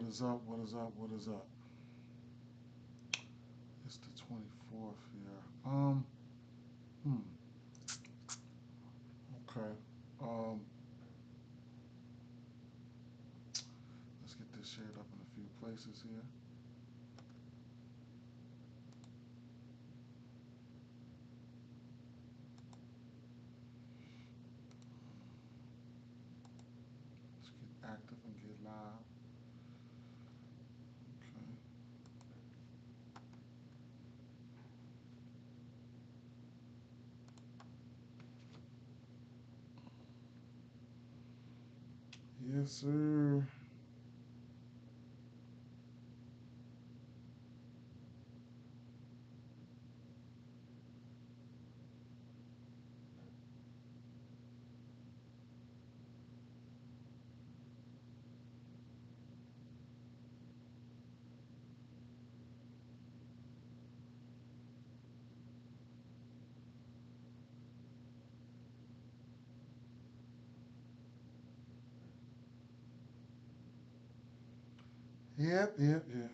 What is up? What is up? What is up? It's the 24th here. Hmm. Okay. Um, let's get this shared up in a few places here. Let's get active and get live. Okay. Yes, sir. Yep, yep, yep.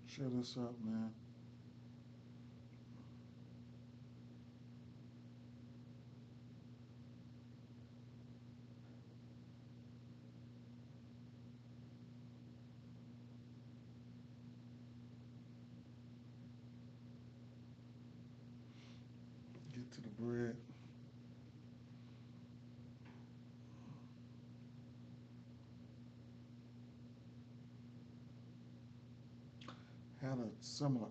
Share this up, man. Get to the bread. Had a similar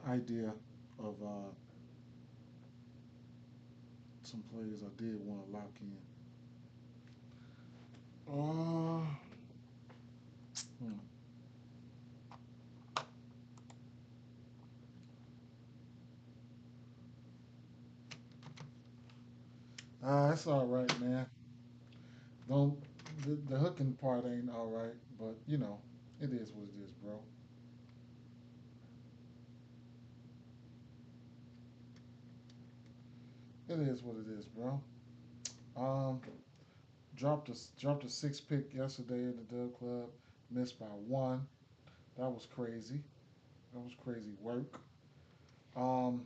idea of some plays I did want to lock in. Uh, hmm. It's all right, man. Don't the hooking part ain't all right, but it is what it is, bro. It is what it is, bro. Um, dropped a six pick yesterday in the Dub Club, missed by one. That was crazy. That was crazy work. Um,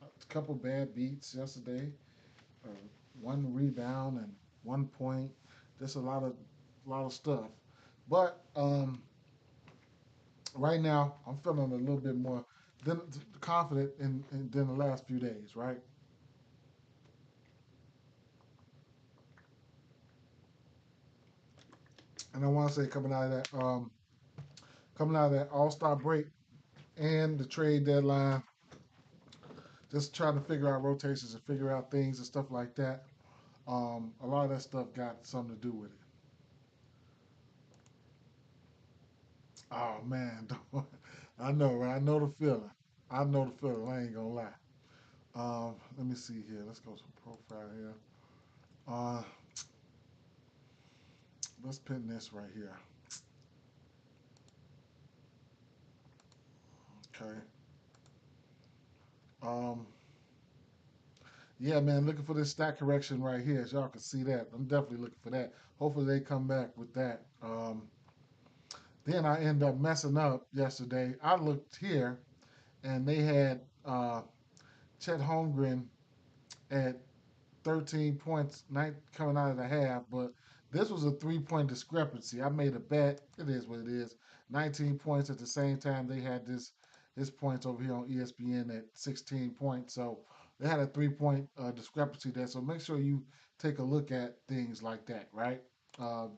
a couple bad beats yesterday. Uh, one rebound and 1 point. Just a lot of stuff. But right now, I'm feeling a little bit more confident than the last few days, right? And I want to say coming out of that All Star break and the trade deadline, just trying to figure out rotations and figure out things and stuff like that. A lot of that stuff got something to do with it. Oh man, I know, right? I know the feeling. I know the feeling. I ain't gonna lie. Let me see here. Let's go to profile here. Uh, let's pin this right here. Okay. Um, yeah, man, looking for this stack correction right here. As y'all can see that. I'm definitely looking for that. Hopefully they come back with that. Then I end up messing up yesterday. I looked here and they had Chet Holmgren at 13 points night coming out of the half, but this was a 3 point discrepancy. I made a bet. It is what it is. 19 points at the same time they had this points over here on ESPN at 16 points. So they had a 3 point discrepancy there. So make sure you take a look at things like that, right?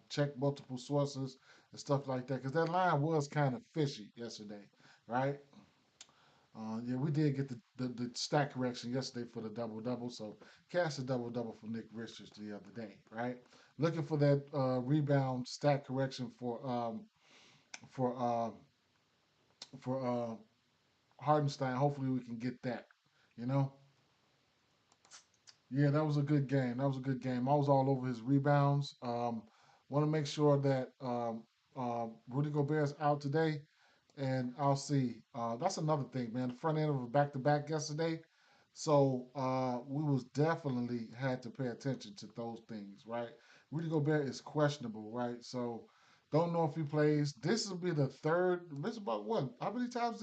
Check multiple sources and stuff like that because that line was kind of fishy yesterday, right? Yeah, we did get the stat correction yesterday for the double double. So cash a double double for Nick Richards the other day, right? Looking for that rebound stat correction for uh, for Hardenstein. Hopefully we can get that. You know, yeah, that was a good game. That was a good game. I was all over his rebounds. Want to make sure that Rudy Gobert's out today and I'll see. That's another thing, man. The front end of a back to back yesterday, so we was definitely had to pay attention to those things, right? Rudy Gobert is questionable, right? So don't know if he plays. This will be the third. This is about what? How many times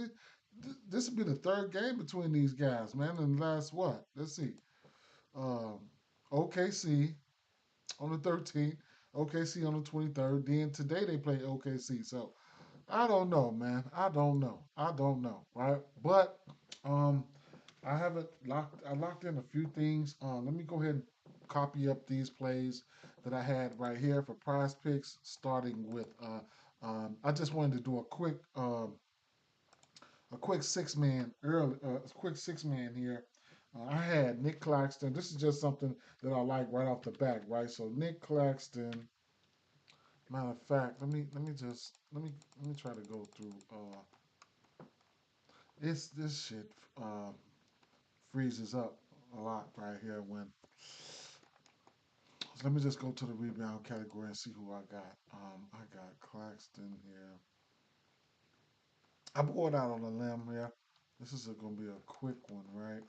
this will be the third game between these guys, man? And last what? Let's see. Um, OKC on the 13th, OKC on the 23rd. Then today they play OKC. So I don't know, man. I don't know. I don't know, right? But um, I haven't locked. I locked in a few things. Let me go ahead and copy up these plays that I had right here for Prize Picks, starting with. I just wanted to do a quick six man early, a quick six man here. I had Nick Claxton. This is just something that I like right off the bat, right? So Nick Claxton. Matter of fact, let me try to go through. This shit uh, freezes up a lot right here when. So let me just go to the rebound category and see who I got. I got Claxton here. I'm going out on a limb here. This is going to be a quick one, right?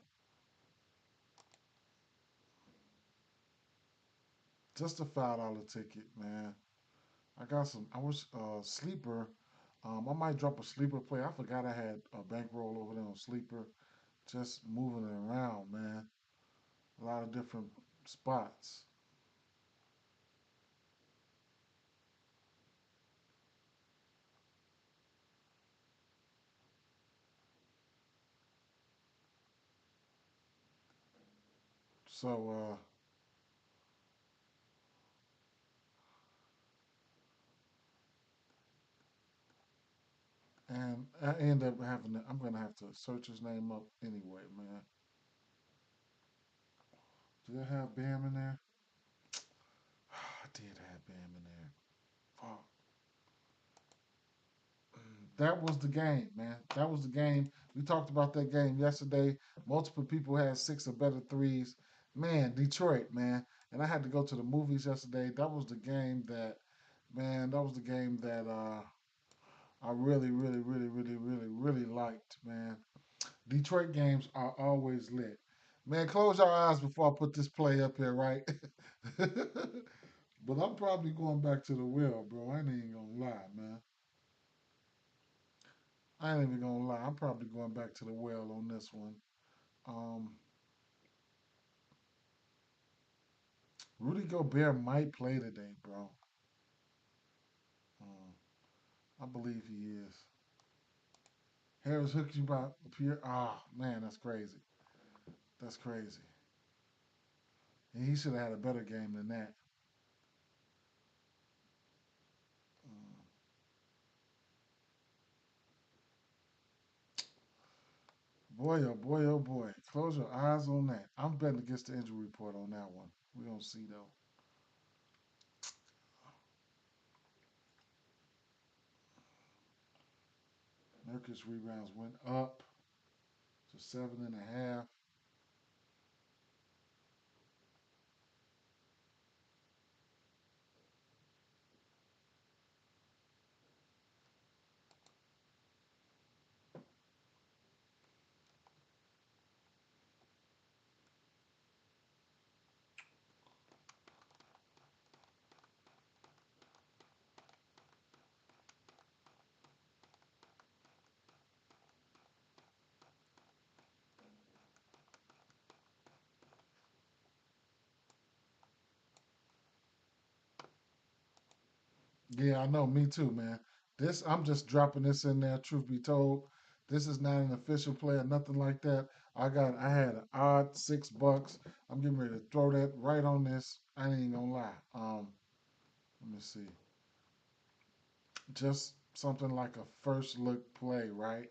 Just a $5 ticket, man. I got some. I wish sleeper. I might drop a sleeper play. I forgot I had a bankroll over there on sleeper. Just moving it around, man. A lot of different spots. So and I end up having to, I'm gonna have to search his name up anyway, man. Did I have Bam in there? I did have Bam in there. Fuck. That was the game, man. That was the game. We talked about that game yesterday. Multiple people had six or better threes. Man, Detroit, man. And I had to go to the movies yesterday. That was the game that, man, that was the game that I really, really, really, really, really, really liked, man. Detroit games are always lit. Man, close your eyes before I put this play up here, right? But I'm probably going back to the well, bro. I ain't even gonna lie, man. I ain't even gonna lie. I'm probably going back to the well on this one. Um, Rudy Gobert might play today, bro. I believe he is. Harris hooked you by Pierre. Ah, man, that's crazy. That's crazy. And he should have had a better game than that. Mm, boy, oh boy, oh boy. Close your eyes on that. I'm betting against the injury report on that one. We gonna see though. Nurkic rebounds went up to 7.5. Yeah, I know. Me too, man. This I'm just dropping this in there. Truth be told, this is not an official play or nothing like that. I had an odd $6. I'm getting ready to throw that right on this. I ain't even gonna lie. Let me see. Just something like a first look play, right?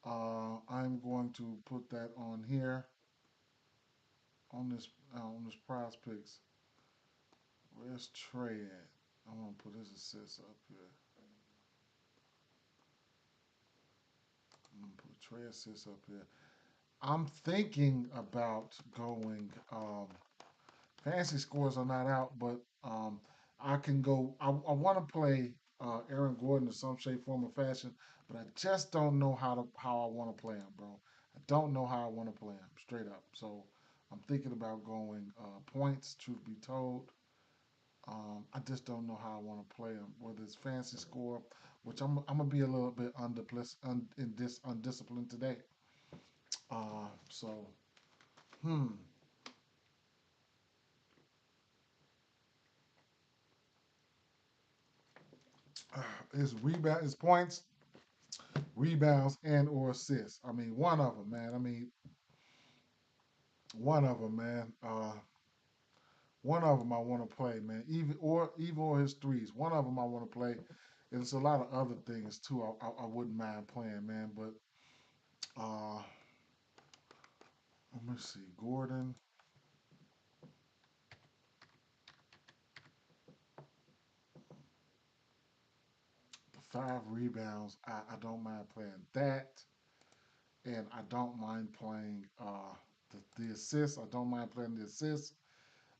I'm going to put that on here on this prize picks. Where's Trey at? I'm gonna put his assists up here. I'm gonna put Trey assists up here. I'm thinking about going. Fantasy scores are not out, but I can go. I want to play. Aaron Gordon in some shape, form, or fashion, but I just don't know how I want to play him, bro. I don't know how I want to play him straight up. So I'm thinking about going points. Truth be told, I just don't know how I want to play him. Whether it's fancy score, which I'm gonna be a little bit undisciplined today. So hmm, his points, rebounds, and or assists. I mean, one of them, man. I mean, one of them, man. One of them I want to play, man. Even or his threes. One of them I want to play. And it's a lot of other things too. I wouldn't mind playing, man. But uh, let me see. Gordon, the 5 rebounds. I don't mind playing that, and I don't mind playing the assists. I don't mind playing the assists.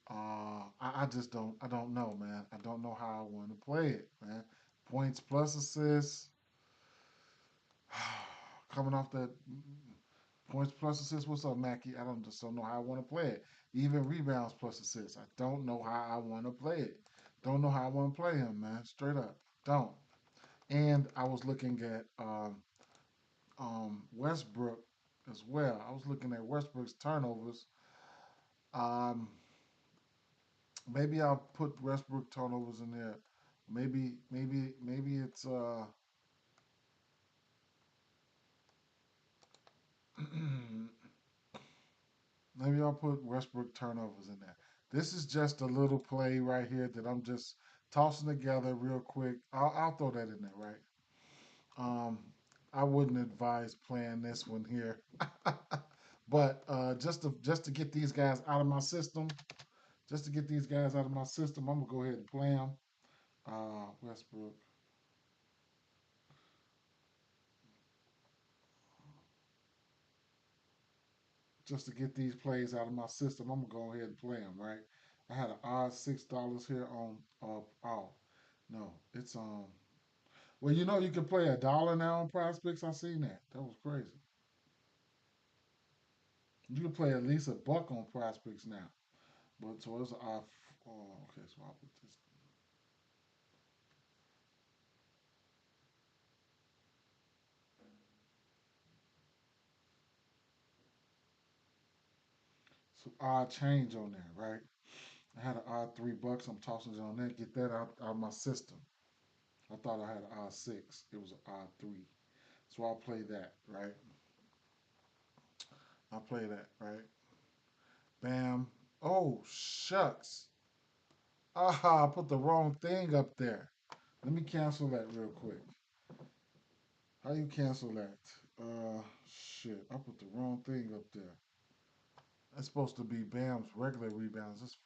I just don't. I don't know, man. I don't know how I want to play it, man. Points plus assists. Coming off that points plus assists. What's up, Mackie? I don't know how I want to play it. Even rebounds plus assists. I don't know how I want to play it. Don't know how I want to play him, man. Straight up, don't. And I was looking at Westbrook as well. I was looking at Westbrook's turnovers. Um, maybe I'll put Westbrook turnovers in there. Maybe it's maybe I'll put Westbrook turnovers in there. This is just a little play right here that I'm just tossing together real quick. I'll throw that in there, right? Um, I wouldn't advise playing this one here, but just to get these guys out of my system, just to get these guys out of my system, I'm gonna go ahead and play them. Westbrook, just to get these plays out of my system, I'm gonna go ahead and play them. Right? I had an odd $6 here on. Oh no, it's Well, you can play $1 now on Prospects. I seen that. That was crazy. You can play at least $1 on Prospects now. But so it's off. Oh, okay. So I'll put this. So odd change on there, right? I had an odd $3. I'm tossing it on there. Get that out of my system. I thought I had an odd six. It was an odd three. So I'll play that, right? I'll play that, right? Bam. Oh, shucks. Aha, I put the wrong thing up there. Let me cancel that real quick. How you cancel that? Shit. I put the wrong thing up there. That's supposed to be Bam's regular rebounds.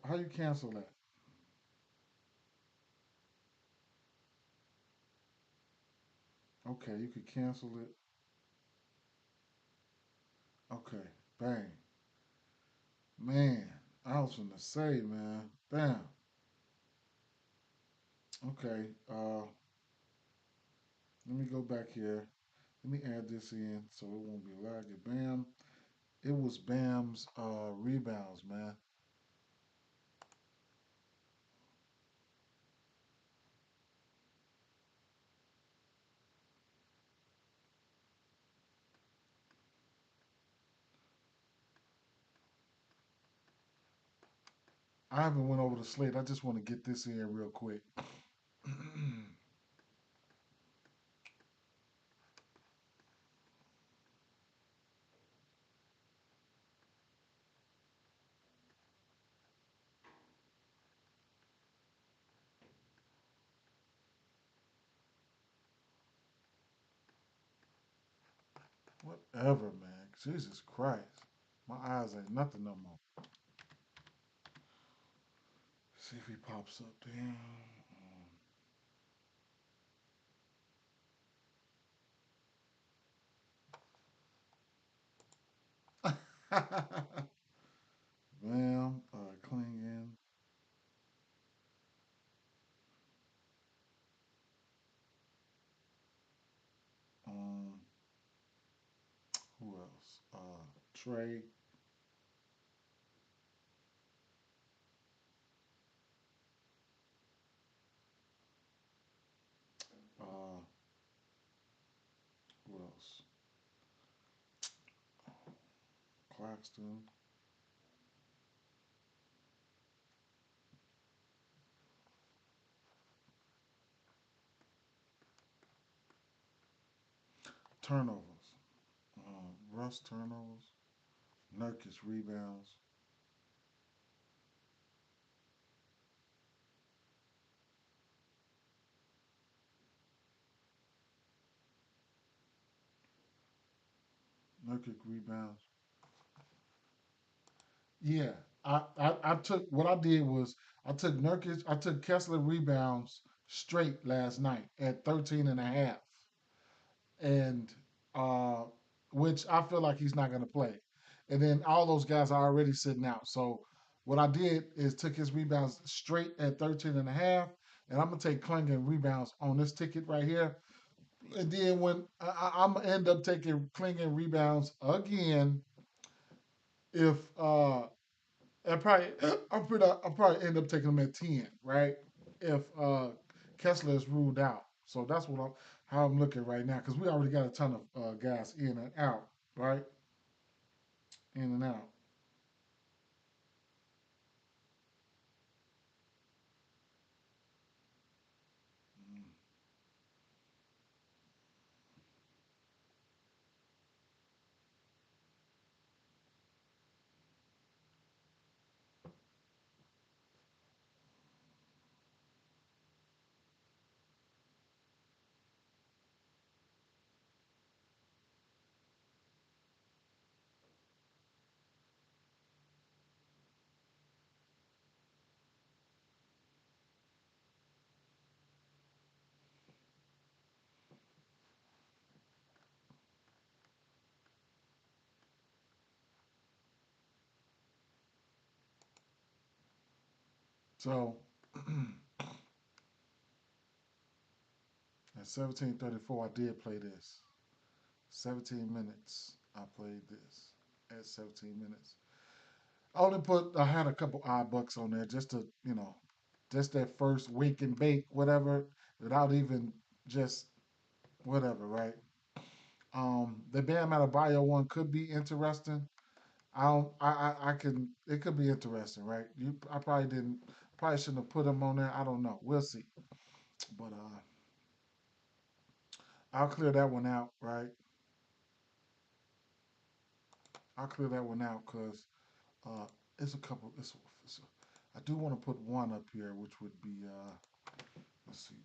How you cancel that? Okay, you could cancel it. Okay, bang. Man, I was gonna say, man. Bam. Okay, let me go back here. Let me add this in so it won't be laggy. Bam. It was Bam's rebounds, man. I haven't went over the slate. I just want to get this in real quick. Whatever, man. Jesus Christ. My eyes ain't nothing no more. See if he pops up. Damn. Bam. Clean in. Trey, uh, who else? Claxton, turnovers. Russ turnovers. Nurkic rebounds. Nurkic rebounds. Yeah, I took what I did was I took Nurkic, I took Kessler rebounds straight last night at 13 and a half, and uh, which I feel like he's not going to play. And then all those guys are already sitting out. So what I did is took his rebounds straight at 13 and a half, and I'm going to take Klingon rebounds on this ticket right here. And then when I'm going to end up taking Klingon rebounds again if I'll probably end up taking them at 10, right? If Kessler is ruled out. So that's how I'm looking right now because we already got a ton of guys in and out, right? In and out. So at 17:34, I did play this. 17 minutes, I played this at 17 minutes. I had a couple odd bucks on there just to, just that first wake and bake, whatever, without even just whatever, right? The Bam Adebayo one could be interesting. I don't. I can. It could be interesting, right? I probably didn't. Probably shouldn't have put him on there. I don't know. We'll see. But I'll clear that one out, right? I'll clear that one out because uh, it's a couple. I do want to put one up here, which would be let's see.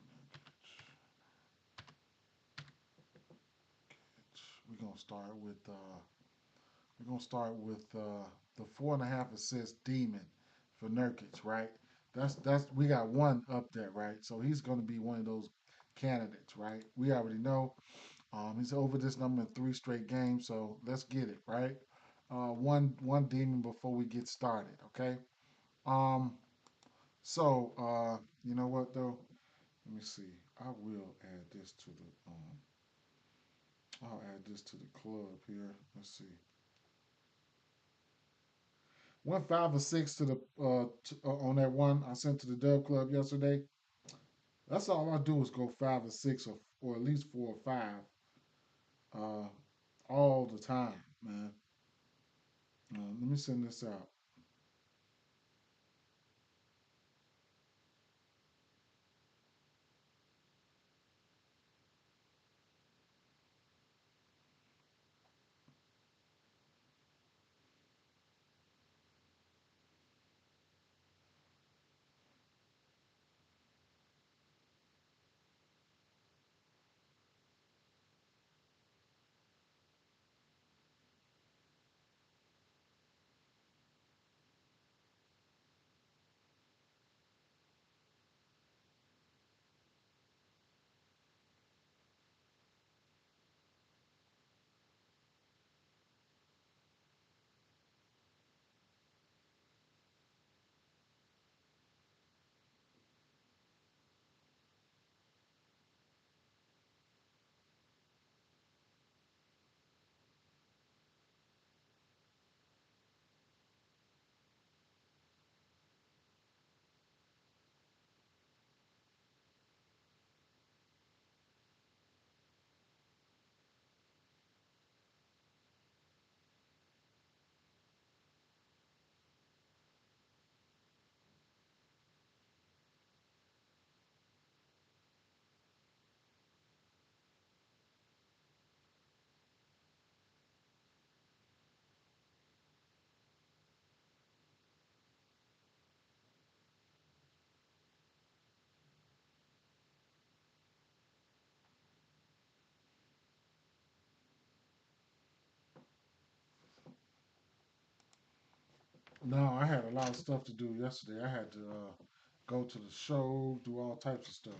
We're gonna start with the 4.5 assist demon for Nurkic, right? That's we got one up there, right? So he's gonna be one of those candidates, right? We already know. He's over this number in 3 straight games, so let's get it, right? One demon before we get started, okay? Um, you know what though? Let me see. I will add this to the I'll add this to the club here. Let's see. Went 5 or 6 to the on that one I sent to the Dub Club yesterday. That's all I do is go 5 or 6 or at least 4 or 5 uh, all the time, man. Let me send this out. No, I had a lot of stuff to do yesterday. I had to go to the show, do all types of stuff.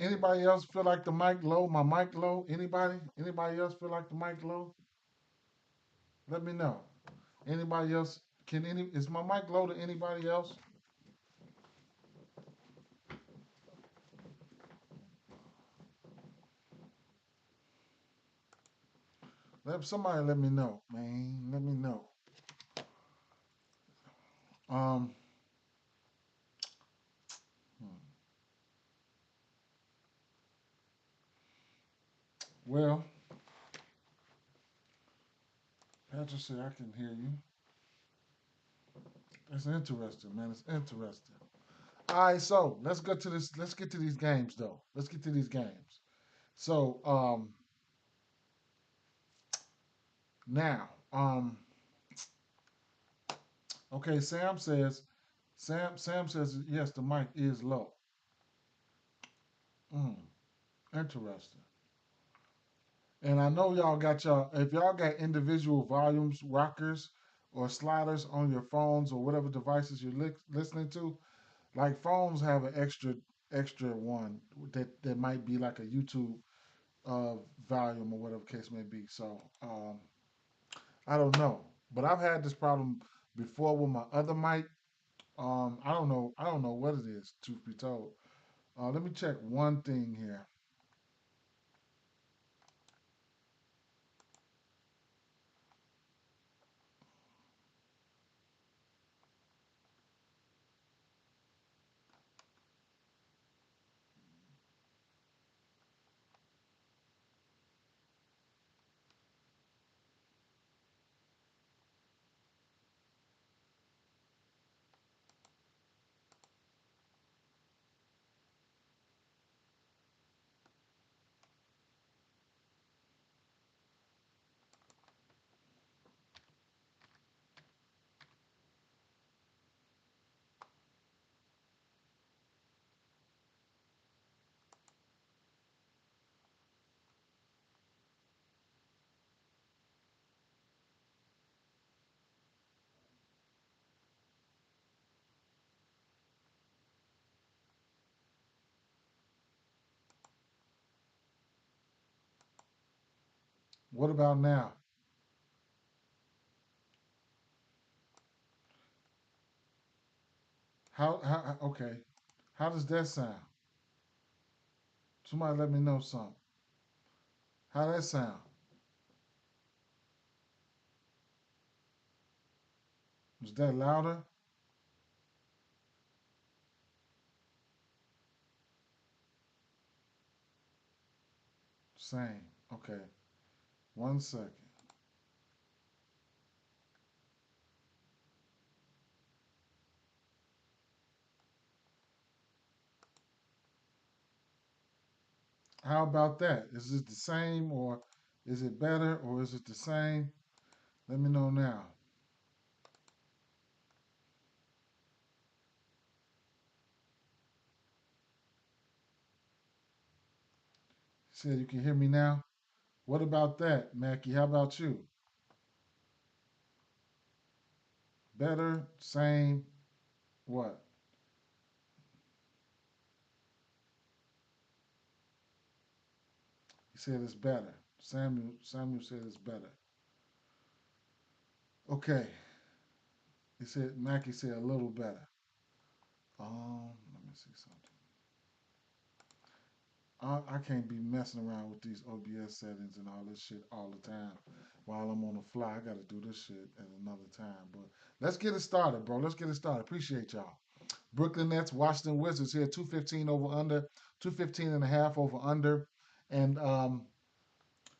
Anybody else feel like the mic low? My mic low? Anybody? Anybody else feel like the mic low? Let me know. Anybody else? Can any? Is my mic low to anybody else? Let somebody let me know, man. Let me know. Um. hmm. Well, Patrick said I can hear you. That's interesting, man. It's interesting. All right, so let's get to this. Let's get to these games, though. Let's get to these games. So, now, okay. Sam says yes. The mic is low. Mm, interesting. And I know y'all got y'all. If y'all got individual volumes, rockers, or sliders on your phones or whatever devices you're listening to, like phones have an extra one that might be like a YouTube uh, volume or whatever case may be. So I don't know, but I've had this problem before with my other mic. I don't know. I don't know what it is. Truth be told, let me check one thing here. What about now? Okay. How does that sound? Somebody let me know something. How that sound? Is that louder? Same. Okay. 1 second. How about that? Is it the same or is it better or is it the same? Let me know now. You said you can hear me now? What about that, Mackie? How about you? Better, same, what? He said it's better. Samuel said it's better. Okay. He said Mackie said a little better. Let me see something. I can't be messing around with these OBS settings and all this shit all the time while I'm on the fly. I got to do this shit at another time. But let's get it started, bro. Let's get it started. Appreciate y'all. Brooklyn Nets, Washington Wizards here, 215 over under, 215 and a half over under. And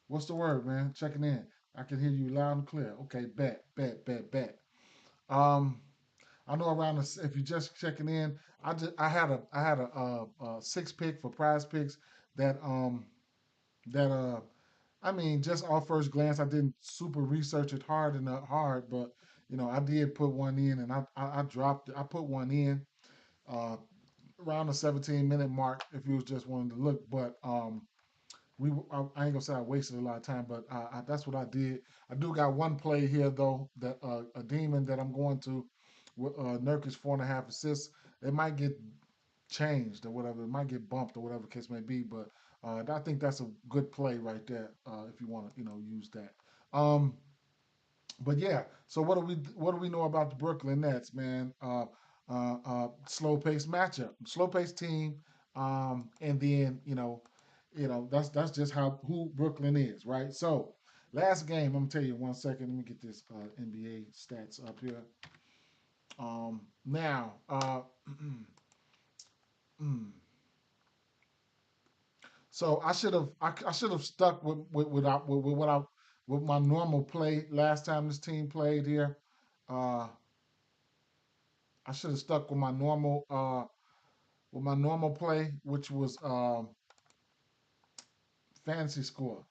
what's the word, man? Checking in. I can hear you loud and clear. Okay, bet. Um, I know around the, if you're just checking in, I had a six pick for prize picks that that I mean, just off first glance, I didn't super research it hard enough hard, but I did put one in, and I dropped it. I put one in uh, around the 17-minute mark if you was just wanting to look, but I ain't gonna say I wasted a lot of time, but that's what I did. I do got one play here though that a demon that I'm going to with Nurkic 4.5 assists. It might get changed or whatever. It might get bumped or whatever the case may be. But I think that's a good play right there if you want to use that. Um, but yeah, so what do we know about the Brooklyn Nets, man? Slow paced matchup, slow paced team, and then that's just how who Brooklyn is, right? So last game, I'm gonna tell you 1 second. Let me get this NBA stats up here. Now, so I should have stuck with what I with my normal play last time this team played here. Uh, I should have stuck with my normal play, which was fantasy score.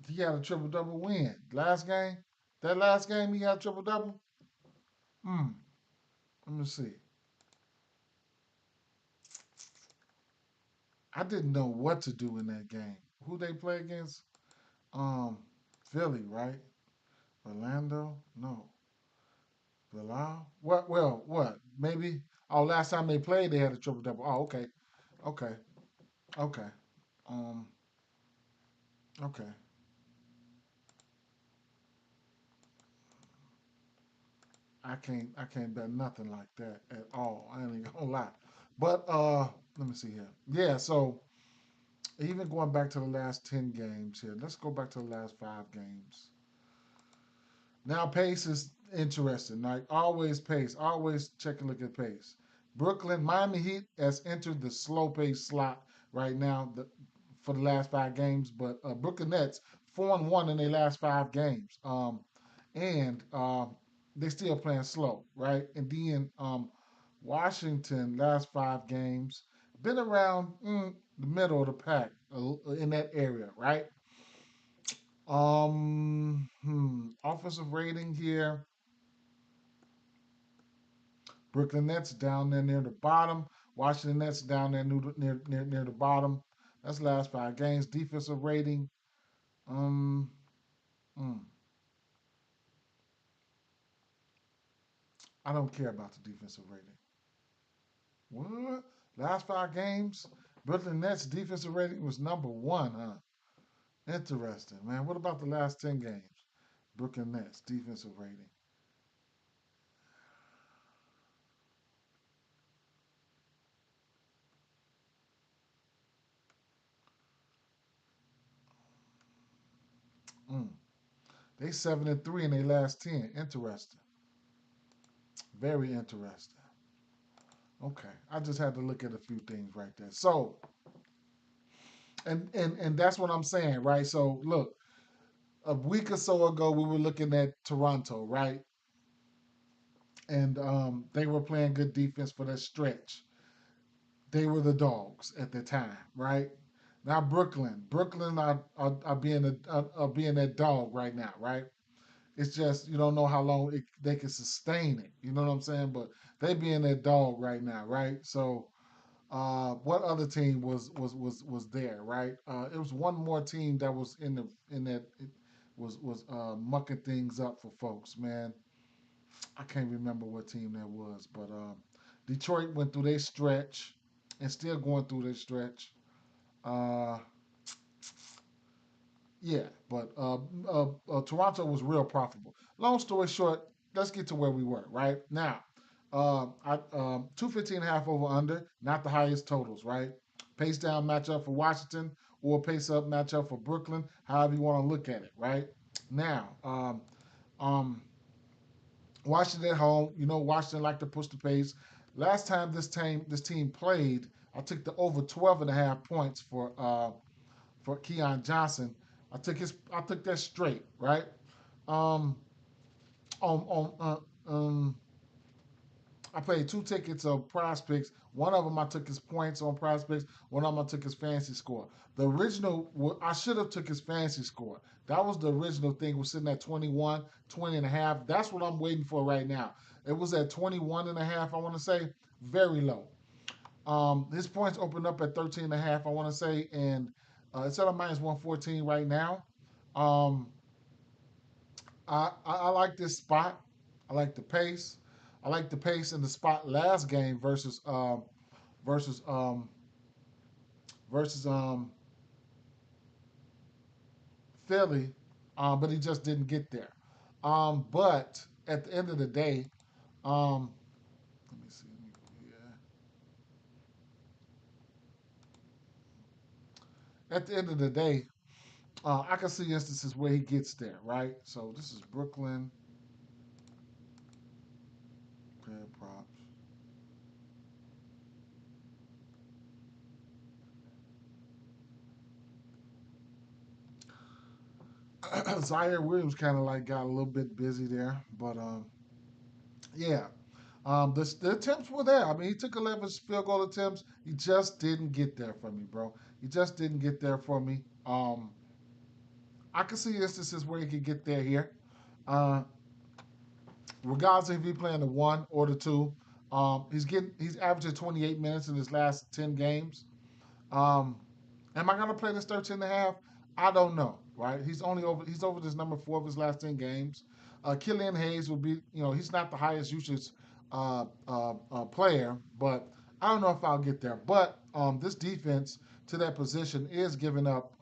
He had a triple double win last game. That last game he had a triple double. Hmm. Let me see. I didn't know what to do in that game. Who they play against? Um, Philly, right? Orlando? No. Bilal? What? Well, what? Maybe. Oh, last time they played, they had a triple double. Oh, okay, okay, okay. Um, okay. I can't bet nothing like that at all. I ain't gonna lie. But let me see here. Yeah, so even going back to the last 10 games here, let's go back to the last 5 games. Now pace is interesting. Like always pace. Always check and look at pace. Brooklyn, Miami Heat has entered the slow pace slot right now for the last 5 games, but Brooklyn Nets 4-1 in their last 5 games. And they still playing slow, right? And then Washington last 5 games been around the middle of the pack in that area, right? Offensive rating here. Brooklyn Nets down there near the bottom. Washington Nets down there near the bottom. That's the last 5 games. Defensive rating. Um, mm, I don't care about the defensive rating. What? Last 5 games? Brooklyn Nets defensive rating was number one, huh? Interesting, man. What about the last 10 games? Brooklyn Nets defensive rating. Mm. They 7-3 in their last 10. Interesting. Very interesting. Okay. I just had to look at a few things right there. So, and that's what I'm saying, right? So look, a week or so ago we were looking at Toronto, right? And they were playing good defense for that stretch. They were the dogs at the time, right? Now Brooklyn are being being that dog right now, right? It's just you don't know how long they can sustain it. You know what I'm saying? But they being that dog right now, right? So what other team was there, right? It was one more team that was in that it was mucking things up for folks, man. I can't remember what team that was, but Detroit went through their stretch and still going through their stretch. Uh, yeah, but Toronto was real profitable. Long story short, let's get to where we were right now. 215.5 over under, not the highest totals, right? Pace down matchup for Washington or pace up matchup for Brooklyn, however you want to look at it, right? Now, um, Washington at home, Washington like to push the pace. Last time this team played, I took the over 12.5 points for Keon Johnson. I took that straight, right? Um, on I played 2 tickets of Prize Picks. One of them I took his points on Prize Picks. One of them I took his fantasy score. The original, I should have took his fantasy score. That was the original thing. Was sitting at 21, 20 and a half. That's what I'm waiting for right now. It was at 21 and a half, I want to say. Very low. His points opened up at 13 and a half, I want to say. And it's at a minus 114 right now. Um, I like this spot. I like the pace. I like the pace in the spot last game versus versus Philly, but he just didn't get there. But at the end of the day, um, let me see. At the end of the day, I can see instances where he gets there, right? So this is Brooklyn. Pair props. Zaire Williams kind of like got a little bit busy there, but yeah. The attempts were there. I mean, he took 11 field goal attempts. He just didn't get there for me, bro. He just didn't get there for me. I can see instances where he could get there here. Uh, Regardless if he's playing the one or the two, he's averaging 28 minutes in his last 10 games. Um, Am I gonna play this 13 and a half? I don't know. Right? He's over this number 4 of his last 10 games. Killian Hayes will be, he's not the highest usage player, but I don't know if I'll get there. But this defense to that position is giving up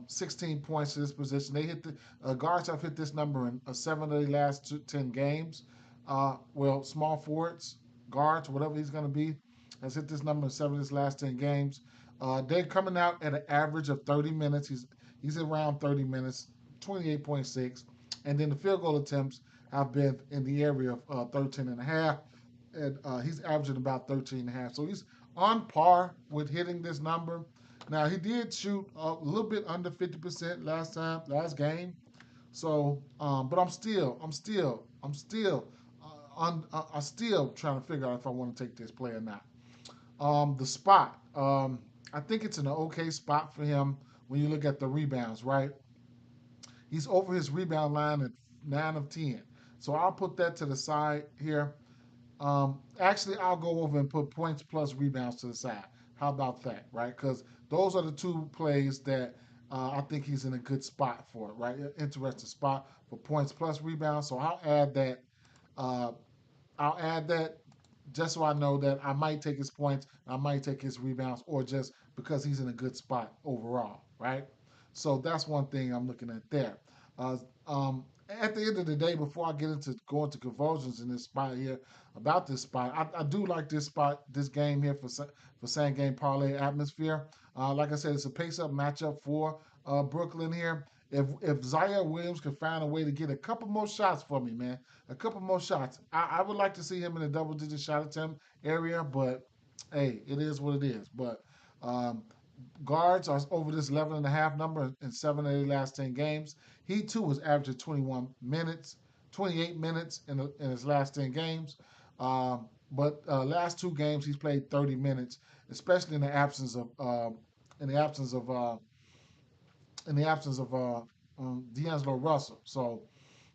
16 points to this position. They hit the guards have hit this number in 7 of the last 10 games. Well, small forwards, guards, whatever he's going to be, has hit this number in 7 of his last 10 games. They're coming out at an average of 30 minutes. He's around 30 minutes, 28.6, and then the field goal attempts have been in the area of 13 and a half, and he's averaging about 13 and a half. So he's on par with hitting this number. Now he did shoot a little bit under 50% last game. So, but I'm still trying to figure out if I want to take this play or not. The spot, I think it's an okay spot for him when you look at the rebounds, right? He's over his rebound line at 9 of 10. So I'll put that to the side here. Actually, I'll go over and put points plus rebounds to the side. How about that, right? Because those are the two plays that I think he's in a good spot for, right? Interesting spot for points plus rebounds. So Uh, I'll add that just so I know that I might take his points, I might take his rebounds, or just because he's in a good spot overall, right? So that's one thing I'm looking at there. Uh, at the end of the day, before I get into going to convulsions in this spot here, about this spot, I do like this spot, this game here for same game parlay atmosphere. Like I said, it's a pace up matchup for Brooklyn here. If Zaire Williams can find a way to get a couple more shots for me, man, a couple more shots. I would like to see him in a double digit shot attempt area, but hey, it is what it is. But um, guards are over this 11 and a half number in 7 of the last 10 games. He too was averaging 21 minutes, 28 minutes in his last 10 games. But last 2 games he's played 30 minutes, especially in the absence of D'Angelo Russell. So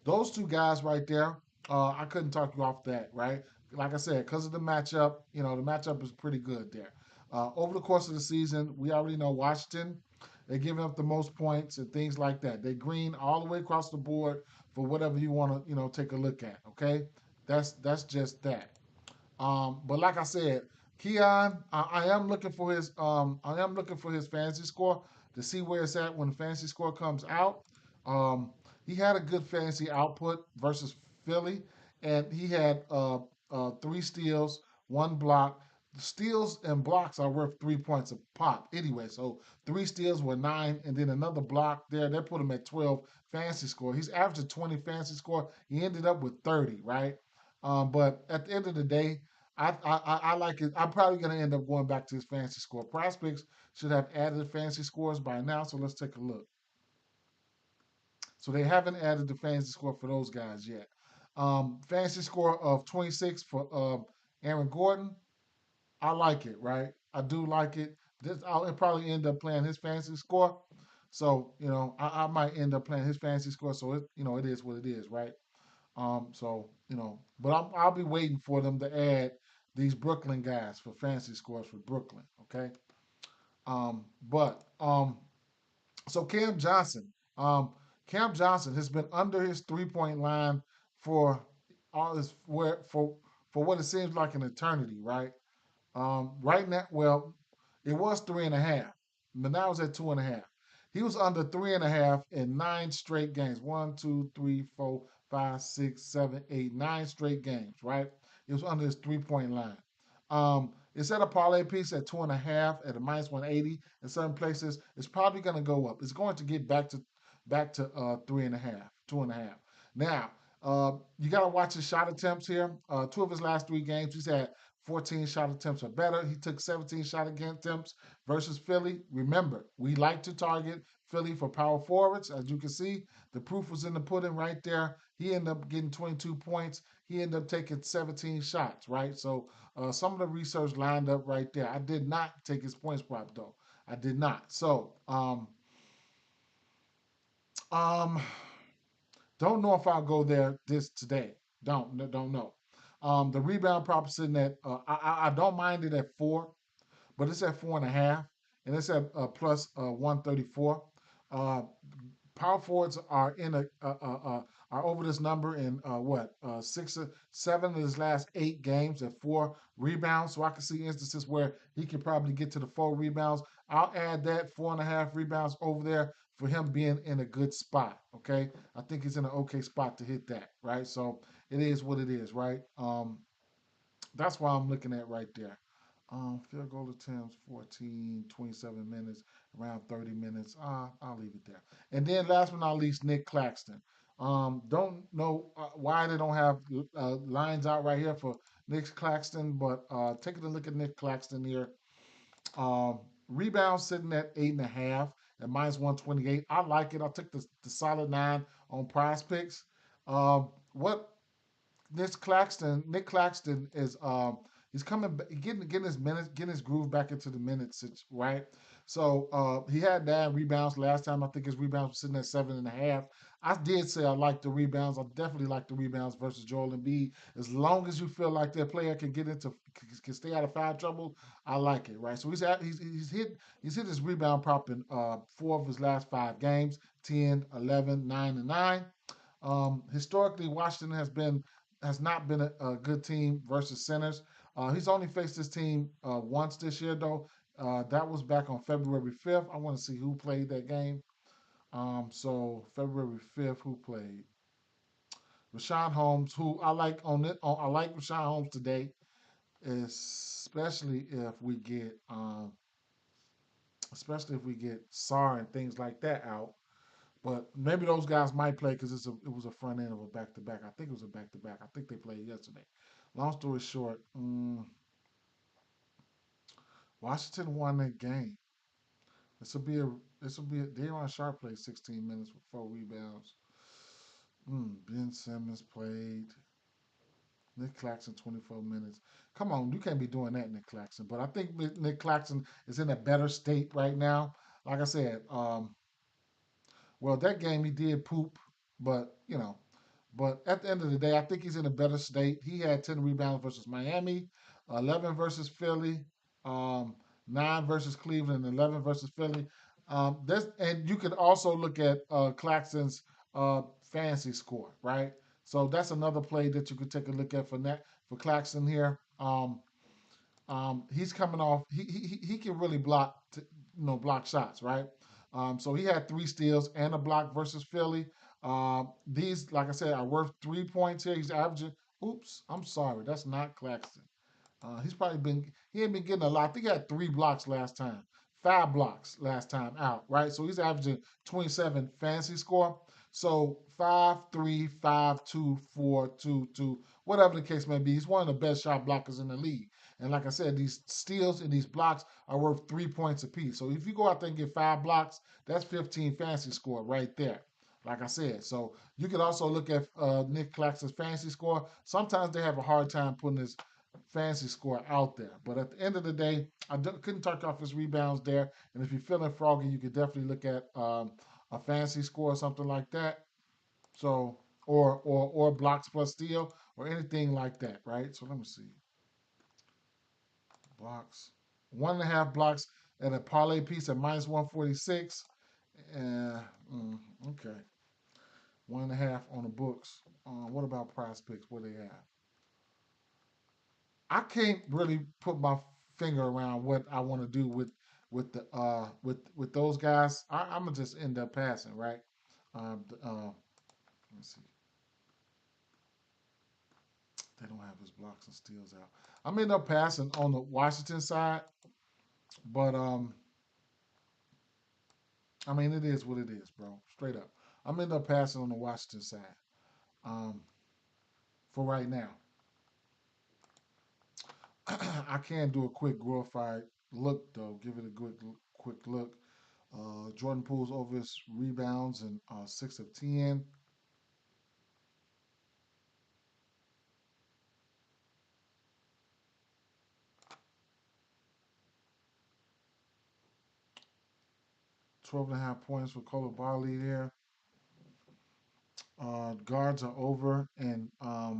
those two guys right there, I couldn't talk you off that, right? Like I said, because of the matchup, the matchup is pretty good there. Over the course of the season, we already know Washington, they're giving up the most points and things like that. They green all the way across the board for whatever you want to, take a look at. Okay, that's just that. But like I said, Keon, I am looking for his fantasy score to see where it's at when the fantasy score comes out. Um, he had a good fantasy output versus Philly, and he had 3 steals, 1 block. Steals and blocks are worth 3 points a pop anyway. So 3 steals were 9, and then another block there. That put him at 12 fantasy score. He's averaged a 20 fantasy score. He ended up with 30, right? But at the end of the day, I like it. I'm probably going to end up going back to his fantasy score. Prospects should have added fantasy scores by now, so let's take a look. So they haven't added the fantasy score for those guys yet. Fantasy score of 26 for Aaron Gordon. I like it, right? I do like it. I'll probably end up playing his fantasy score. So, I might end up playing his fantasy score. So, it is what it is, right? But I'll be waiting for them to add these Brooklyn guys for fantasy scores for Brooklyn, okay? But so Cam Johnson has been under his 3-point line for all this for what it seems like an eternity, right? Right now, well, it was 3.5, but now it's at 2.5. He was under 3.5 in 9 straight games. One, two, three, four, five, six, seven, eight, 9 straight games, right? It was under his 3-point line. It's at a parlay piece at 2.5 at a minus 180. In certain places, it's probably going to go up. It's going to get back to 3.5, 2.5. Now, you got to watch his shot attempts here. 2 of his last 3 games, he's had 14 shot attempts or better. He took 17 shot attempts versus Philly. Remember, we like to target Philly for power forwards. As you can see, the proof was in the pudding right there. He ended up getting 22 points. He ended up taking 17 shots, right? So some of the research lined up right there. I did not take his points prop, though. I did not. So, um, don't know if I'll go there this today. Don't know. The rebound prop is sitting at I don't mind it at 4, but it's at 4.5, and it's at plus 134. Uh, Power forwards are in are over this number in 7 of his last 8 games at 4 rebounds. So I can see instances where he could probably get to the 4 rebounds. I'll add that 4.5 rebounds over there for him being in a good spot. Okay, I think he's in an okay spot to hit that. Right, so it is what it is. Right, that's why I'm looking at right there. Field goal attempts, 14, 27 minutes, around 30 minutes. I'll leave it there. And then last but not least, Nick Claxton. Don't know why they don't have lines out right here for Nick Claxton, but taking a look at Nick Claxton here. Rebound sitting at 8.5 at minus 128. I like it. I took the solid 9 on prize picks. What Nick Claxton is he's coming getting his minutes, getting his groove back into the minutes, right? So he had 9 rebounds last time. I think his rebounds were sitting at 7.5. I did say I like the rebounds. I definitely like the rebounds versus Joel Embiid. As long as you feel like that player can stay out of foul trouble, I like it, right? So he's hit his rebound prop in 4 of his last 5 games, 10, 11, 9, and 9. Historically, Washington has not been a good team versus centers. He's only faced this team once this year, though. That was back on February 5th. I want to see who played that game. So February 5th, who played? Rashawn Holmes, who I like on it. I like Rashawn Holmes today, especially if we get, SAR and things like that out. But maybe those guys might play because it was a front end of a back to back. I think it was a back to back. I think they played yesterday. Long story short, Washington won that game. This will be a Dayron Sharp played 16 minutes with 4 rebounds. Ben Simmons played. Nick Claxton 24 minutes. Come on, you can't be doing that, Nick Claxton. But I think Nick Claxton is in a better state right now. Like I said, well, that game he did poop, but But at the end of the day, I think he's in a better state. He had 10 rebounds versus Miami, 11 versus Philly, 9 versus Cleveland, 11 versus Philly. And you can also look at Claxton's fantasy score, right? So that's another play that you could take a look at for Claxton here. He's coming off. He can really block shots, right? So he had 3 steals and a block versus Philly. These, like I said, are worth 3 points here. He's averaging. Oops, I'm sorry, that's not Claxton. He ain't been getting a lot. I think he had 3 blocks last time, 5 blocks last time out, right? So he's averaging 27 fantasy score. So 5, 3, 5, 2, 4, 2, 2, whatever the case may be. He's one of the best shot blockers in the league. And like I said, these steals and these blocks are worth 3 points apiece. So if you go out there and get 5 blocks, that's 15 fantasy score right there. like I said. So you could also look at Nick Claxton's fantasy score. Sometimes they have a hard time putting his fantasy score out there. But at the end of the day, couldn't touch off his rebounds there. And if you're feeling froggy, you could definitely look at a fantasy score or something like that. So or blocks plus steal or anything like that, right? So let me see. Blocks. 1.5 blocks at a parlay piece at minus 146. Uh, okay. 1.5 on the books. What about prize picks? What they have? I can't really put my finger around what I want to do with those guys. I'm gonna just end up passing, right? Let me see. They don't have his blocks and steals out. I'm end up passing on the Washington side, but I mean it is what it is, bro. Straight up. I'm end up passing on the Washington side um, for right now. I can do a quick glorified look though. Give it a good quick look. Jordan Poole's over his rebounds and 6 of 10. 12.5 points for Colo Barley there. Guards are over, and I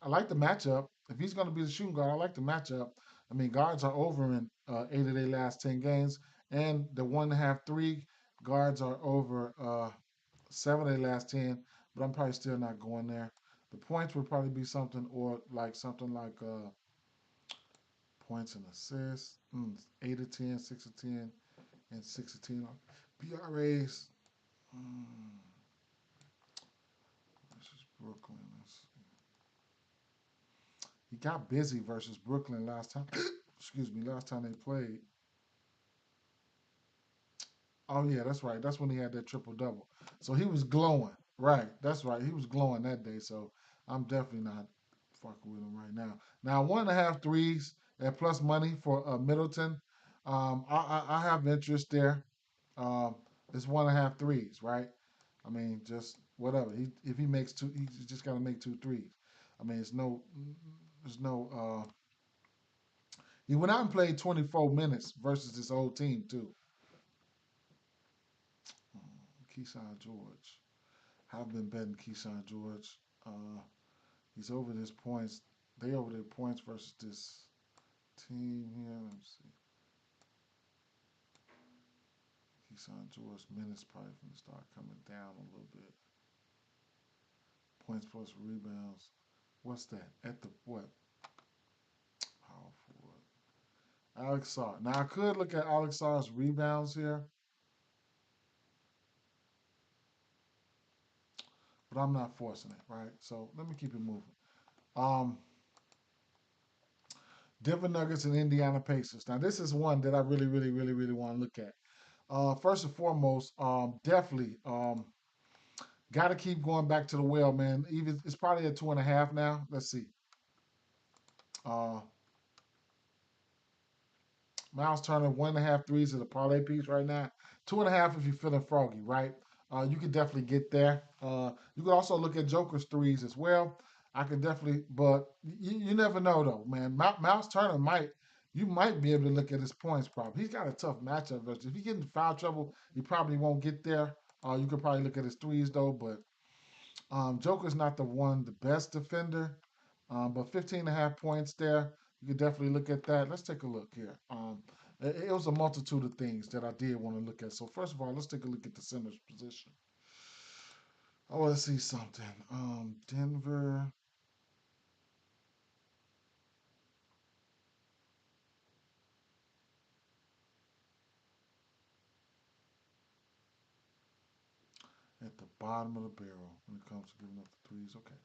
like the matchup. If he's going to be the shooting guard, I like the matchup. I mean, guards are over in 8 of their last 10 games, and the 1.5 3 guards are over 7 of their last 10. But I'm probably still not going there. The points would probably be something like points and assists. 8 of 10, 6 of 10, and 6 of 10. PRAs. Mm, this is Brooklyn. He got busy versus Brooklyn last time. Excuse me, last time they played. Oh yeah, that's right. That's when he had that triple double. So he was glowing. Right. That's right. He was glowing that day. So I'm definitely not fucking with him right now. Now 1.5 threes at plus money for Middleton. I have interest there. Um, it's 1.5 threes, right? I mean, just whatever. If he makes two, he's just got to make 2 threes. I mean, there's no. He went out and played 24 minutes versus his old team too. Keyshawn George. Have been betting Keyshawn George. Uh, he's over his points. They over their points versus this team here. Let me see. Keyshawn George minutes probably going to start coming down a little bit. Points plus rebounds. What's that? At the what? Power forward. Alex Sarr. Now I could look at Alex Sarr's rebounds here, but I'm not forcing it, right? So let me keep it moving. Um, Denver Nuggets and Indiana Pacers. Now this is one that I really, really, really, really want to look at. First and foremost, definitely got to keep going back to the well, man. Even it's probably at 2.5 now. Let's see. Uh, Miles Turner 1.5 threes is a parlay piece right now. 2.5 if you're feeling froggy, right? You could definitely get there. You could also look at Joker's threes as well. I could definitely, but you never know though, man. Miles Turner you might be able to look at his points problem. He's got a tough matchup versus. If he get into foul trouble, he probably won't get there. You could probably look at his threes though, but Joker's not the best defender, but 15.5 points there. You could definitely look at that. Let's take a look here. It was a multitude of things that I did want to look at. So first of all, let's take a look at the center's position. I want to see something. Denver. At the bottom of the barrel when it comes to giving up the threes. Okay.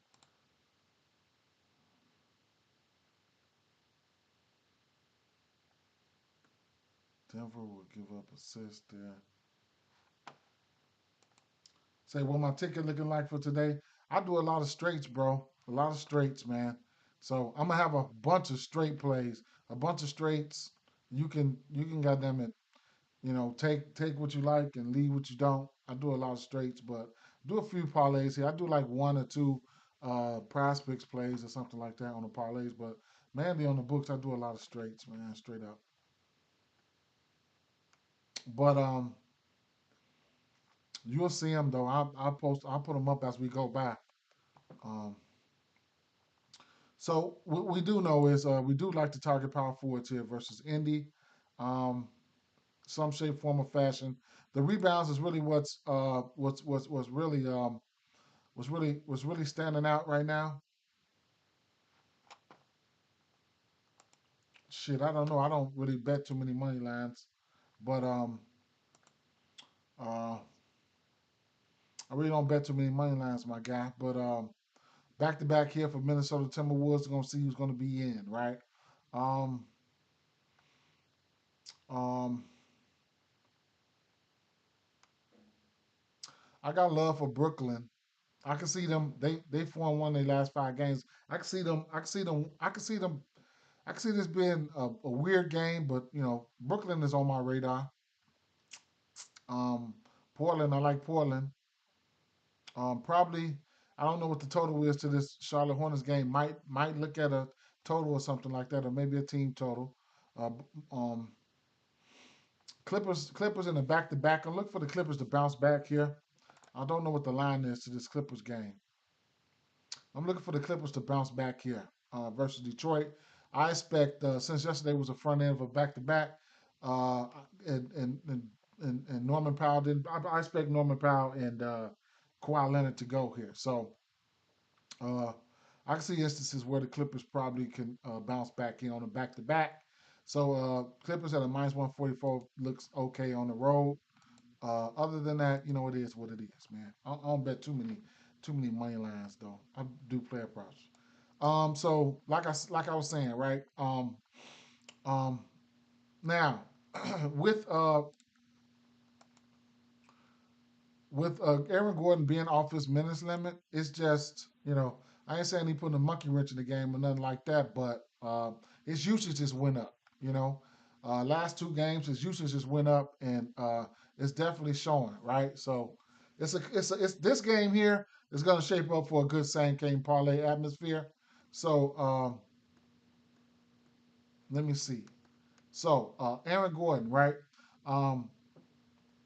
Denver will give up assists there. Say, what my ticket looking like for today? I do a lot of straights, bro. A lot of straights, man. So I'm gonna have a bunch of straight plays, a bunch of straights. You can goddamn it, You know, take what you like and leave what you don't. I do a lot of straights, but do a few parlays here. I do like one or two prospects plays or something like that on the parlays, but mainly on the books I do a lot of straights, man, straight up. But you'll see them though. I'll put them up as we go by. Um, so what we do know is we do like to target power forwards here versus Indy. Um, some shape, form, or fashion. The rebounds is really what's really what's really standing out right now. Shit, I don't know. I don't really bet too many money lines, but uh, I really don't bet too many money lines, my guy. But back to back here for Minnesota Timberwolves. Gonna see who's gonna be in, right? Um, um, I got love for Brooklyn. I can see them. They formed one of their last 5 games. I can see them. I can see them. I can see them. I can see this being a weird game, but you know, Brooklyn is on my radar. Um, Portland, I like Portland. Probably, I don't know what the total is to this Charlotte Hornets game. Might look at a total or something like that, or maybe a team total. Uh, um, Clippers in the back to back. I look for the Clippers to bounce back here. I don't know what the line is to this Clippers game. I'm looking for the Clippers to bounce back here versus Detroit. I expect since yesterday was a front end of a back to back, and, and and and Norman Powell didn't. I expect Norman Powell and Kawhi Leonard to go here. So uh, I can see instances where the Clippers probably can bounce back in on a back to back. So Clippers at a minus 144 looks okay on the road. Other than that, you know, it is what it is, man. I don't bet too many money lines though. I do player props. So like I was saying, right? Um, now with Aaron Gordon being off his minutes limit, it's just, you know, I ain't saying he putting a monkey wrench in the game or nothing like that, but his usage just went up. You know, last 2 games his usage just went up, and it's definitely showing, right? So it's this game here is going to shape up for a good same game parlay atmosphere. So let me see. So Aaron Gordon, right? Um,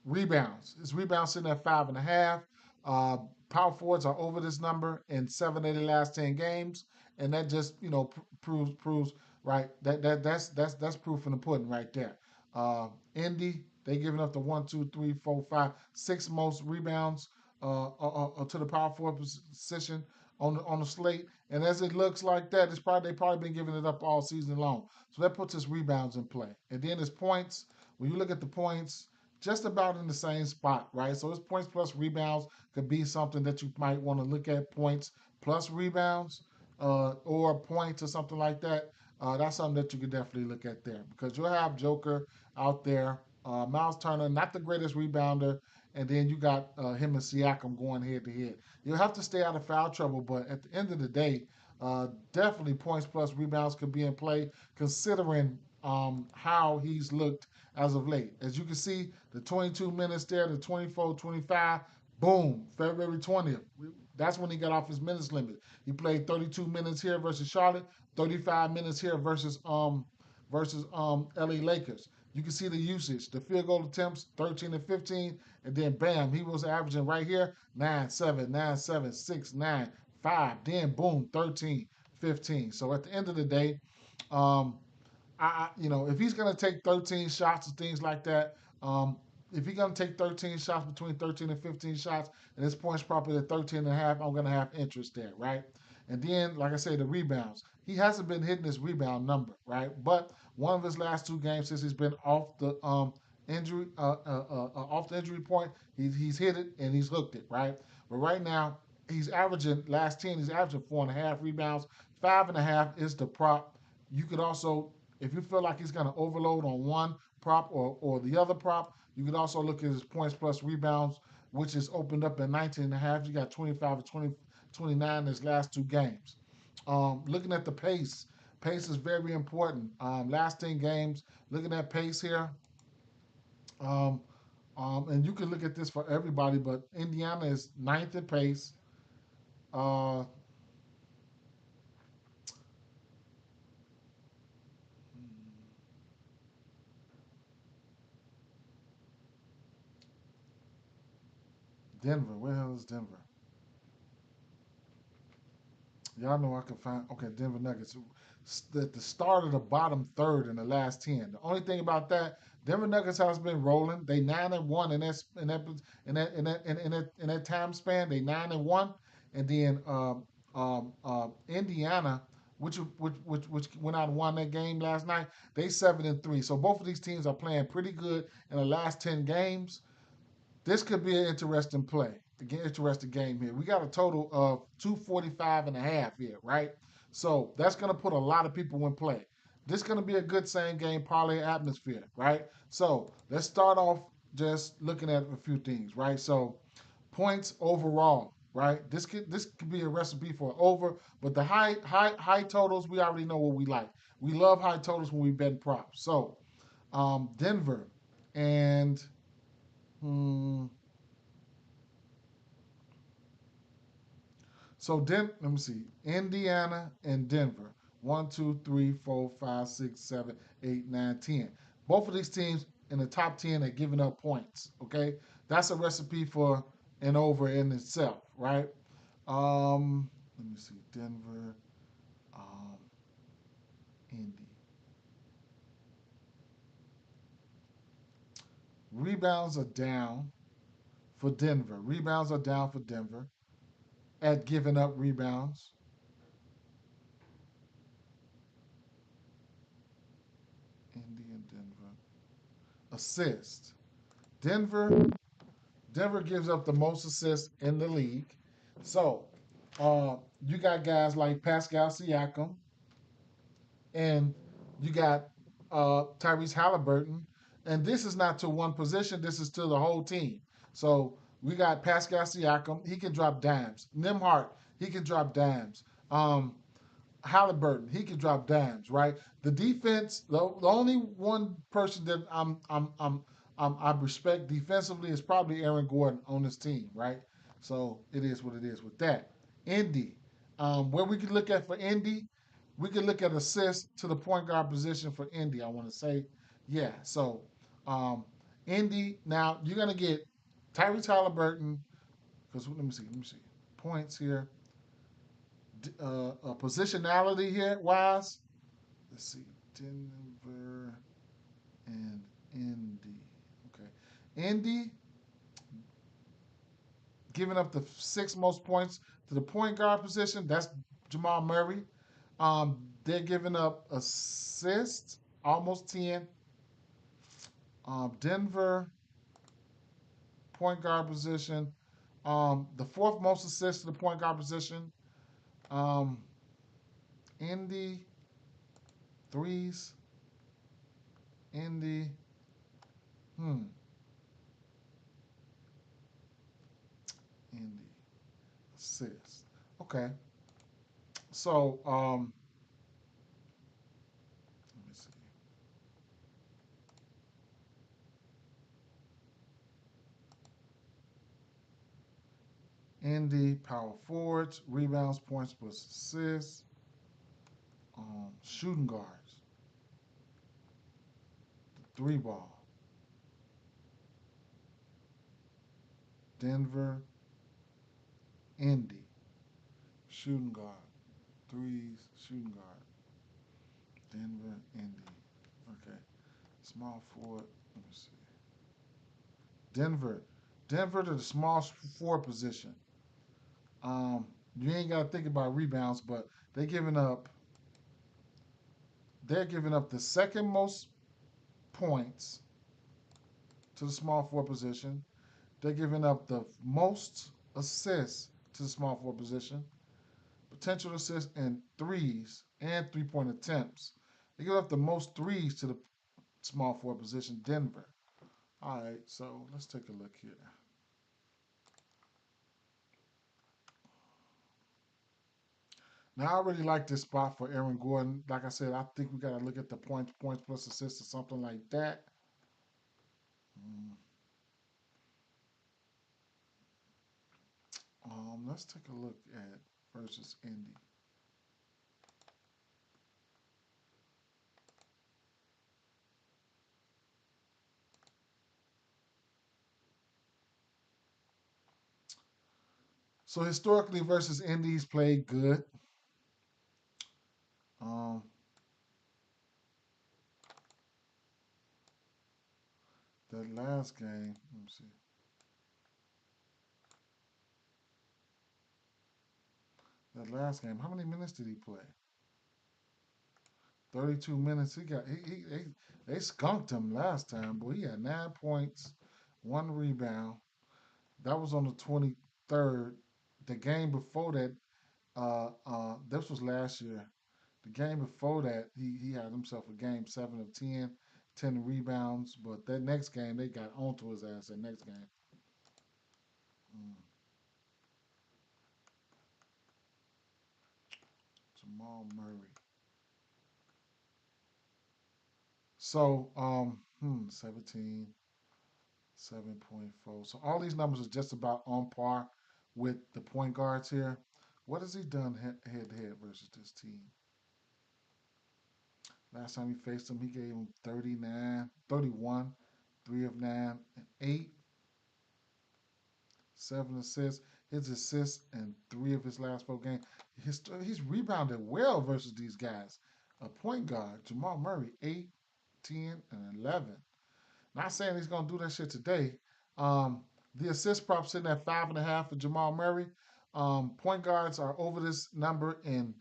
Rebounds. His rebounds sitting at 5.5. Uh, Power forwards are over this number in 7 of the last 10 games, and that just proves right that's proof in the pudding right there. Indy they giving up the 1, 2, 3, 4, 5, 6 most rebounds to the power forward position on the slate, and as it looks like that, they probably been giving it up all season long. So that puts his rebounds in play, and then his points. When you look at the points, just about in the same spot, right? So his points plus rebounds could be something that you might want to look at, points plus rebounds, or points or something like that. That's something that you could definitely look at there because you'll have Joker out there, Miles Turner, not the greatest rebounder, and then you got him and Siakam going head to head. You'll have to stay out of foul trouble, but at the end of the day, definitely points plus rebounds could be in play considering how he's looked as of late. As you can see, the 22 minutes there, the 24, 25, boom, February 20th. That's when he got off his minutes limit. He played 32 minutes here versus Charlotte, 35 minutes here versus LA Lakers. You can see the usage. The field goal attempts 13 and 15, and then bam, he was averaging right here 9 7, 9 7, 6 9 5. Then boom, 13 15. So at the end of the day, um, you know, if he's going to take 13 shots and things like that, if he's going to take 13 shots between 13 and 15 shots, and his points probably at 13 and a half, I'm going to have interest there, right? And then, like I say, the rebounds. He hasn't been hitting his rebound number, right? But one of his last 2 games since he's been off the off the injury point, he's hit it and he's hooked it, right? But right now, he's averaging last 10. He's averaging 4.5 rebounds. 5.5 is the prop. You could also, if you feel like he's going to overload on one prop or the other prop, you could also look at his points plus rebounds, which is opened up at 19.5. You got 25 or 29 in his last 2 games. Looking at the pace, pace is very important. Last 10 games, looking at pace here, Um, and you can look at this for everybody, but Indiana is ninth in pace. Uh, Denver, where the hell is Denver? Y'all know I can find. Okay, Denver Nuggets. At the start of the bottom third in the last 10. The only thing about that, Denver Nuggets has been rolling. They 9-1 in that time span. They 9-1, and then Indiana, which went out and won that game last night. They 7-3. So both of these teams are playing pretty good in the last 10 games. This could be an interesting play, interesting game here. We got a total of 245 and a half here, right? So that's going to put a lot of people in play. This is going to be a good same game parlay atmosphere, right? So let's start off just looking at a few things, right? So points overall, right? This could be a recipe for over, but the high totals we already know what we like. We love high totals when we bet props. So Denver and hmm, so let me see. Indiana and Denver. One, two, three, four, five, six, seven, 8, 9, 10. Both of these teams in the top 10 are giving up points. Okay. That's a recipe for an over in itself, right? Let me see. Denver, um, Indy. Rebounds are down for Denver. Rebounds are down for Denver at giving up rebounds. Indy and Denver. Assist. Denver Denver gives up the most assists in the league. So you got guys like Pascal Siakam, and you got Tyrese Halliburton. And this is not to one position, this is to the whole team. So we got Pascal Siakam, he can drop dimes. Nimhart, he can drop dimes. Um, Halliburton, he could drop dimes, right? The defense, the only one person that I respect defensively is probably Aaron Gordon on this team, right? So it is what it is with that. Indy, where we could look at for Indy, we could look at assists to the point guard position for Indy. I want to say, yeah. So um, Indy, now you're gonna get Tyrese Halliburton because let me see points here positionality here wise. Let's see, Denver and Indy. Okay, Indy giving up the sixth most points to the point guard position. That's Jamal Murray. They're giving up assists, almost 10. Denver point guard position. The fourth most assists to the point guard position. Um, Indy threes. Indy. Hmm. Indy assists. Okay. So let me see. Indy power forwards, rebounds, points plus assists, shooting guards, three ball. Denver, Indy, shooting guard, threes, shooting guard. Denver, Indy. Okay. Small forward. Let me see. Denver. Denver to the small forward position. Um, you ain't got to think about rebounds, but they giving up. They're giving up the second most points to the small forward position. They're giving up the most assists to the small forward position, potential assists and threes and 3-point attempts. They give up the most threes to the small forward position, Denver. All right, so let's take a look here. Now I really like this spot for Aaron Gordon. Like I said, I think we got to look at the points plus assists or something like that. Let's take a look at versus Indy. So historically versus Indies played good. Um, that last game, let me see. That last game, how many minutes did he play? 32 minutes. They skunked him last time, boy. He had 9 points, 1 rebound. That was on the 23rd. The game before that, this was last year. The game before that, he had himself a game 7 of 10, 10 rebounds. But that next game, they got onto his ass that next game. Mm. Jamal Murray. So, 17, 7.4. So all these numbers are just about on par with the point guards here. What has he done head to head versus this team? Last time he faced him, he gave him 39, 31, 3 of 9, and 8, 7 assists. His assists in 3 of his last 4 games. He's rebounded well versus these guys. A point guard, Jamal Murray, 8, 10, and 11. Not saying he's going to do that shit today. Um, the assist prop sitting at 5.5 for Jamal Murray. Point guards are over this number in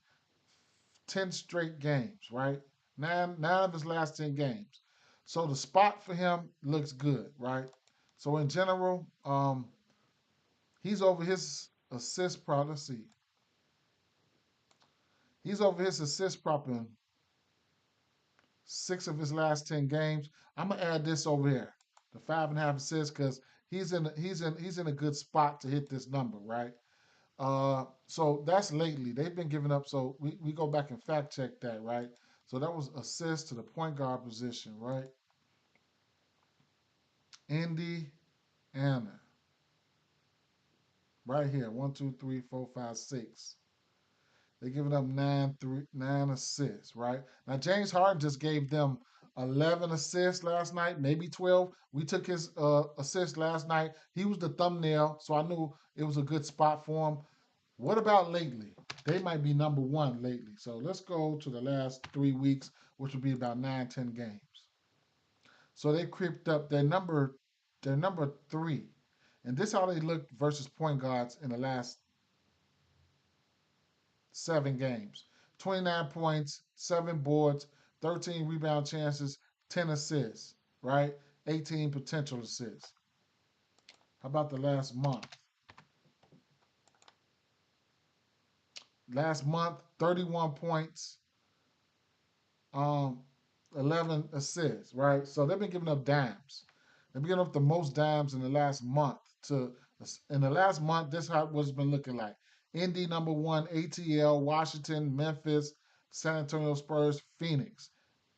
10 straight games, right? Nine of his last 10 games. So the spot for him looks good, right? So in general, he's over his assist prop. Let's see. He's over his assist prop in 6 of his last 10 games. I'm gonna add this over here, the 5.5 assists, because he's in a good spot to hit this number, right? So that's lately. They've been giving up. So we go back and fact check that, right? So that was assist to the point guard position, right? Indiana. Right here. 1, 2, 3, 4, 5, 6. They're giving up 9 assists, right? Now James Harden just gave them 11 assists last night, maybe 12. We took his assist last night. He was the thumbnail, so I knew it was a good spot for him. What about lately? They might be number one lately. So let's go to the last 3 weeks, which would be about 9, 10 games. So they creeped up. They're number 3. And this is how they look versus point guards in the last 7 games. 29 points, 7 boards, 13 rebound chances, 10 assists, right? 18 potential assists. How about the last month? Last month, 31 points, um, 11 assists, right? So they've been giving up dimes. They've been giving up the most dimes in the last month. In the last month, this is how what's been looking like. Indy number 1, ATL, Washington, Memphis, San Antonio Spurs, Phoenix,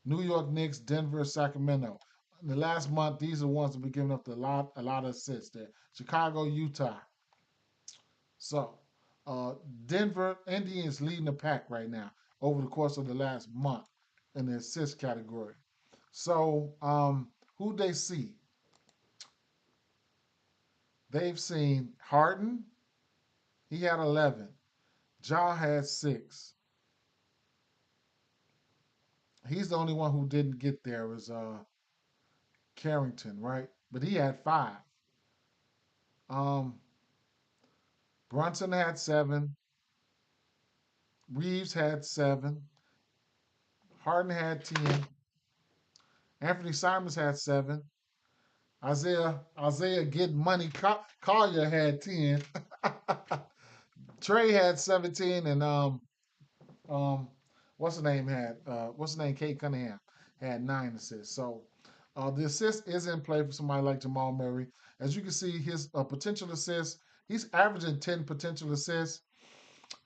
New York Knicks, Denver, Sacramento. In the last month, these are the ones that have been giving up a lot of assists there. Chicago, Utah. So, Denver Indians leading the pack right now over the course of the last month in the assist category. So, who they see? They've seen Harden. He had 11. Ja had 6. He's the only one who didn't get there was Carrington, right? But he had 5. Um, Brunson had 7. Reeves had 7. Harden had 10. Anthony Simons had 7. Isaiah Get Money Collier had 10. Trey had 17, and um what's the name Kate Cunningham had 9 assists. So the assist is in play for somebody like Jamal Murray. As you can see, his potential assists, he's averaging 10 potential assists.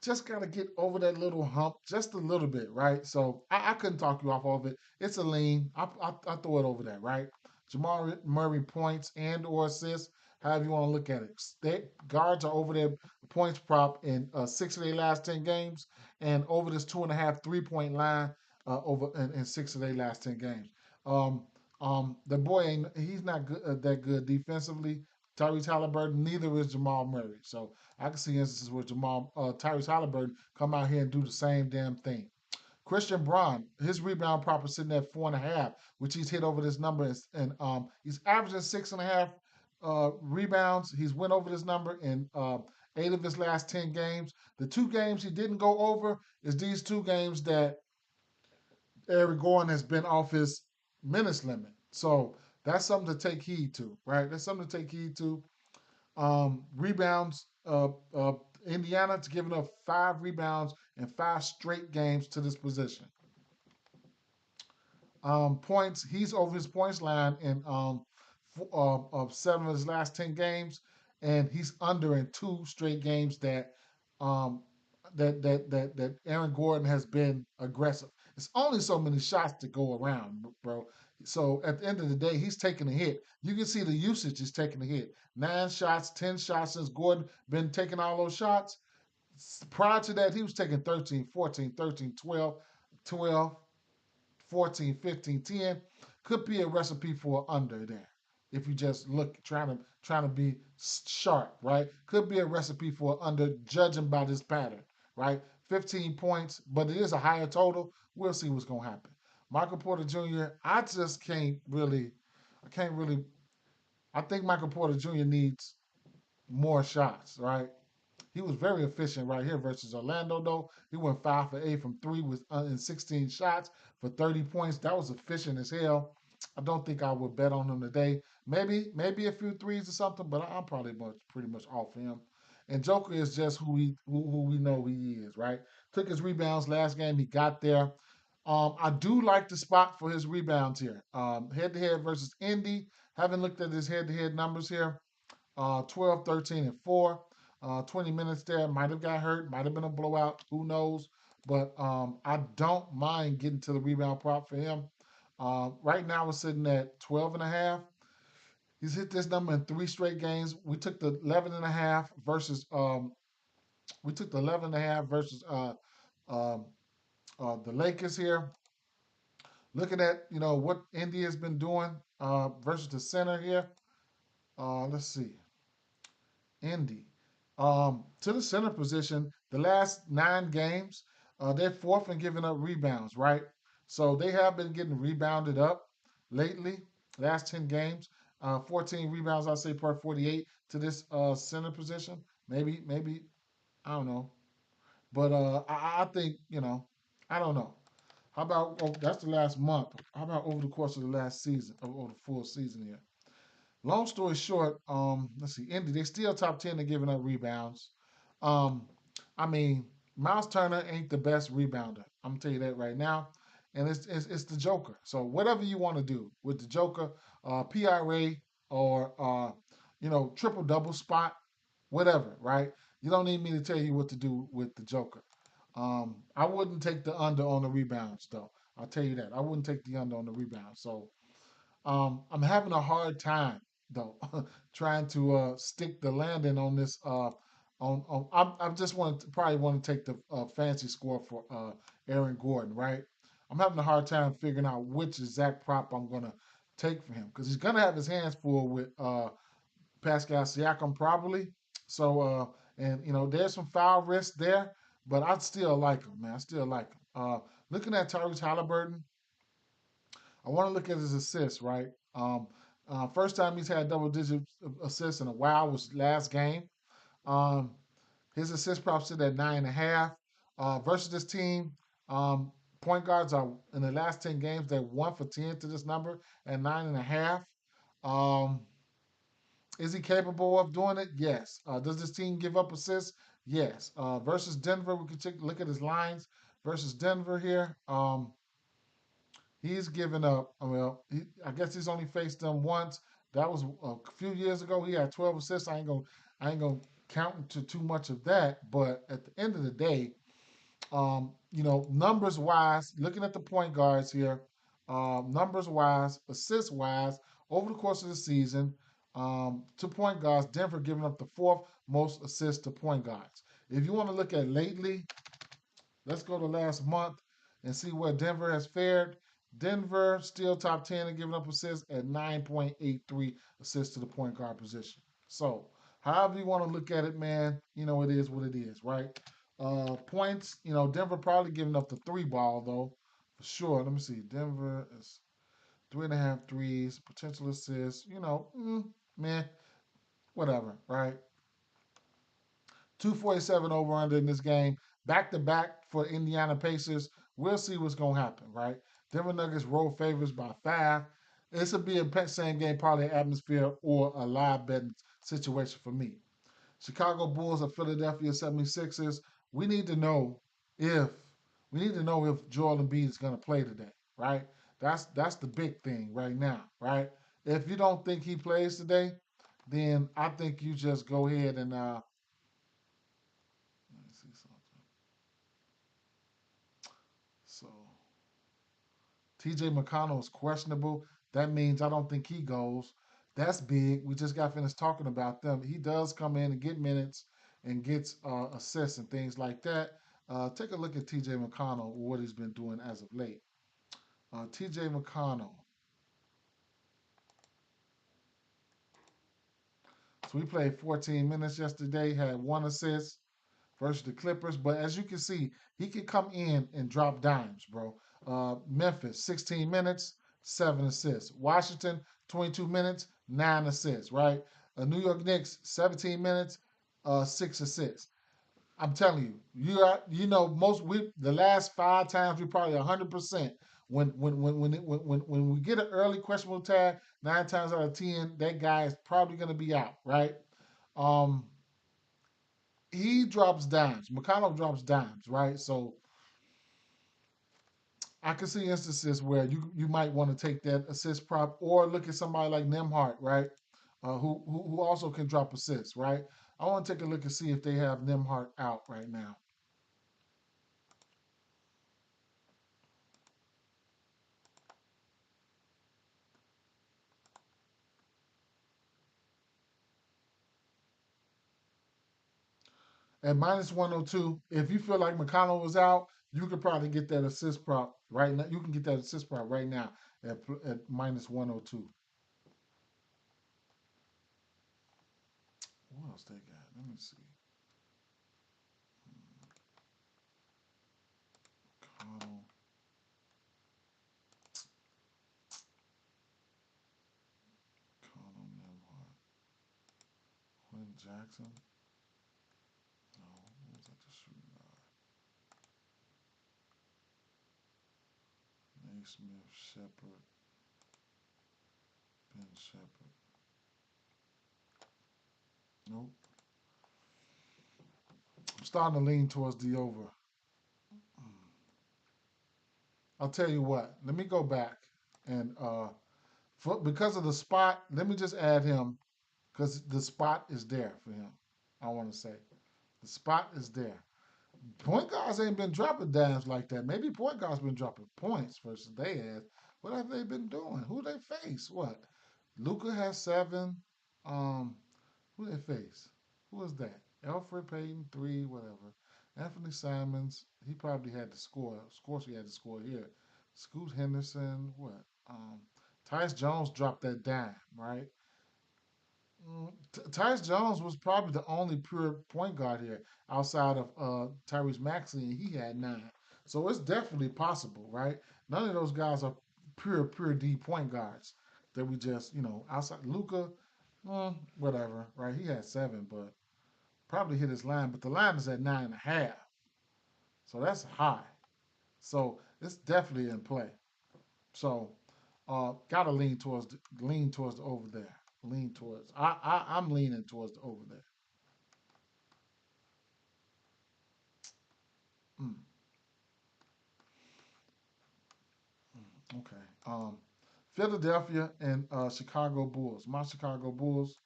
Just got to get over that little hump just a little bit, right? So I couldn't talk you off of it. It's a lean. I throw it over that, right? Jamal Murray points and or assists, however you want to look at it. Guards are over their points prop in 6 of their last 10 games, and over this 2.5 3-point line over in 6 of their last 10 games. Um, the boy ain't he's not good, that good defensively. Tyrese Halliburton, neither is Jamal Murray. So I can see instances where Tyrese Halliburton come out here and do the same damn thing. Christian Braun, his rebound prop is sitting at 4.5, which he's hit over this number, and he's averaging 6.5 rebounds. He's went over this number in 8 of his last 10 games. The 2 games he didn't go over is these 2 games that Eric Gordon has been off his minutes limit. So that's something to take heed to, right? That's something to take heed to. Rebounds, Indiana's giving up 5 rebounds in 5 straight games to this position. Points, he's over his points line in of 7 of his last 10 games, and he's under in 2 straight games um, that Aaron Gordon has been aggressive. It's only so many shots to go around, bro. So at the end of the day, he's taking a hit. You can see the usage is taking a hit. 9 shots, 10 shots since Gordon been taking all those shots. Prior to that, he was taking 13, 14, 13, 12, 12, 14, 15, 10. Could be a recipe for under there. If you just look trying to be sharp, right? Could be a recipe for under judging by this pattern, right? 15 points, but it is a higher total. We'll see what's gonna happen. Michael Porter Jr. I can't really. I think Michael Porter Jr. needs more shots, right? He was very efficient right here versus Orlando, though. He went 5 for 8 from three with in 16 shots for 30 points. That was efficient as hell. I don't think I would bet on him today. Maybe a few threes or something, but I'm probably pretty much off him. And Joker is just who we know he is, right? Took his rebounds last game. He got there. I do like the spot for his rebounds here. Head to head versus Indy. Haven't looked at his head to head numbers here. 12, 13, and 4. 20 minutes there. Might have got hurt. Might have been a blowout. Who knows? But I don't mind getting to the rebound prop for him. Right now, we're sitting at 12 and a half. He's hit this number in 3 straight games. We took the 11 and a half versus um, the Lakers here. Looking at what India has been doing versus the center here. Let's see. Indy. To the center position, the last 9 games, they're fourth in giving up rebounds, right? So they have been getting rebounded up lately. Last 10 games, 14 rebounds, I say, per 48 to this center position. Maybe, I don't know. But I think, I don't know. How about, that's the last month. How about over the course of the last season, over the full season here? Long story short, let's see, Indy, they still top 10 in giving up rebounds. Um, I mean, Miles Turner ain't the best rebounder. I'm gonna tell you that right now. And it's the Joker. So whatever you want to do with the Joker, PRA or triple double spot, whatever, right? You don't need me to tell you what to do with the Joker. I wouldn't take the under on the rebounds though. I'll tell you that. I wouldn't take the under on the rebounds. So I'm having a hard time though, trying to stick the landing on this. I just probably want to take the fancy score for Aaron Gordon, right? I'm having a hard time figuring out which exact prop I'm gonna take for him because he's gonna have his hands full with Pascal Siakam probably. So and there's some foul risk there, but I still like him, man. I still like him. Looking at Tyrese Halliburton, I want to look at his assists, right? First time he's had double-digit assists in a while was last game. Um, his assist prop sit at 9.5. Versus this team, point guards are in the last 10 games they're 1 for 10 to this number at 9.5. Um, is he capable of doing it? Yes. Does this team give up assists? Yes. Versus Denver, we can look at his lines versus Denver here. He's given up. Well, I guess he's only faced them once. That was a few years ago. He had 12 assists. I ain't gonna count to too much of that. But at the end of the day, numbers wise, looking at the point guards here, numbers wise, assist wise, over the course of the season, to point guards, Denver giving up the fourth most assists to point guards. If you want to look at lately, let's go to last month and see where Denver has fared. Denver still top 10 and giving up assists at 9.83 assists to the point guard position. So, however you want to look at it, man, it is what it is, right? Points, Denver probably giving up the three ball, though, for sure. Let me see. Denver is three and a half threes, potential assists, man, whatever, right? 247 over under in this game. Back to back for Indiana Pacers. We'll see what's going to happen, right? Denver Nuggets road favors by 5. This will be a same game, probably an atmosphere or a live betting situation for me. Chicago Bulls or Philadelphia 76ers. We need to know if Joel Embiid is going to play today, right? That's the big thing right now, right? If you don't think he plays today, then I think you just go ahead and let me see something. So TJ McConnell is questionable. That means I don't think he goes. That's big. We just got finished talking about them. He does come in and get minutes and gets assists and things like that. Take a look at TJ McConnell, what he's been doing as of late. TJ McConnell. So we played 14 minutes yesterday, had one assist versus the Clippers. But as you can see, he can come in and drop dimes, bro. Memphis, 16 minutes, 7 assists. Washington, 22 minutes, 9 assists, right? New York Knicks, 17 minutes, 6 assists. I'm telling you, the last 5 times we probably 100%. When we get an early questionable tag, 9 times out of 10, that guy is probably going to be out, right? Um, he drops dimes. McConnell drops dimes, right? So I can see instances where you might want to take that assist prop or look at somebody like Nemhart, right? Who also can drop assists, right? I want to take a look and see if they have Nemhart out right now. At minus 102, if you feel like McConnell was out, you could probably get that assist prop right now. You can get that assist prop right now at minus 102. What else they got? Let me see. McConnell, McConnell, Nemhart, Quinn Jackson. No, who was that the shooting guard? Naismith, Shepard, Ben Shepard. Nope. I'm starting to lean towards the over. I'll tell you what. Let me go back and because of the spot, let me just add him because the spot is there for him. I want to say the spot is there. Point guards ain't been dropping dimes like that. Maybe point guards been dropping points versus they have. What have they been doing? Who they face? What? Luca has 7. Um, who they face? Who is that? Alfred Payton 3, whatever. Anthony Simons, he probably had to score. Of course, he had to score here. Scoot Henderson, what? Tyus Jones dropped that dime, right? Tyus Jones was probably the only pure point guard here outside of Tyrese Maxey, and he had 9. So it's definitely possible, right? None of those guys are pure D point guards that we just, outside Luca, whatever, right? He had 7, but probably hit his line, but the line is at 9.5, so that's high. So it's definitely in play. So gotta lean towards the over there. Lean towards. I'm leaning towards the over there. Mm, okay. Philadelphia and Chicago Bulls. My Chicago Bulls,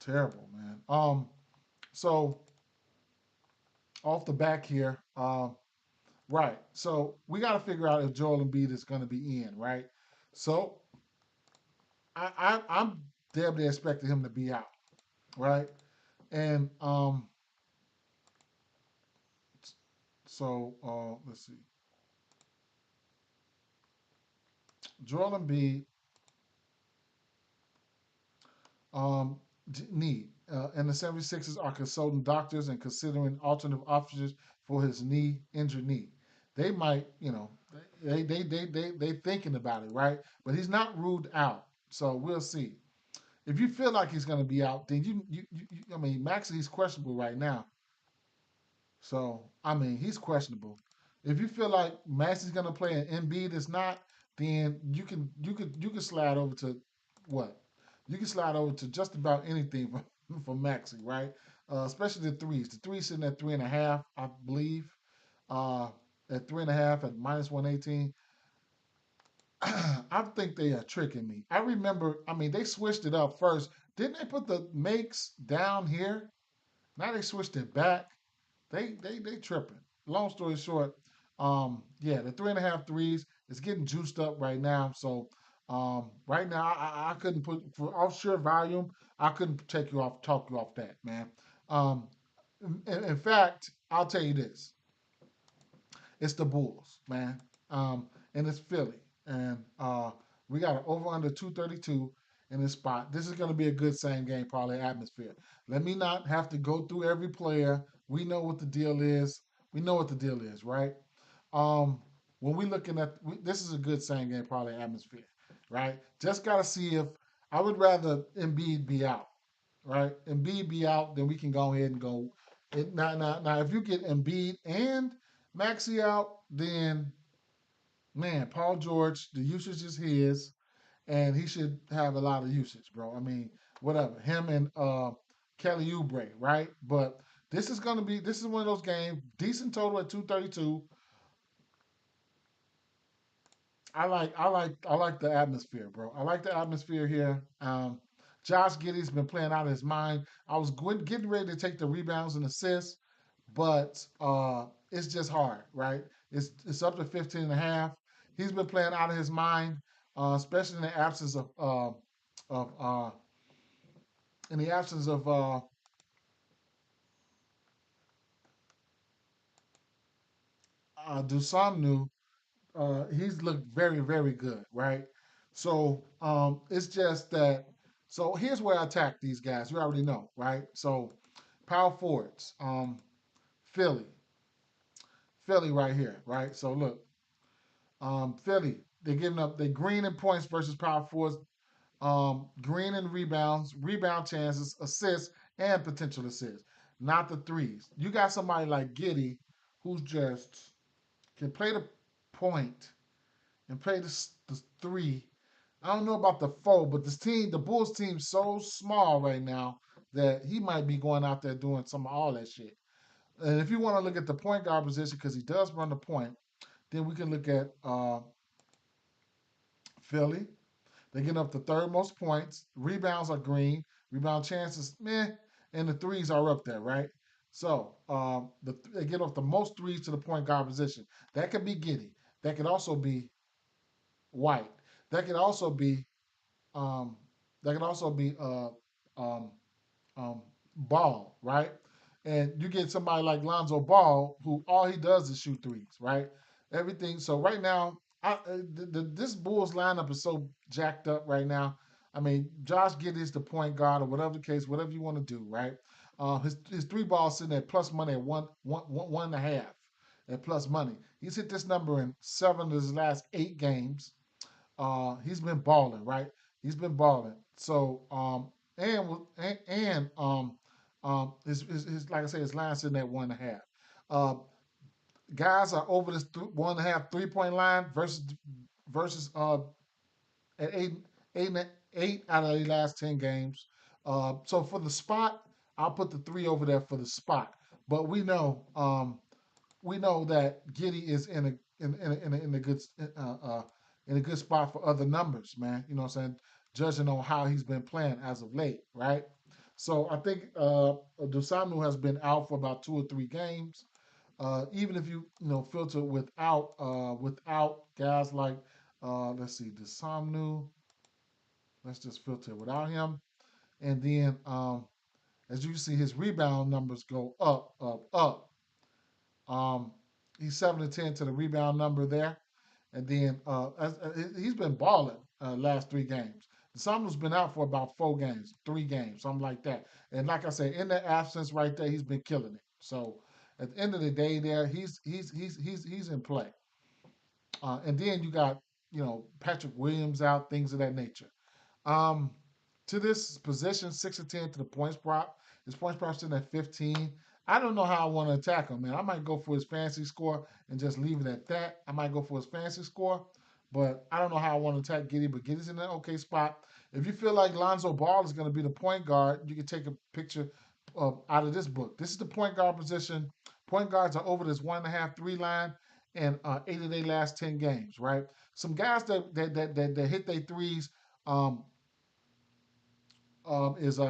terrible, man. So off the back here, right. So we got to figure out if Joel Embiid is going to be in, right? So I'm damn near expecting him to be out, right? And so let's see, Joel Embiid um, knee. And the 76ers are consulting doctors and considering alternative options for his injured knee. They might, they thinking about it, right? But he's not ruled out, so we'll see. If you feel like he's going to be out, then I mean, Maxi's questionable right now, so I mean, he's questionable. If you feel like Maxi's going to play and Embiid is not, then you can slide over to what? You can slide over to just about anything for Maxi, right? Especially the threes. The threes sitting at 3.5, I believe. Uh, at 3.5 at -118. I think they are tricking me. I remember, I mean, they switched it up first. Didn't they put the makes down here? Now they switched it back. They tripping. Long story short, yeah, the 3.5 threes is getting juiced up right now. So right now I couldn't put for offshore volume. I couldn't talk you off that, man. Um, in fact, I'll tell you this: it's the Bulls, man, and it's Philly, and we got an over under 232 in this spot. This is going to be a good same game parlay atmosphere. Let me not have to go through every player. We know what the deal is. We know what the deal is, right? Um, when we looking at this is a good same game parlay atmosphere, right? Just got to see if I would rather Embiid be out, right? Embiid be out, then we can go ahead and go. Now, if you get Embiid and Maxi out, then man, Paul George, the usage is his, and he should have a lot of usage, bro. I mean, whatever. Him and Kelly Oubre, right? But this is one of those games, decent total at 232. I like the atmosphere, bro. I like the atmosphere here. Josh Giddey's been playing out of his mind. I was getting ready to take the rebounds and assists, but it's just hard, right? It's up to 15 and a half. He's been playing out of his mind, especially of in the absence of Dusamnu. He's looked very, very good, right? So it's just that. So here's where I attack these guys. You already know, right? So power forwards, Philly, Philly right here, right? So look, Philly, they're giving up. They green in points versus power forwards, green in rebounds, rebound chances, assists, and potential assists. Not the threes. You got somebody like Giddy, who's just can play the point and play the three. I don't know about the four, but this team, the Bulls team, so small right now that he might be going out there doing some of all that shit. And if you want to look at the point guard position, because he does run the point, then we can look at Philly. They get up the third most points. Rebounds are green. Rebound chances, meh, and the threes are up there, right? So they get off the most threes to the point guard position. That could be Giddy. That could also be White. That could also be um, that could also be um, Ball, right? And you get somebody like Lonzo Ball, who all he does is shoot threes, right? Everything. So right now, this Bulls lineup is so jacked up right now. I mean, Josh Giddey's the point guard or whatever the case, whatever you want to do, right? His three balls sitting at plus money at one and a half at plus money. He's hit this number in 7 of his last 8 games. He's been balling, right? He's been balling. So his like I said, his line sitting at 1.5. Uh, guys are over this 1.5 3 point line versus at eight out of the last 10 games. So for the spot, I'll put the three over there for the spot. But we know that Giddy is in a good in a good spot for other numbers, man. You know what I'm saying? Judging on how he's been playing as of late, right? So I think Dusamnu has been out for about 2 or 3 games. Even if you filter without guys like let's see, Dusamnu. Let's just filter without him. And then, as you can see, his rebound numbers go up, up, up. Um, he's 7 to 10 to the rebound number there. And then he's been balling last 3 games. The Summer's been out for about 4 games, 3 games, something like that. And like I said, in the absence right there, he's been killing it. So at the end of the day, there he's in play. And then you got Patrick Williams out, things of that nature. Um, to this position, 6 to 10 to the points prop. His points prop sitting at 15. I don't know how I want to attack him, man. I might go for his fantasy score and just leave it at that. I might go for his fantasy score, but I don't know how I want to attack Giddy. But Giddy's in an okay spot. If you feel like Lonzo Ball is going to be the point guard, you can take a picture out of this book. This is the point guard position. Point guards are over this 1.5 3 line, and 8 of their last 10 games. Right. Some guys that hit their threes. Um, is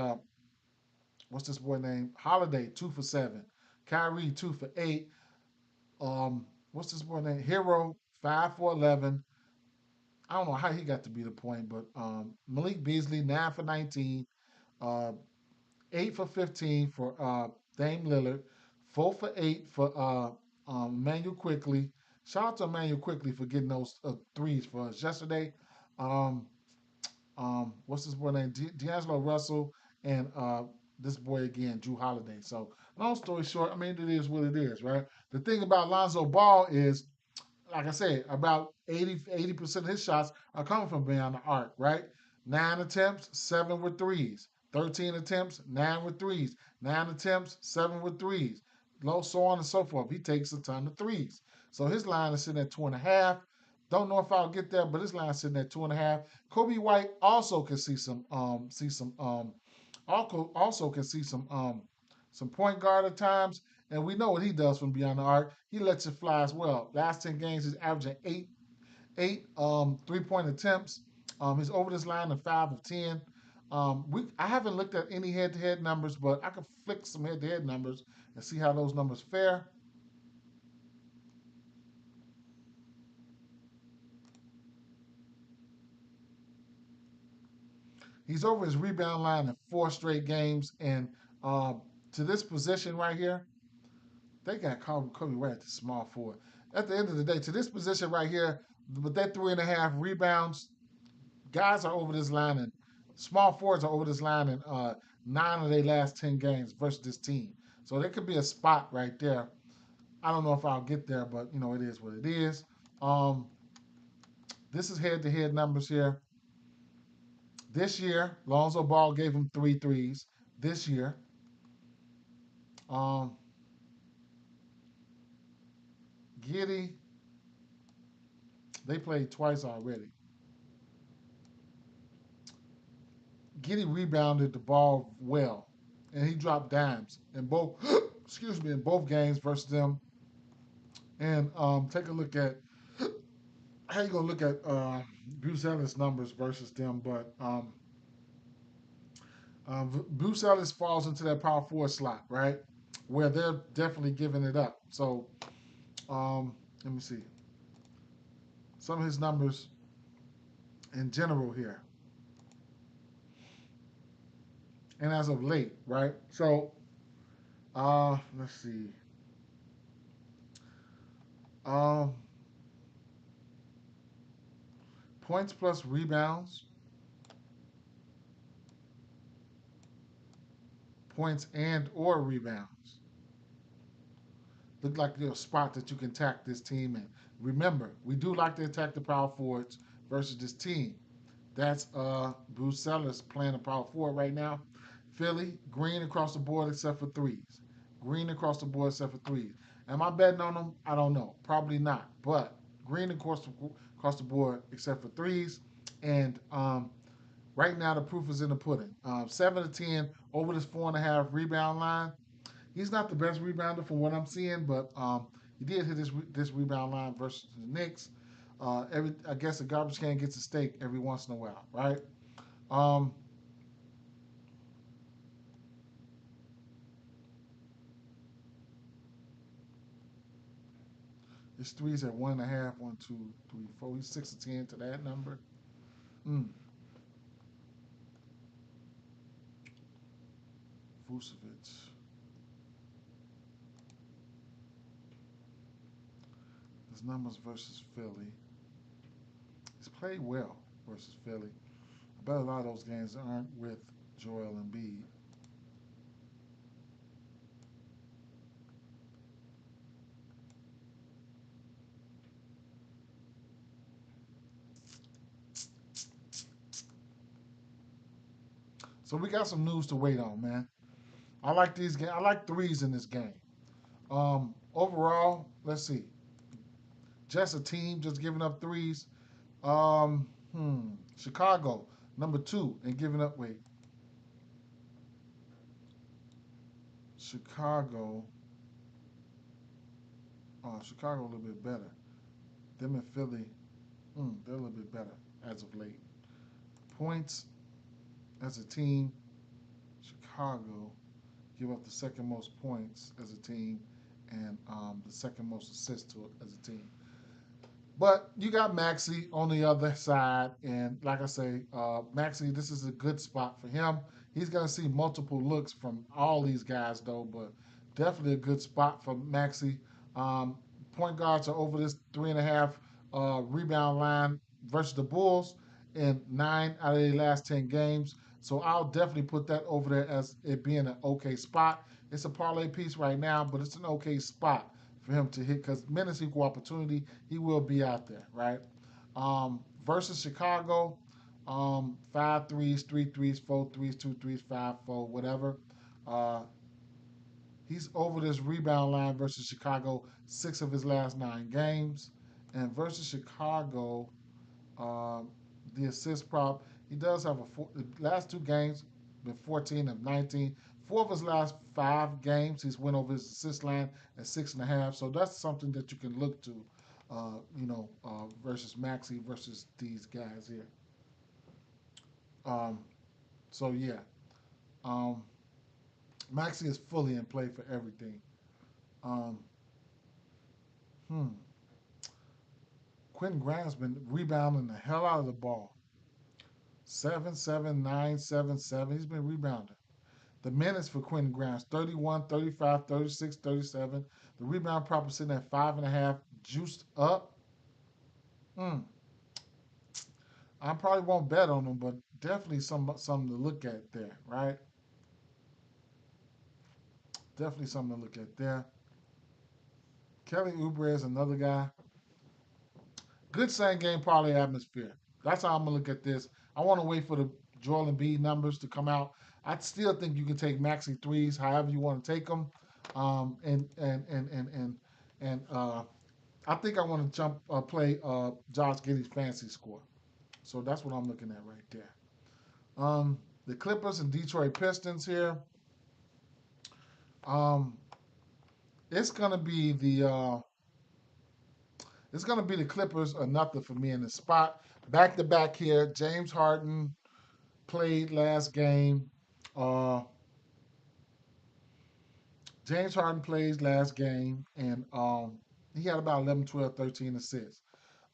what's this boy name? Holiday 2 for 7, Kyrie 2 for 8. What's this boy name? Hero 5 for 11. I don't know how he got to be the point, but Malik Beasley 9 for 19, uh, 8 for 15 for Dame Lillard, 4 for 8 for Emmanuel Quickly. Shout out to Emmanuel Quickly for getting those threes for us yesterday. Um, what's this boy name? D'Angelo Russell and this boy again, Drew Holiday. So long story short, I mean it is what it is, right? The thing about Lonzo Ball is, like I said, about 80% of his shots are coming from beyond the arc, right? 9 attempts, 7 with threes. 13 attempts, 9 with threes. 9 attempts, 7 with threes. Low, so on and so forth. He takes a ton of threes. So his line is sitting at 2.5. Don't know if I'll get there, but his line is sitting at 2.5. Kobe White also can also can see some point guard at times, and we know what he does from beyond the arc. He lets it fly as well. Last 10 games, he's averaging eight 3-point attempts. He's over this line in 5 of 10. I haven't looked at any head-to-head numbers, but I can flick some head-to-head numbers and see how those numbers fare. He's over his rebound line in 4 straight games, and uh, to this position right here, they got Kobe White at the small forward. At the end of the day, to this position right here, with that 3.5 rebounds, guys are over this line, and small forwards are over this line in 9 of their last 10 games versus this team. So there could be a spot right there. I don't know if I'll get there, but it is what it is. Um, this is head-to-head numbers here. This year, Lonzo Ball gave him 3 threes. This year, um, Giddy, they played twice already. Giddy rebounded the ball well, and he dropped dimes in both. Excuse me, in both games versus them. And take a look at how you gonna look at Bruce Ellis numbers versus them, but Bruce Ellis falls into that power forward slot, right, where they're definitely giving it up. So let me see some of his numbers in general here, and as of late, right? So let's see. Um, Points plus rebounds, points and or rebounds. Look like a spot that you can attack this team in. Remember, we do like to attack the power forwards versus this team. That's Bruce Sellers playing a power forward right now. Philly, green across the board except for threes. Green across the board except for threes. Am I betting on them? I don't know. Probably not. But green across the board except for threes. And right now the proof is in the pudding. 7 to 10 over this 4.5 rebound line. He's not the best rebounder from what I'm seeing, but he did hit this rebound line versus the Knicks. I guess a garbage can gets a steak every once in a while, right? Um, his threes at 1.5, 1, 2, 3, 4. He's 6 to 10 to that number. Mm. Vucevic. His numbers versus Philly. He's played well versus Philly. I bet a lot of those games aren't with Joel Embiid. So we got some news to wait on, man. I like these games. I like threes in this game. Overall, let's see. Just a team just giving up threes. Um, Chicago, number two, and giving up. Wait, Chicago. Chicago a little bit better. Them and Philly, they're a little bit better as of late. Points as a team, Chicago give up the second most points as a team, and the second most assists as a team. But you got Maxi on the other side, and like I say, Maxi, this is a good spot for him. He's going to see multiple looks from all these guys, though, but definitely a good spot for Maxi. Um, Point guards are over this 3.5 rebound line versus the Bulls in 9 out of the last 10 games. So I'll definitely put that over there as it being an okay spot. It's a parlay piece right now, but it's an okay spot for him to hit because minutes equal opportunity. He will be out there, right? Versus Chicago, five threes, three threes, four threes, two threes, five, four, whatever. Uh, he's over this rebound line versus Chicago 6 of his last 9 games. And versus Chicago, um, the assist prop, he does have the last 2 games, been 14 of 19. 4 of his last 5 games, he's went over his assist line at 6.5. So that's something that you can look to, versus Maxi versus these guys here. Um, so yeah, um, Maxi is fully in play for everything. Um, hmm. Quentin Grant's been rebounding the hell out of the ball. 7, 7, 9, 7, 7. He's been rebounding. The minutes for Quentin Grimes 31, 35, 36, 37. The rebound prop is sitting at 5.5, juiced up. Mm. I probably won't bet on him, but definitely something to look at there, right? Definitely something to look at there. Kelly Oubre is another guy. Good same game parlay atmosphere. That's how I'm gonna look at this. I want to wait for the Joel Embiid numbers to come out. I still think you can take maxi threes, however you want to take them, and I think I want to play Josh Giddey's fantasy score. So that's what I'm looking at right there. The Clippers and Detroit Pistons here. Um, it's gonna be the Clippers or nothing for me in the spot. Back to back here. James Harden played last game. Uh, James Harden plays last game, and he had about 11, 12, 13 assists.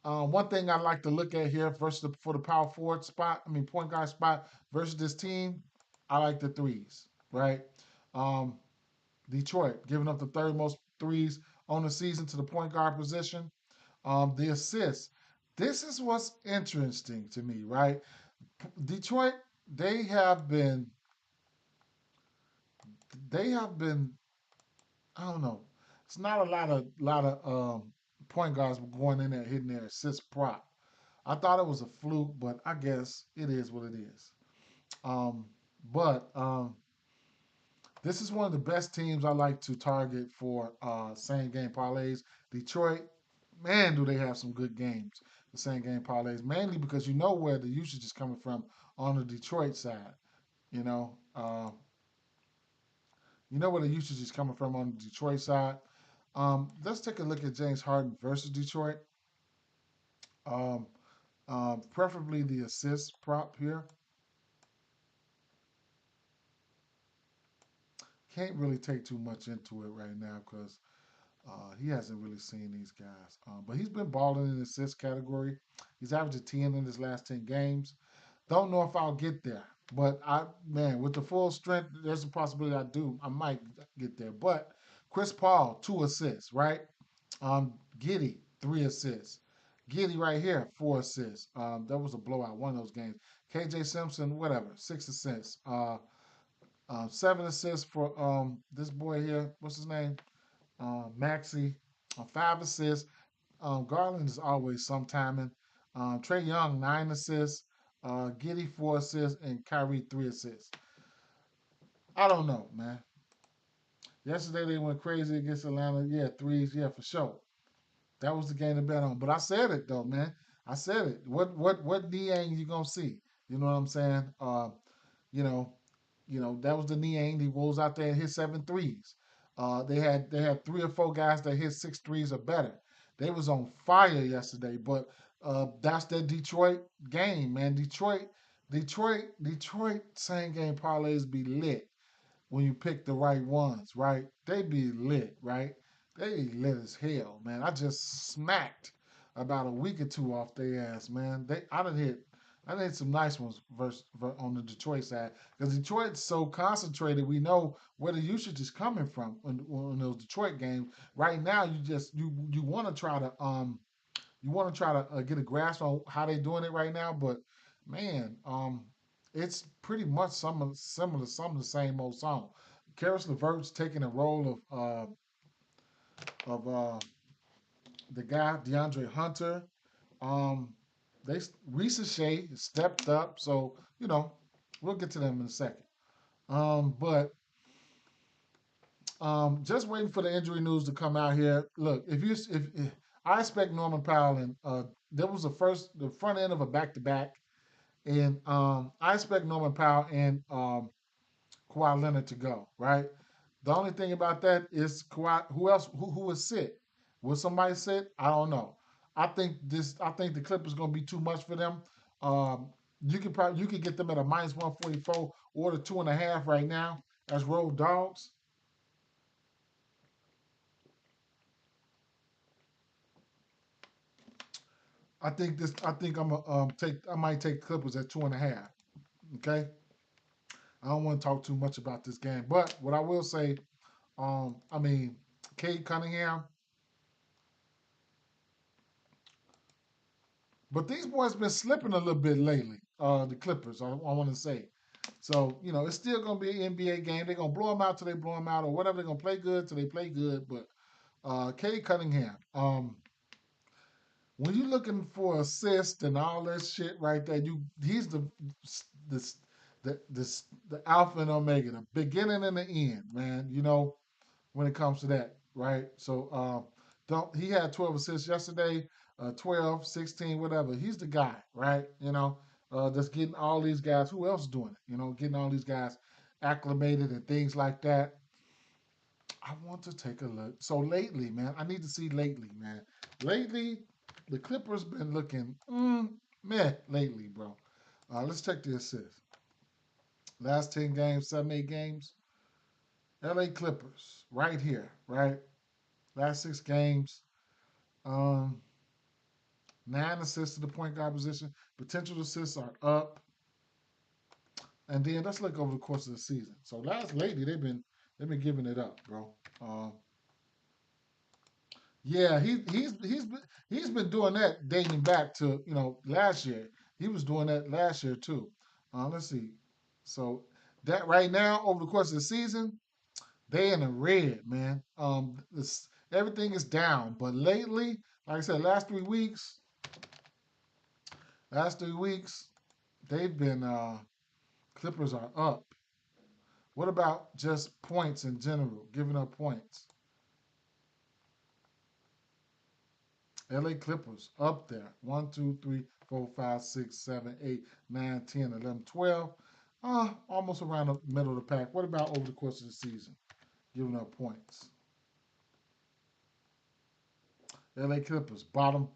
One thing I like to look at here versus for the power forward spot, point guard spot versus this team, I like the threes, right? Um, Detroit giving up the third most threes on the season to the point guard position. The assists. This is what's interesting to me, right? Detroit, they have been, they have been. I don't know. It's not a lot of point guards going in there hitting their assist prop. I thought it was a fluke, but I guess it is what it is. Um, but this is one of the best teams I like to target for same game parlays. Detroit, man, do they have some good games, the same game parlays, mainly because you know where the usage is coming from on the Detroit side. You know, uh, you know where the usage is coming from on the Detroit side. Let's take a look at James Harden versus Detroit. Um, Preferably the assist prop here. Can't really take too much into it right now because he hasn't really seen these guys. But he's been balling in the assist category. He's averaging 10 in his last 10 games. Don't know if I'll get there. But man, with the full strength, there's a possibility I might get there. But Chris Paul, 2 assists, right? Giddy, 3 assists. Giddy right here, 4 assists. That was a blowout, one of those games. KJ Simpson, whatever, 6 assists. 7 assists for this boy here. What's his name? Maxi. 5 assists. Garland is always some timing. Trey Young, 9 assists. Giddy, 4 assists, and Kyrie, 3 assists. I don't know, man. Yesterday they went crazy against Atlanta. Yeah, threes, yeah, for sure. That was the game to bet on. But I said it though, man. I said it. What Niang you gonna see? You know what I'm saying? You know, that was the Niang. He rolls out there and hit 7 threes. They had 3 or 4 guys that hit 6 threes or better. They was on fire yesterday. But that's that Detroit game, man. Detroit. Same game parlays be lit when you pick the right ones, right? They be lit, right? They lit as hell, man. I just smacked about a week or two off their ass, man. I done hit some nice ones on the Detroit side because Detroit's so concentrated. We know where the usage is coming from on those Detroit games. Right now, you want to try to get a grasp on how they're doing it right now, but man, it's pretty much some of the same old song. Karis LeVert's taking a role of the guy DeAndre Hunter. Um, they Reese Shea stepped up, so we'll get to them in a second. But just waiting for the injury news to come out here. Look, if I expect Norman Powell and there was the front end of a back to back, and I expect Norman Powell and Kawhi Leonard to go, right? The only thing about that is Kawhi. Who else? Who would sit? Will somebody sit? I don't know. I think the Clippers going to be too much for them. Um, you could get them at a -144 or the 2.5 right now as road dogs. I think I'm gonna take. I might take Clippers at 2.5. Okay. I don't want to talk too much about this game, but what I will say, I mean, Cade Cunningham. But these boys been slipping a little bit lately. The Clippers, I want to say. So it's still gonna be an NBA game. They're gonna blow them out till they blow them out, or whatever. They're gonna play good till they play good. But Cade Cunningham, when you're looking for assist and all that shit right there, he's the the alpha and omega, the beginning and the end, man. When it comes to that, right? So don't he had 12 assists yesterday, 12, 16, whatever. He's the guy, right? That's getting all these guys. Who else doing it? Getting all these guys acclimated and things like that. I want to take a look. So lately, man, I need to see lately, man. Lately, the Clippers been looking meh lately, bro. Let's check the assists. Last 10 games, 7, 8 games. LA Clippers, right here, right? Last 6 games, um, 9 assists to the point guard position. Potential assists are up. And then let's look over the course of the season. So lately they've been giving it up, bro. Um, yeah, he's been doing that dating back to last year. He was doing that last year too. Let's see. So that right now over the course of the season, they in the red, man. Everything is down, but lately, like I said, last 3 weeks, they've been Clippers are up. What about just points in general? Giving up points. LA Clippers up there. 1, 2, 3, 4, 5, 6, 7, 8, 9, 10, 11, 12. Almost around the middle of the pack. What about over the course of the season? Giving up points. LA Clippers, bottom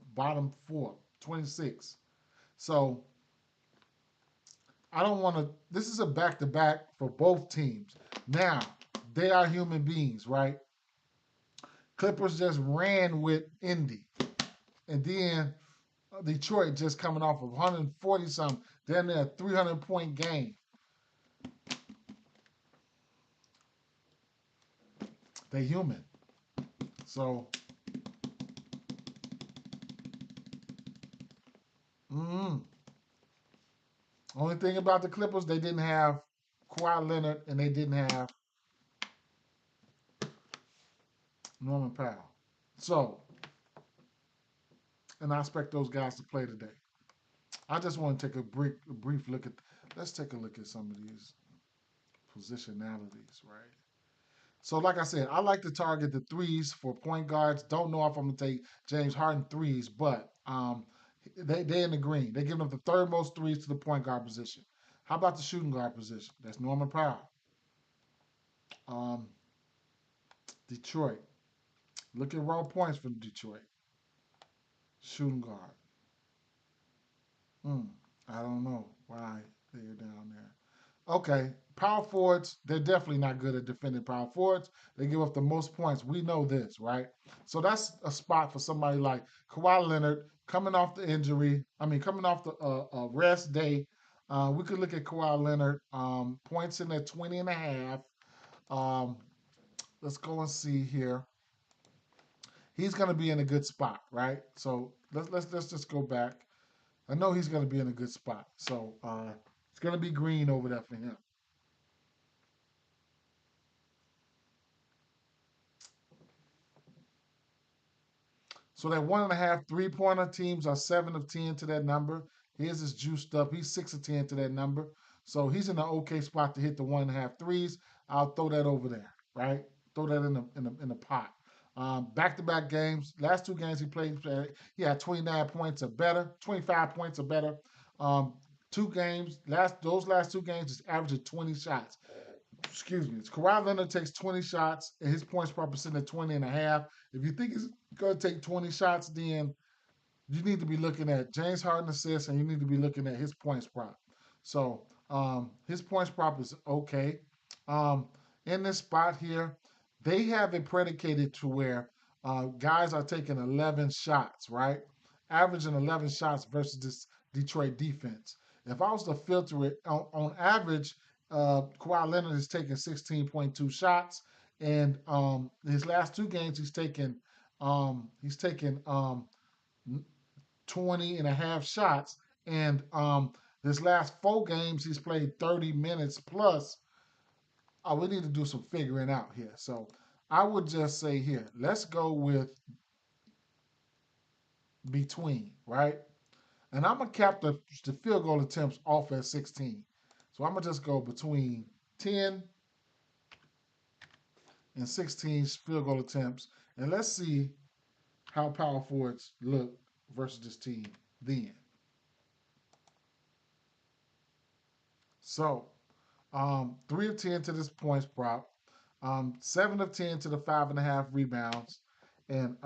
4, 26. So I don't want to. This is a back to back for both teams. Now, they are human beings, right? Clippers just ran with Indy. And then Detroit just coming off of 140 something. Then they're a 300-point game. They human. So, mm, only thing about the Clippers, they didn't have Kawhi Leonard and they didn't have Norman Powell. So, and I expect those guys to play today. I just want to take a brief look at. Let's take a look at some of these positionalities, right? So, like I said, I like to target the threes for point guards. Don't know if I'm gonna take James Harden threes, but they in the green. They're giving up the third most threes to the point guard position. How about the shooting guard position? That's Norman Powell. Um, Detroit. Look at raw points from Detroit. Shooting guard. Hmm. I don't know why they're down there. Okay, power forwards, they're definitely not good at defending power forwards. They give up the most points. We know this, right? So that's a spot for somebody like Kawhi Leonard coming off the injury. I mean, coming off the rest day. We could look at Kawhi Leonard, points in at 20 and a half. Um, let's go and see here. He's going to be in a good spot, right? So let's just go back. I know he's going to be in a good spot. So it's going to be green over there for him. So that 1.5 3-pointer teams are 7 of 10 to that number. Here's his juiced up. He's 6 of 10 to that number. So he's in an okay spot to hit the 1.5 threes. I'll throw that over there, right? Throw that in the pot. Back-to-back games. Last two games he played, he had 29 points or better, 25 points or better. Um, two games, those last two games, just averaging 20 shots. Excuse me. Kawhi Leonard takes 20 shots and his points per percent at 20 and a half. If you think he's going to take 20 shots, then you need to be looking at James Harden assists and you need to be looking at his points prop. So his points prop is okay. Um, in this spot here, they have it predicated to where guys are taking 11 shots, right? Averaging 11 shots versus this Detroit defense. If I was to filter it on average, Kawhi Leonard is taking 16.2 shots, and his last two games he's taken 20 and a half shots. And this last four games, he's played 30 minutes plus. We need to do some figuring out here. So I would just say here, let's go with between, right? And I'm going to cap the field goal attempts off at 16. So I'm going to just go between 10 and 16 field goal attempts. And let's see how power forwards look versus this team then. So 3 of 10 to this points prop, 7 of 10 to the 5.5 rebounds, and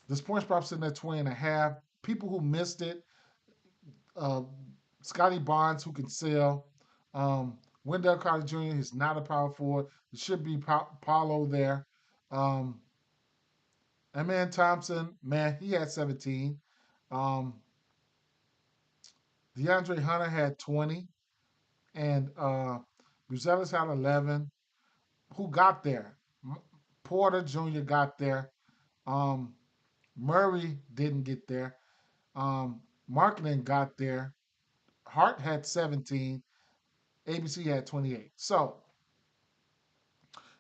this points prop sitting at 20 and a half. People who missed it, uh, Scotty Barnes who can sell, Wendell Carter Jr. is not a power forward. It should be Paulo there. Um, man Thompson, man, he had 17. Um, DeAndre Hunter had 20, and Buzelis had 11. Who got there? Porter Jr. got there. Um, Murray didn't get there. Marketing got there. Hart had 17. ABC had 28. So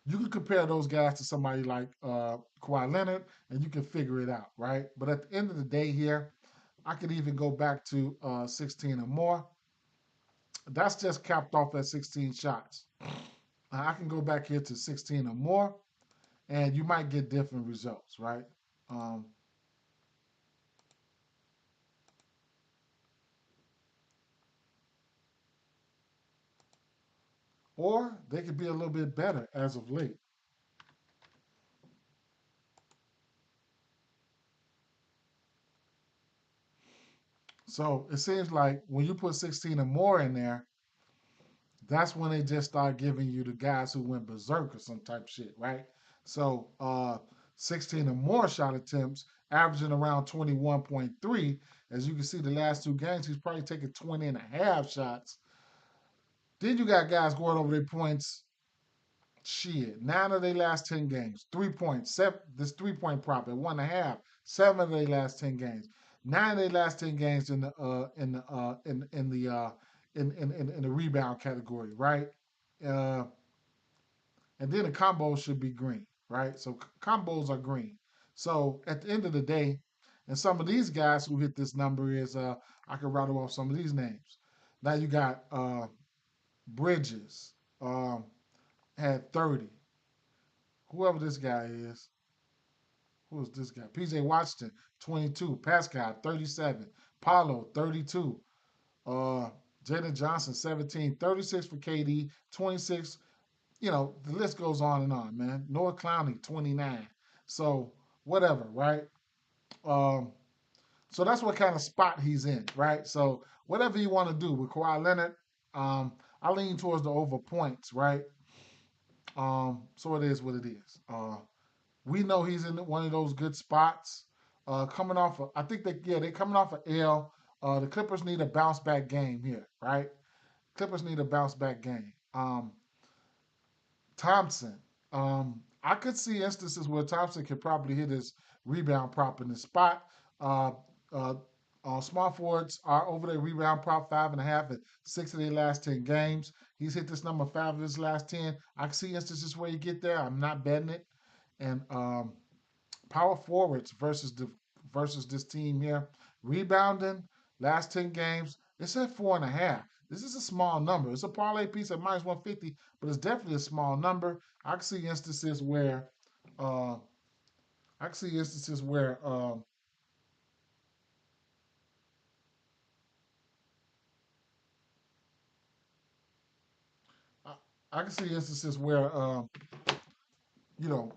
you can compare those guys to somebody like Kawhi Leonard, and you can figure it out, right? But at the end of the day, here, I could even go back to 16 or more. That's just capped off at 16 shots. I can go back here to 16 or more, and you might get different results, right? Um, or they could be a little bit better as of late. So it seems like when you put 16 or more in there, that's when they just start giving you the guys who went berserk or some type of shit, right? So 16 or more shot attempts, averaging around 21.3. As you can see, the last two games, he's probably taken 20 and a half shots. Then you got guys going over their points. Shit, 9 of their last 10 games, 3 points. This 3 point prop at 1.5. 7 of their last 10 games, 9 of their last 10 games in the rebound category, right? Uh, and then the combos should be green, right? So combos are green. So at the end of the day, and some of these guys who hit this number is I can rattle off some of these names. Now you got Bridges had 30. Whoever this guy is, who is this guy? PJ Washington, 22. Pascal, 37. Paulo, 32. Uh, Jaden Johnson, 17. 36 for KD, 26. The list goes on and on, man. Noah Clowney, 29. So, whatever, right? Um, so that's what kind of spot he's in, right? So, whatever you want to do with Kawhi Leonard, I lean towards the over points, right? So it is what it is. We know he's in one of those good spots. Coming off, I think they're coming off an L. The Clippers need a bounce back game here, right? Clippers need a bounce back game. Thompson, I could see instances where Thompson could probably hit his rebound prop in the spot. Uh, uh, Small forwards are over their rebound prop 5.5 in 6 of their last 10 games. He's hit this number 5 of his last 10. I can see instances where you get there. I'm not betting it. And power forwards versus this team here. Rebounding, last 10 games, it's at 4.5. This is a small number. It's a parlay piece at minus 150, but it's definitely a small number. I can see instances where uh, I can see instances where I, I can see instances where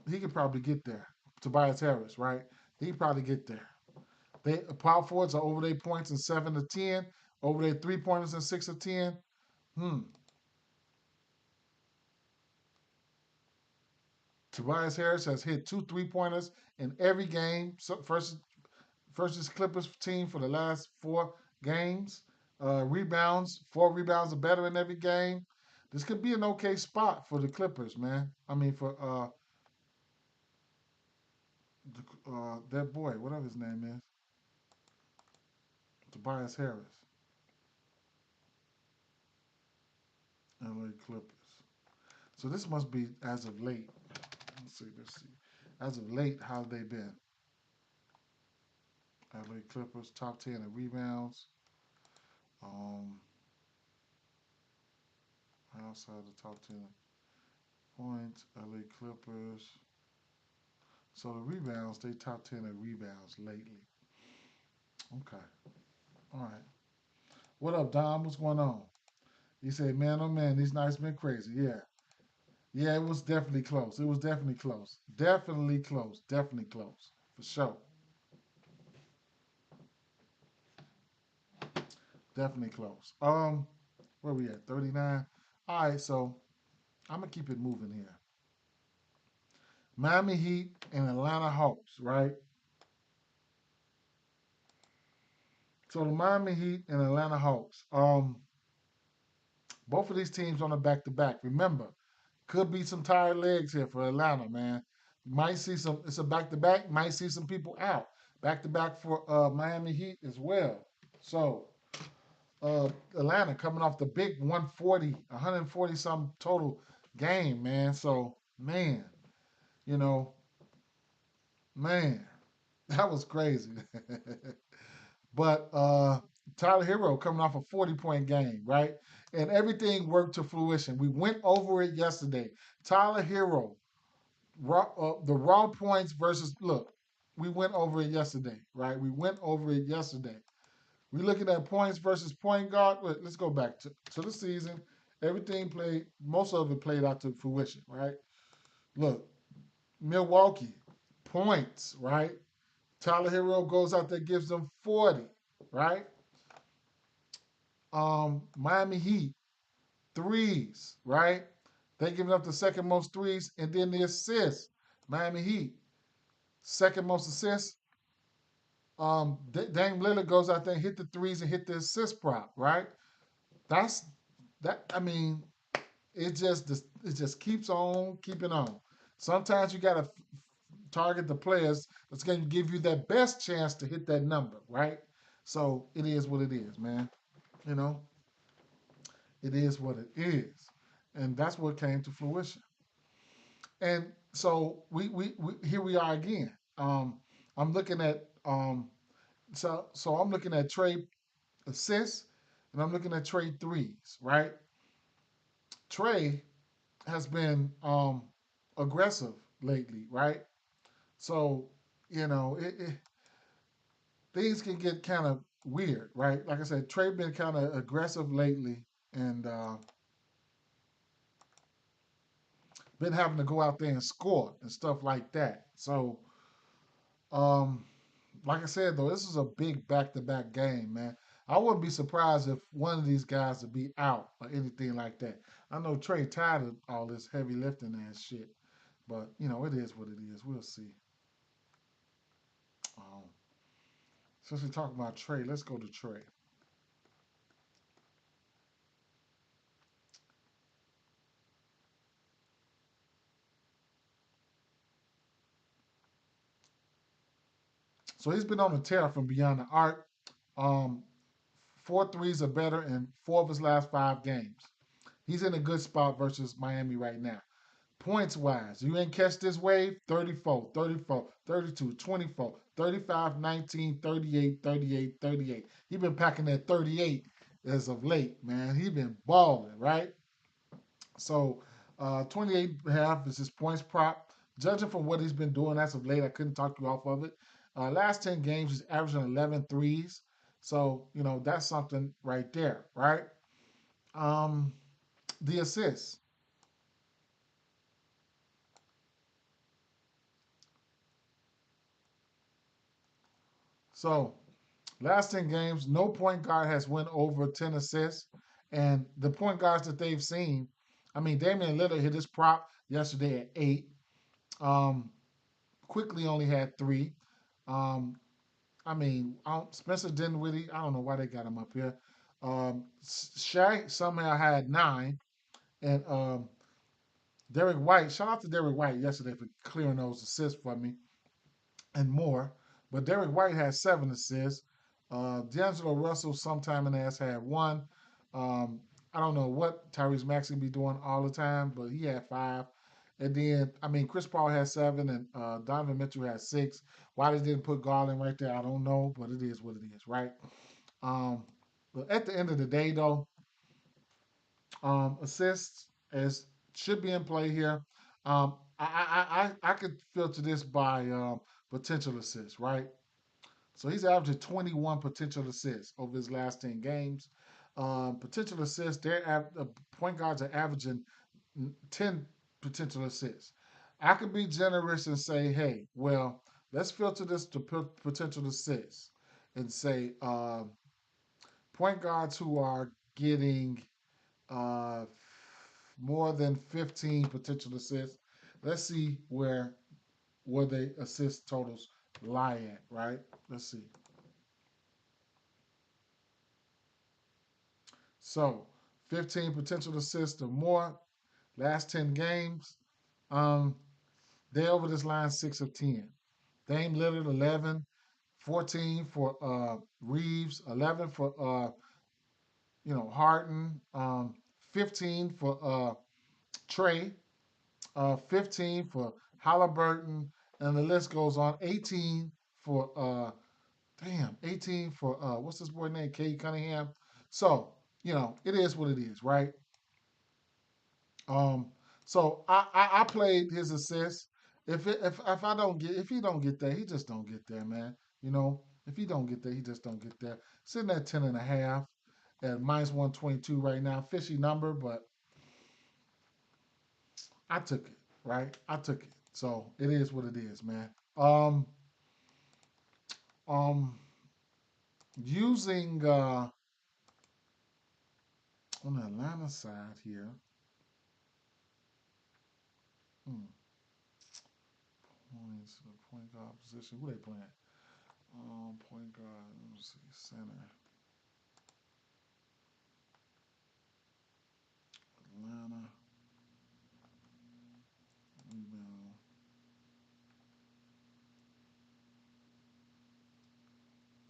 he could probably get there. Tobias Harris, right? He could probably get there. They power forwards are over their points in 7 of 10, over their 3 pointers in 6 of 10. Hmm. Tobias Harris has hit 2 3 pointers in every game versus Clippers team for the last 4 games. Rebounds, 4 rebounds or better in every game. This could be an okay spot for the Clippers, man. I mean, for that boy, whatever his name is, Tobias Harris, LA Clippers. So this must be as of late. Let's see. As of late, how they been? LA Clippers top 10 in rebounds. Um, Outside the top 10 points, LA Clippers. So the rebounds, they top 10 in rebounds lately. Okay. All right. What up, Dom? What's going on? He said, man, oh man, these nights been crazy. Yeah. Yeah, it was definitely close. It was definitely close. Definitely close. Definitely close. For sure. Definitely close. Where we at? 39. All right, so I'm gonna keep it moving here. Miami Heat and Atlanta Hawks, right? So the Miami Heat and Atlanta Hawks. Both of these teams on a back to back. Remember, could be some tired legs here for Atlanta, man. Might see some. It's a back to back. Might see some people out. Back to back for Miami Heat as well. So Atlanta coming off the big 140 some total game, man. So man, you know, man, that was crazy. But Tyler Hero coming off a 40-point game, right? And everything worked to fruition. We went over it yesterday. Tyler Hero, the raw points versus, look, we went over it yesterday, right? We went over it yesterday. We're looking at points versus point guard. Let's go back to the season. Everything played, most of it played out to fruition, right? Look, Milwaukee, points, right? Tyler Hero goes out there, gives them 40, right? Miami Heat, threes, right? They giving up the second most threes, and then the assists. Miami Heat, second most assists. Dame Lillard goes out there and hit the threes and hit the assist prop, right? That's that I mean, it just keeps on keeping on. Sometimes you gotta target the players that's gonna give you that best chance to hit that number, right? So it is what it is, man. You know, it is what it is, and that's what came to fruition. And so we here we are again. I'm looking at so I'm looking at trade assists and I'm looking at trade threes, right? Trey has been aggressive lately, right? So things can get kind of weird, right? Like I said, Trey been kind of aggressive lately, and been having to go out there and score and stuff like that. So, um, like I said though, this is a big back-to-back game, man. I wouldn't be surprised if one of these guys would be out or anything like that. I know Trey tired of all this heavy lifting and shit, but it is what it is. We'll see. Um, since we talk about Trey, let's go to Trey. So he's been on a tear from beyond the arc. Um, four threes or better in four of his last five games. He's in a good spot versus Miami right now. Points wise, you ain't catch this wave 34, 34, 32, 24, 35, 19, 38, 38, 38. He been packing that 38 as of late, man. He been balling, right? So 28 and a half is his points prop. Judging from what he's been doing as of late, I couldn't talk you off of it. Last 10 games, he's averaging 11 threes. So, that's something right there, right? Um, the assists. So, last 10 games, no point guard has went over 10 assists. And the point guards that they've seen, I mean, Damian Lillard hit his prop yesterday at 8. Um, quickly only had 3. Um, I mean, Spencer Dinwiddie, I don't know why they got him up here. Shaq somehow had 9. And Derek White, shout out to Derek White yesterday for clearing those assists for me and more. But Derek White had 7 assists. D'Angelo Russell sometime in the ass had 1. Um, I don't know what Tyrese Maxey be doing all the time, but he had 5. And then, I mean, Chris Paul had 7, and Donovan Mitchell had 6. Why they didn't put Garland right there, I don't know, but it is what it is, right? Um, but at the end of the day, though, assists is should be in play here. I could filter this by potential assists, right? So he's averaging 21 potential assists over his last 10 games. Potential assists, point guards are averaging 10 potential assists. I could be generous and say, hey, well, let's filter this to potential assists and say point guards who are getting uh, more than 15 potential assists. Let's see where the assist totals lie at, right? Let's see. So, 15 potential assists or more, last 10 games. Um, they over this line 6 of 10. Dame Lillard 11, 14 for Reeves, 11 for Harden, 15 for Trey, 15 for Halliburton, and the list goes on. 18 for 18 for what's this boy name? Cade Cunningham. So it is what it is, right? Um, so I played his assist. If I don't get if he don't get there, he just don't get there, man. If he don't get there, he just don't get there. Sitting at 10.5 at minus 122 right now. Fishy number, but I took it, right? I took it. So it is what it is, man. Um, um, using on the Atlanta side here, hmm, points, point guard position. Who they playing? Point guard. Let me see. Center. Atlanta. Rebound.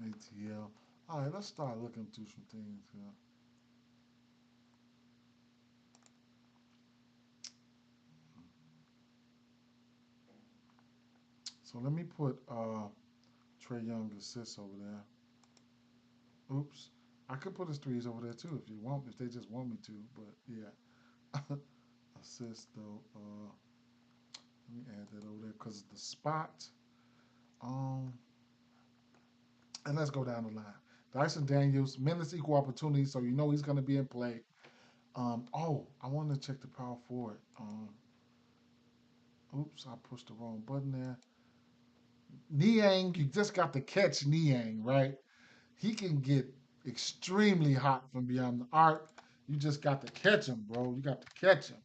ATL. All right, let's start looking through some things here. So let me put Trey Young assists over there. Oops. I could put his threes over there too if you want, if they just want me to. But yeah, assist though. Let me add that over there because the spot. Um, and let's go down the line. Dyson Daniels, minutes equal opportunity, so you know he's going to be in play. Oh, I wanted to check the power forward. Oops, I pushed the wrong button there. Niang, you just got to catch Niang, right? He can get extremely hot from beyond the arc. You just got to catch him, bro. You got to catch him.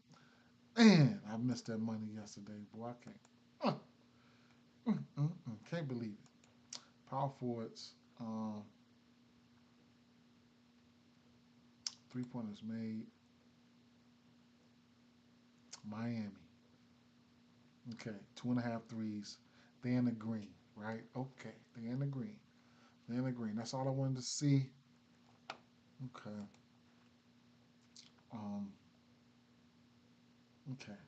Man, I missed that money yesterday, boy. I can't. Can't believe it. Power forwards. 3 pointers made. Miami. Okay, 2.5 threes. They in the green, right? Okay, they in the green. They in the green. That's all I wanted to see. Okay. Um. Okay.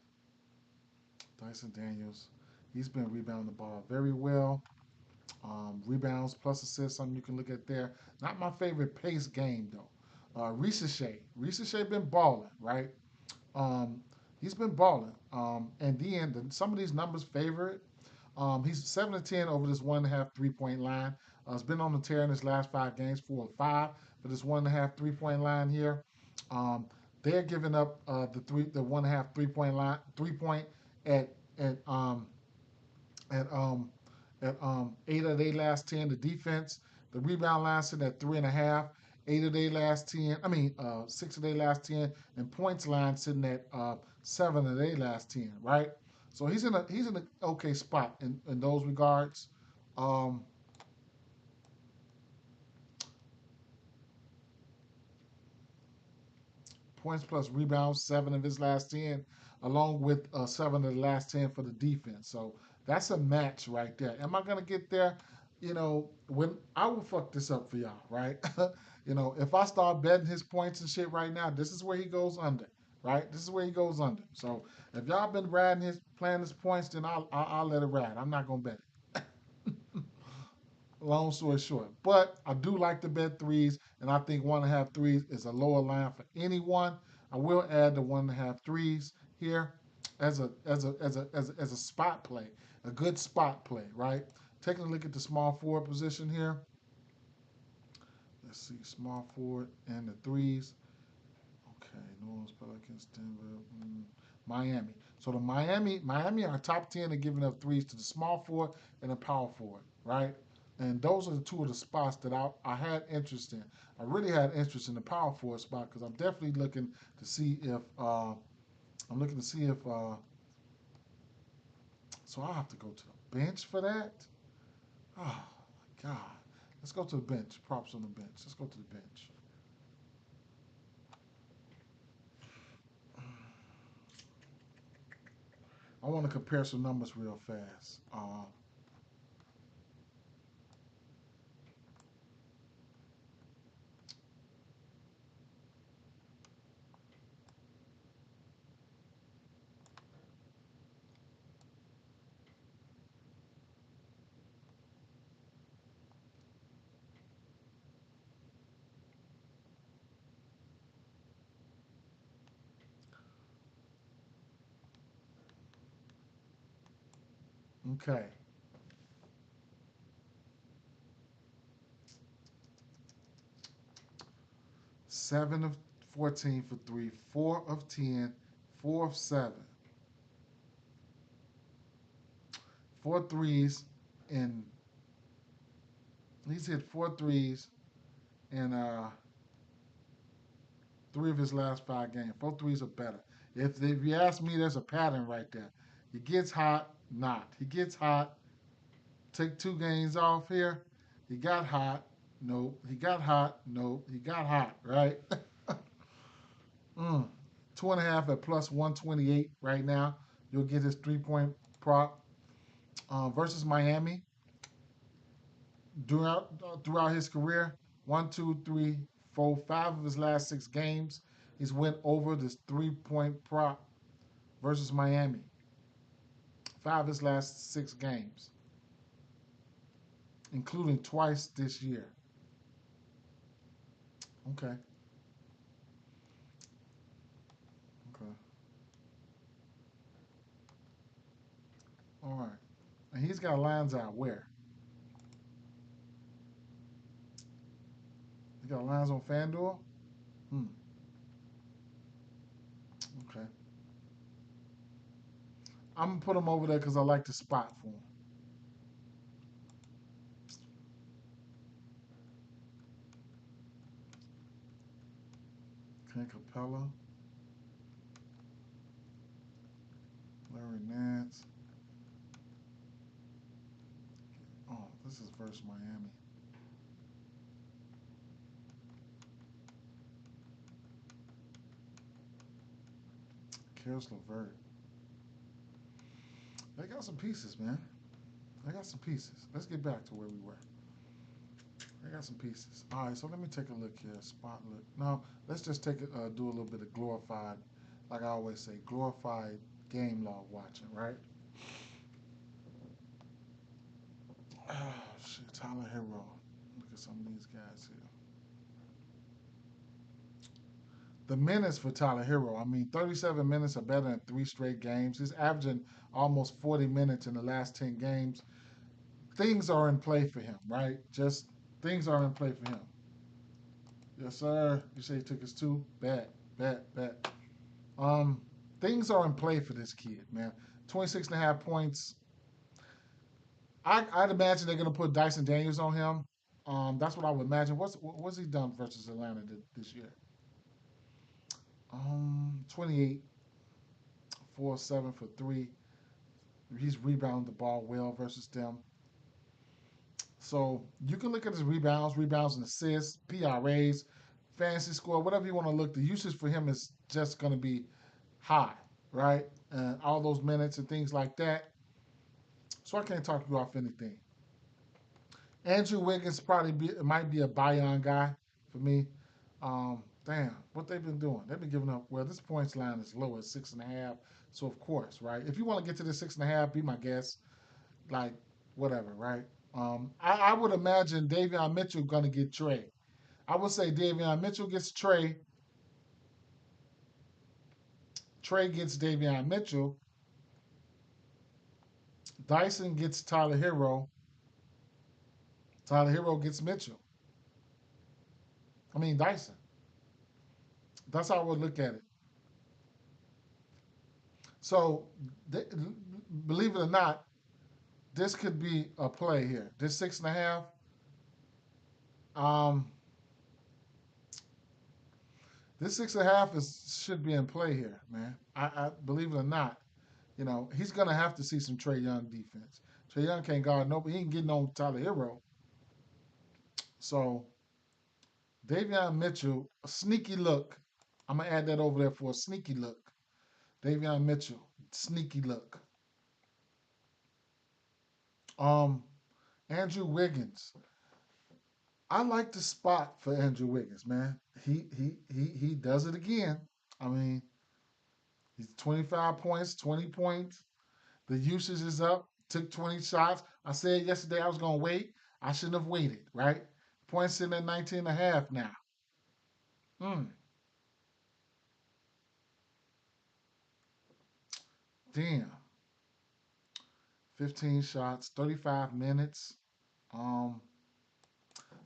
Dyson Daniels. He's been rebounding the ball very well. Rebounds plus assists, something you can look at there. Not my favorite pace game though. Reese Shea been balling, right? Um, he's been balling. And then some of these numbers favor it. He's 7 of 10 over this 1.5 3 point line. He's been on the tear in his last 5 games, 4 of 5 for this 1.5 3 point line here. Um, they're giving up the 1.5 3 point line 3 point at at um at 8 of their last 10. The defense, the rebound line sitting at 3.5. 8 of their last 10. I mean, 6 of their last 10, and points line sitting at 7 of their last 10. Right. So he's in a okay spot in those regards. Um, Points plus rebounds, 7 of his last 10, along with 7 of the last 10 for the defense. So that's a match right there. Am I gonna get there? When I will fuck this up for y'all, right? If I start betting his points and shit right now, this is where he goes under, right? This is where he goes under. So if y'all been playing his points, then I'll let it ride. I'm not gonna bet it. Long story short. But I do like the bet threes, and I think 1.5 threes is a lower line for anyone. I will add the 1.5 threes here as a spot play, a good spot play, right? Taking a look at the small forward position here. Let's see, small forward and the threes. Okay, New Orleans Pelicans, Denver, Miami. So the Miami are top 10 in giving up threes to the small forward and the power forward, right? And those are the two of the spots that I had interest in. I really had interest in the power forward spot because I'm definitely looking to see if so I'll have to go to the bench for that. Oh my God. Let's go to the bench. Props on the bench. Let's go to the bench. I want to compare some numbers real fast. Okay. 7 of 14 for three, 4 of 10, 4 of 7. Four threes, and he's hit 4 threes in 3 of his last 5 games. 4 threes are better. If you ask me, there's a pattern right there. He gets hot, not. He gets hot, take 2 games off here. He got hot, nope. He got hot, nope. He got hot, right? mm. 2.5 at plus 128 right now. You'll get his 3-point prop versus Miami throughout his career. One, two, three, four, 5 of his last 6 games, he's went over this 3-point prop versus Miami. 5 of his last 6 games, including twice this year. Okay. Okay. All right. And he's got lines out where? He got lines on FanDuel? Hmm. Okay. I'm gonna put him over there because I like the spot for him. Ken Capella, Larry Nance. Oh, this is versus Miami. Karis LeVert. They got some pieces, man. They got some pieces. Let's get back to where we were. They got some pieces. All right, so let me take a look here. Spot look. No, let's just take it. Do a little bit of glorified, like I always say, glorified game log watching, right? Oh shit, Tyler Hero. Look at some of these guys here. The minutes for Tyler Hero. I mean, 37 minutes are better than 3 straight games. He's averaging almost 40 minutes in the last 10 games. Things are in play for him, right? Just things are in play for him. Yes, sir. You say he took his 2? Bet, bet, bet. Um, things are in play for this kid, man. 26 and a half points. I'd imagine they're going to put Dyson Daniels on him. That's what I would imagine. What's he done versus Atlanta this year? 28, 4, 7 for 3. He's rebounded the ball well versus them. So you can look at his rebounds and assists, PRAs, fantasy score, whatever you want to look. The usage for him is just going to be high, right? And all those minutes and things like that. So I can't talk you off anything. Andrew Wiggins might be a buy-on guy for me. Damn, what they've been doing? They've been giving up. Well, this points line is low at 6.5. So of course, right? If you want to get to the 6.5, be my guest. Like whatever, right? I would imagine Davion Mitchell going to get Trey. I would say Davion Mitchell gets Trey. Trey gets Davion Mitchell. Dyson gets Tyler Hero. Tyler Hero gets Mitchell. I mean Dyson. That's how I would look at it. So, th- believe it or not, this could be a play here. This 6.5. Um, this 6.5 should be in play here, man. I believe it or not. He's gonna have to see some Trey Young defense. Trey Young can't guard nobody. He ain't getting on Tyler Hero. So Davion Mitchell, a sneaky look. I'm gonna add that over there for a sneaky look. Davion Mitchell, sneaky look. Um, Andrew Wiggins. I like the spot for Andrew Wiggins, man. He does it again. I mean, he's 25 points, 20 points. The usage is up. Took 20 shots. I said yesterday I was gonna wait. I shouldn't have waited, right? Points sitting at 19 and a half now. Hmm. Damn. 15 shots, 35 minutes. Um,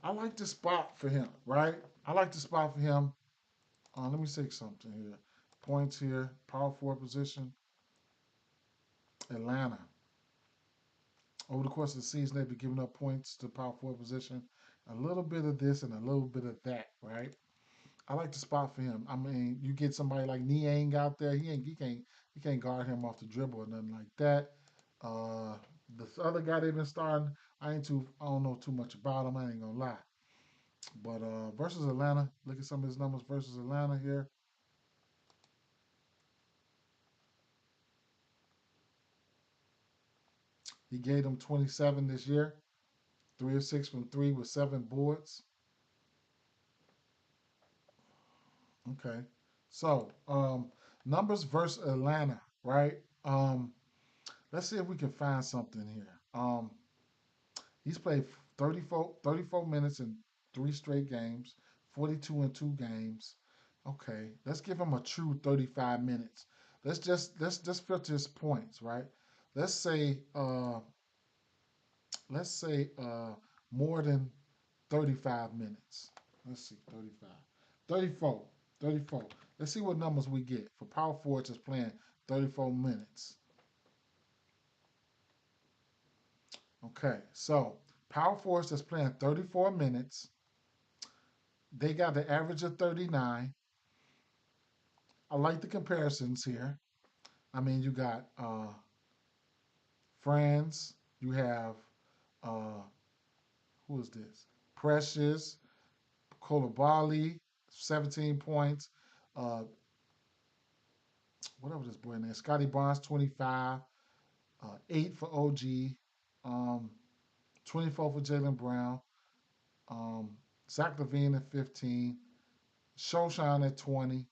I like the spot for him, right? I like the spot for him. Let me say something here. Points here, power forward position, Atlanta. Over the course of the season, they've been giving up points to power forward position. A little bit of this and a little bit of that, right? I like the spot for him. I mean, you get somebody like Niang out there, he can't guard him off the dribble or nothing like that. Uh, this other guy they've been starting, I don't know too much about him. I ain't gonna lie. But versus Atlanta, look at some of his numbers versus Atlanta here. He gave them 27 this year, 3 of 6 from three with 7 boards. Okay. So, numbers versus Atlanta, right? Let's see if we can find something here. He's played 34 minutes in 3 straight games, 42 in 2 games. Okay, let's give him a true 35 minutes. Let's just filter his points, right? Let's say uh let's say more than 35 minutes. Let's see, 35. 34. 34. Let's see what numbers we get for power forwards that's playing 34 minutes. Okay, so power forwards that's playing 34 minutes, they got the average of 39. I like the comparisons here. I mean, you got Franz, you have uh, who is this? Precious, Kolabali, 17 points. Uh, whatever this boy name, Scotty Barnes, 25, 8 for OG, um, 24 for Jalen Brown, um, Zach Levine at 15, Shoshan at 20,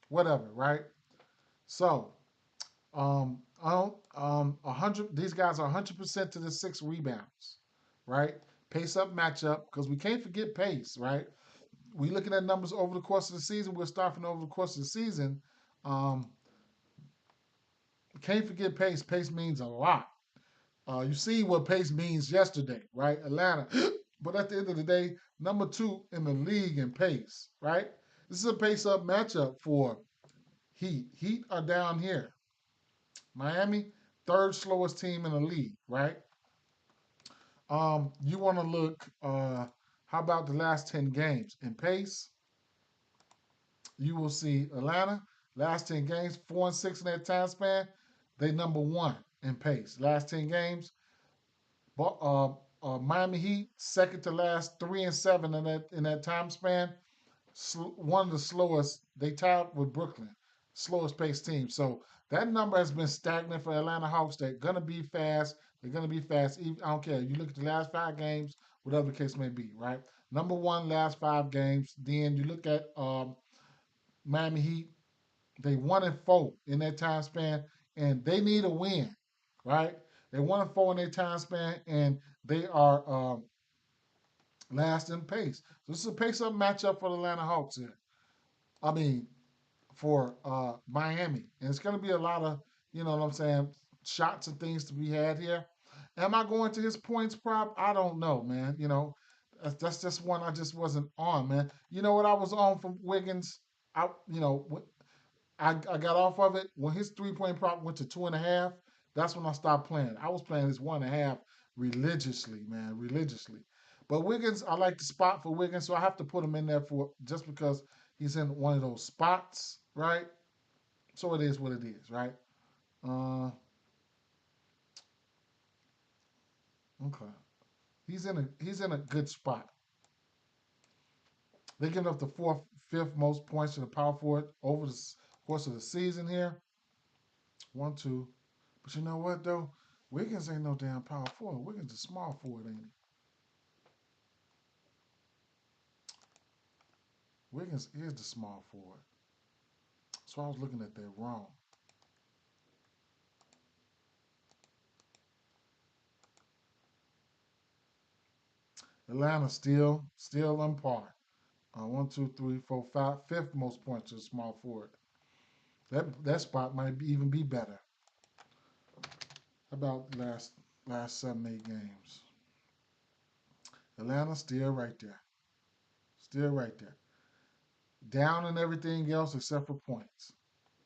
whatever, right? So, I don't, 100. These guys are 100% to the 6 rebounds, right? Pace up matchup because we can't forget pace, right? We looking at numbers over the course of the season. We're starting over the course of the season. Um, can't forget pace. Pace means a lot. You see what pace means yesterday, right? Atlanta. But at the end of the day, number 2 in the league in pace, right? This is a pace up matchup for Heat. Heat are down here. Miami, third slowest team in the league, right? You want to look, how about the last 10 games? In pace, you will see Atlanta, last 10 games, 4 and 6 in that time span. They number 1 in pace. Last 10 games, but Miami Heat, second to last, 3 and 7 in that time span. One of the slowest. They tied with Brooklyn, slowest paced team. So that number has been stagnant for Atlanta Hawks. They're gonna be fast. They're gonna be fast. I don't care. You look at the last 5 games, whatever the case may be, right? Number 1 last 5 games. Then you look at Miami Heat. They 1 and 4 in that time span, and they need a win, right? They 1 and 4 in their time span, and they are last in pace. So this is a pace-up matchup for the Atlanta Hawks here. I mean, for Miami. And it's going to be a lot of, you know what I'm saying, shots and things to be had here. Am I going to his points prop? I don't know, man. That's just one I just wasn't on, man. You know what I was on from Wiggins? I got off of it when his 3 point prop went to 2.5. That's when I stopped playing. I was playing his 1.5 religiously, man, religiously. But Wiggins, I like the spot for Wiggins, so I have to put him in there for just because he's in one of those spots, right? So it is what it is, right? Uh, okay. He's in a good spot. They giving up the fourth, fifth most points to the power forward over the course of the season here. 1, 2. But you know what though? Wiggins ain't no damn power forward. Wiggins a small forward, ain't he? Wiggins is the small forward. So I was looking at that wrong. Atlanta still on par. 1, 2, 3, 4, 5, fifth most points to the small forward. That spot might even be better. How about last 7, 8 games? Atlanta still right there. Still right there. Down in everything else except for points.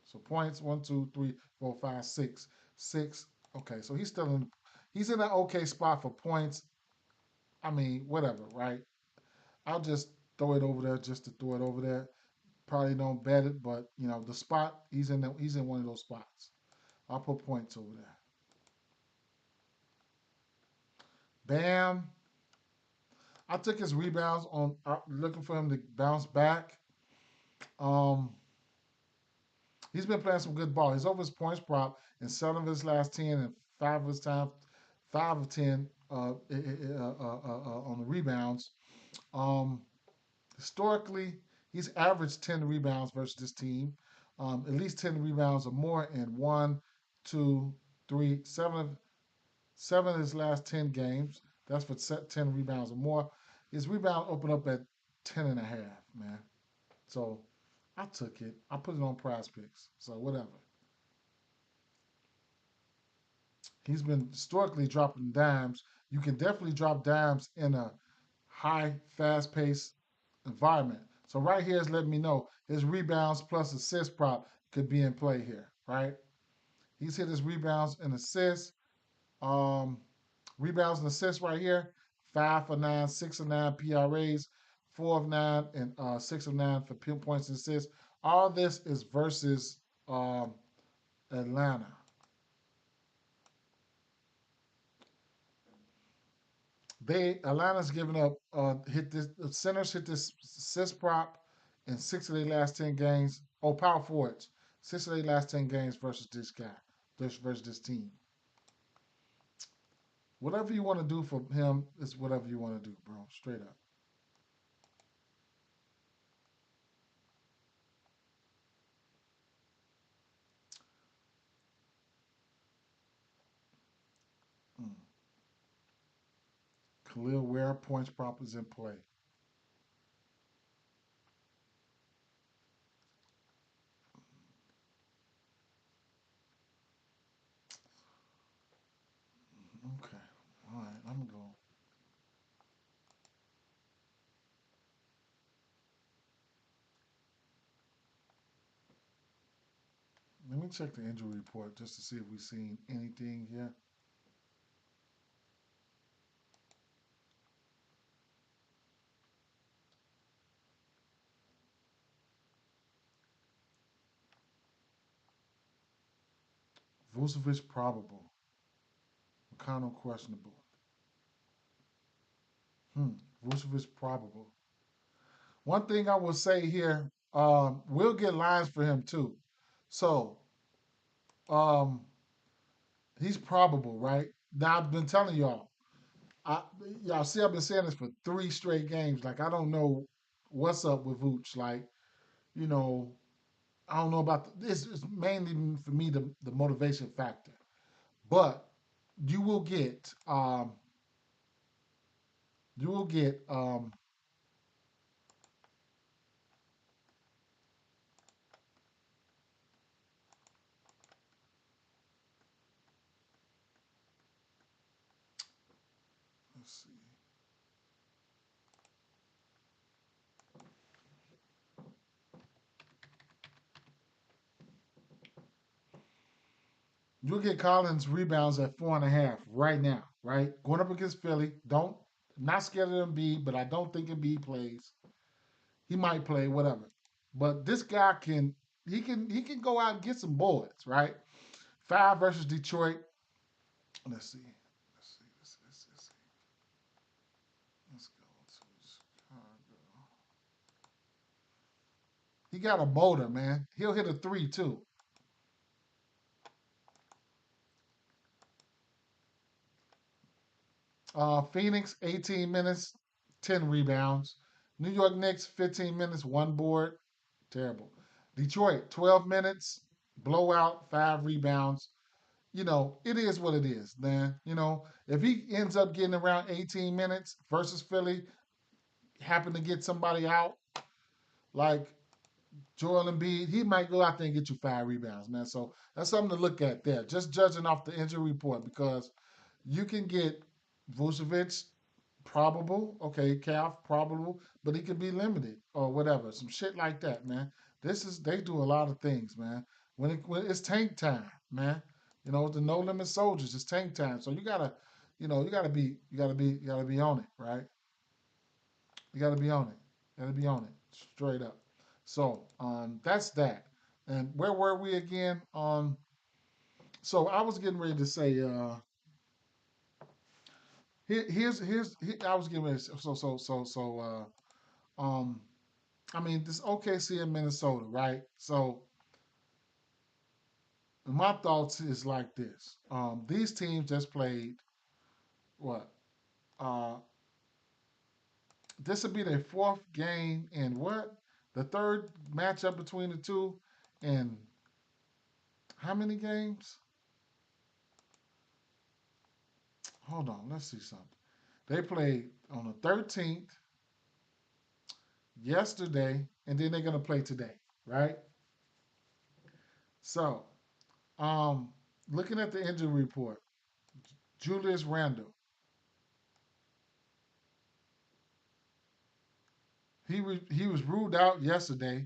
So points 1, 2, 3, 4, 5, 6. 6. Okay, so he's in an okay spot for points. I mean, whatever, right? I'll just throw it over there just to throw it over there. Probably don't bet it, but the spot he's in one of those spots. I'll put points over there. Bam. I took his rebounds on looking for him to bounce back. Um, he's been playing some good ball. He's over his points prop in 7 of his last 10 and 5 of his 5 of 10 on the rebounds. Um, Historically, he's averaged 10 rebounds versus this team. At least 10 rebounds or more in one, two, three, seven of his last 10 games. That's for 10 rebounds or more. His rebound opened up at 10 and a half, man. So I took it. I put it on prize picks. So whatever. He's been historically dropping dimes. You can definitely drop dimes in a high, fast paced environment. So right here is letting me know his rebounds plus assist prop could be in play here, right? He's hit his rebounds and assists. Um, Rebounds and assists right here. 5 for 9, 6 of 9 PRAs, 4 of 9, and 6 of 9 for points and assists. All this is versus um, Atlanta. Atlanta's giving up hit this the centers hit this assist prop in 6 of their last 10 games. Oh, power forwards, 6 of their last 10 games versus this guy, versus this team. Whatever you want to do for him is whatever you want to do, bro. Straight up. Mm. Khalil Ware points prop is in play. Okay. All right. I'm going. Let me check the injury report just to see if we've seen anything here. Vucevic probable. McConnell questionable. Hmm. Vucevic probable. One thing I will say here, we'll get lines for him too. So um, he's probable, right? Now I've been telling y'all, I, y'all see I've been saying this for 3 straight games. Like I don't know what's up with Vooch. Like you know, I don't know about this. Is mainly for me the motivation factor, but you will get you will get let's see. You'll get Collins rebounds at 4.5 right now, right? Going up against Philly. Don't not scared of Embiid, but I don't think Embiid plays. He might play, whatever. But this guy can go out and get some boards, right? 5 versus Detroit. Let's see. Let's see. Let's go to Chicago. He got a motor, man. He'll hit a three too. Phoenix, 18 minutes, 10 rebounds. New York Knicks, 15 minutes, 1 board. Terrible. Detroit, 12 minutes, blowout, 5 rebounds. It is what it is, man. If he ends up getting around 18 minutes versus Philly, happen to get somebody out like Joel Embiid, he might go out there and get you 5 rebounds, man. So that's something to look at there. Just judging off the injury report because you can get Vucevic probable, okay, calf probable, but he could be limited or whatever, some shit like that, man. They do a lot of things, man. When it's tank time, man. The no limit soldiers, it's tank time. So you gotta be on it, right? You gotta be on it. You gotta be on it, straight up. So that's that. And where were we again? So I was getting ready to say, I was getting ready. Um, I mean, this OKC in Minnesota, right? So my thoughts is like this. These teams just played. what? Uh, this will be their fourth game in what? The third matchup between the two in how many games? Hold on, let's see something. They played on the 13th yesterday, and then they're gonna play today, right? So, um, looking at the injury report, Julius Randle, he was ruled out yesterday.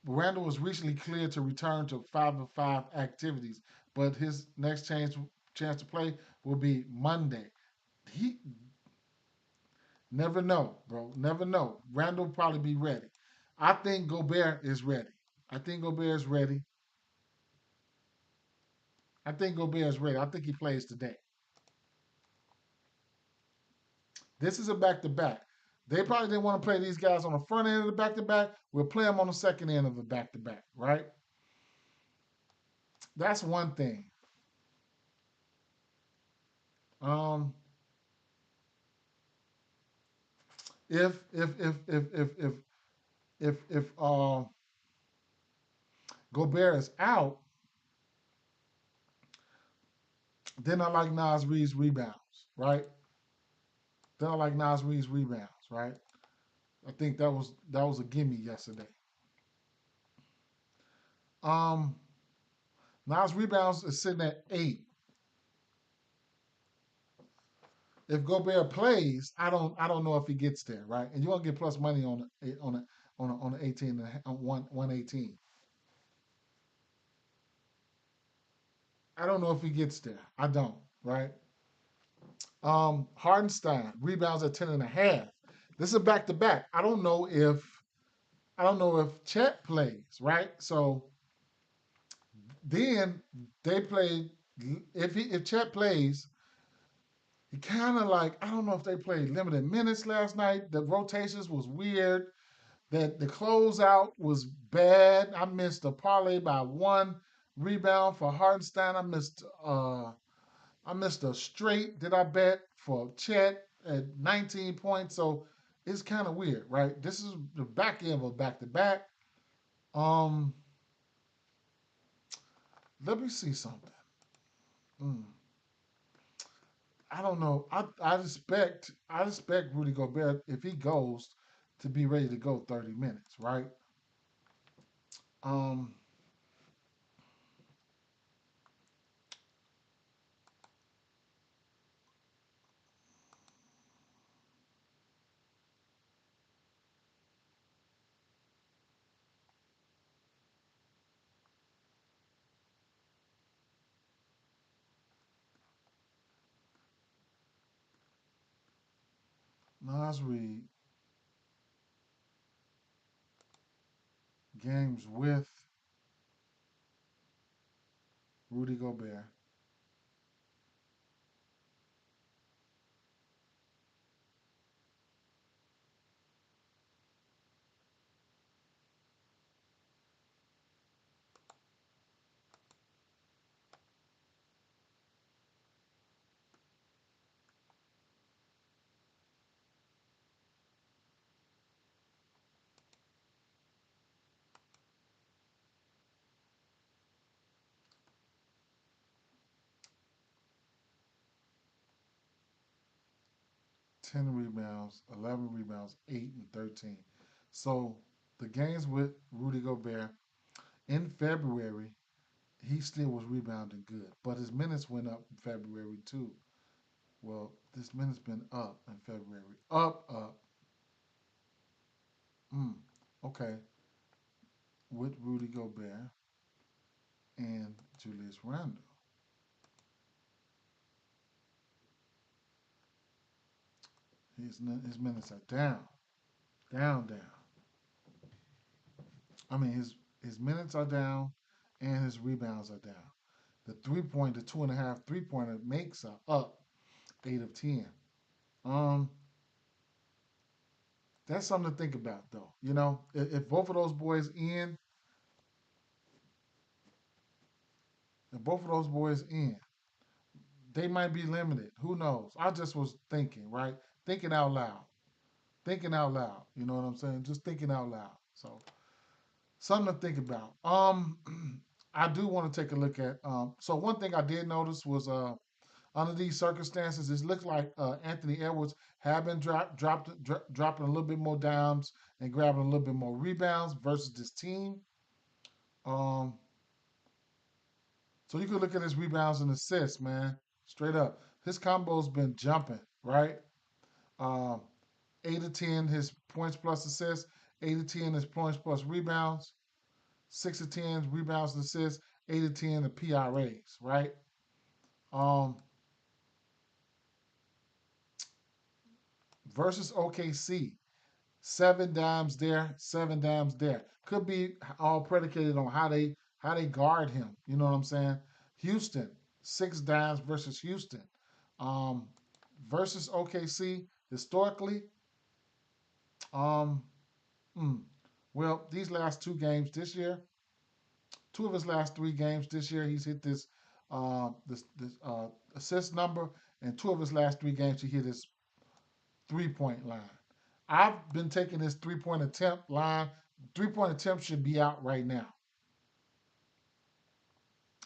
Randle was recently cleared to return to 5-of-5 activities, but his next chance to play will be Monday. He never know, bro. Never know. Randle will probably be ready. I think Gobert is ready. I think Gobert is ready. I think Gobert is ready. I think he plays today. This is a back to back. They probably didn't want to play these guys on the front end of the back to back. We'll play them on the second end of the back to back, right? That's one thing. Um, if Gobert is out, then I like Nas Reed's rebounds, right? Then I like Nas Reed's rebounds, right? I think that was a gimme yesterday. Um, Nas rebounds is sitting at 8. If Gobert plays, I don't know if he gets there, right? And you want to get plus money on the 18 on 118. I don't know if he gets there. I don't, right? Hardenstein rebounds at 10 and a half. This is a back to back. I don't know if Chet plays, right? So then they play. If Chet plays, he kind of like I don't know if they played limited minutes last night. The rotations was weird. That the closeout was bad. I missed a parlay by one rebound for Hardenstein. I missed a straight that I bet for Chet at 19 points. So it's kind of weird, right? This is the back end of a back to back. Um, Let me see something. Mm, I don't know. I expect Rudy Gobert if he goes to be ready to go 30 minutes, right? Um, Nas Reed games with Rudy Gobert. 10 rebounds, 11 rebounds, 8 and 13. So the games with Rudy Gobert in February, he still was rebounding good, but his minutes went up in February too. Well, this minute's been up in February. Up, up. Mm, okay. With Rudy Gobert and Julius Randle. His minutes are down, down, down. I mean, his minutes are down, and his rebounds are down. The 2.5 3-pointer makes are up 8 of 10. Um, that's something to think about, though. If both of those boys in, if both of those boys in, they might be limited. Who knows? I just was thinking, right? Thinking out loud. Thinking out loud. You know what I'm saying? Just thinking out loud. So something to think about. I do want to take a look at. So one thing I did notice was under these circumstances, it looks like Anthony Edwards have been dropping a little bit more dimes and grabbing a little bit more rebounds versus this team. Um, so you could look at his rebounds and assists, man. Straight up, his combo's been jumping, right? Um, 8 to 10 his points plus assists, 8 to 10 his points plus rebounds, 6 to 10 rebounds and assists, 8 to 10 the PRAs, right? Um, versus OKC, 7 dimes there, 7 dimes there. Could be all predicated on how they guard him. You know what I'm saying? Houston, 6 dimes versus Houston. Um, versus OKC historically. Um, mm, well, these last 2 games this year, 2 of his last 3 games this year, he's hit this assist number, and 2 of his last 3 games he hit his 3 point line. I've been taking this 3 point attempt line. 3 point attempt should be out right now,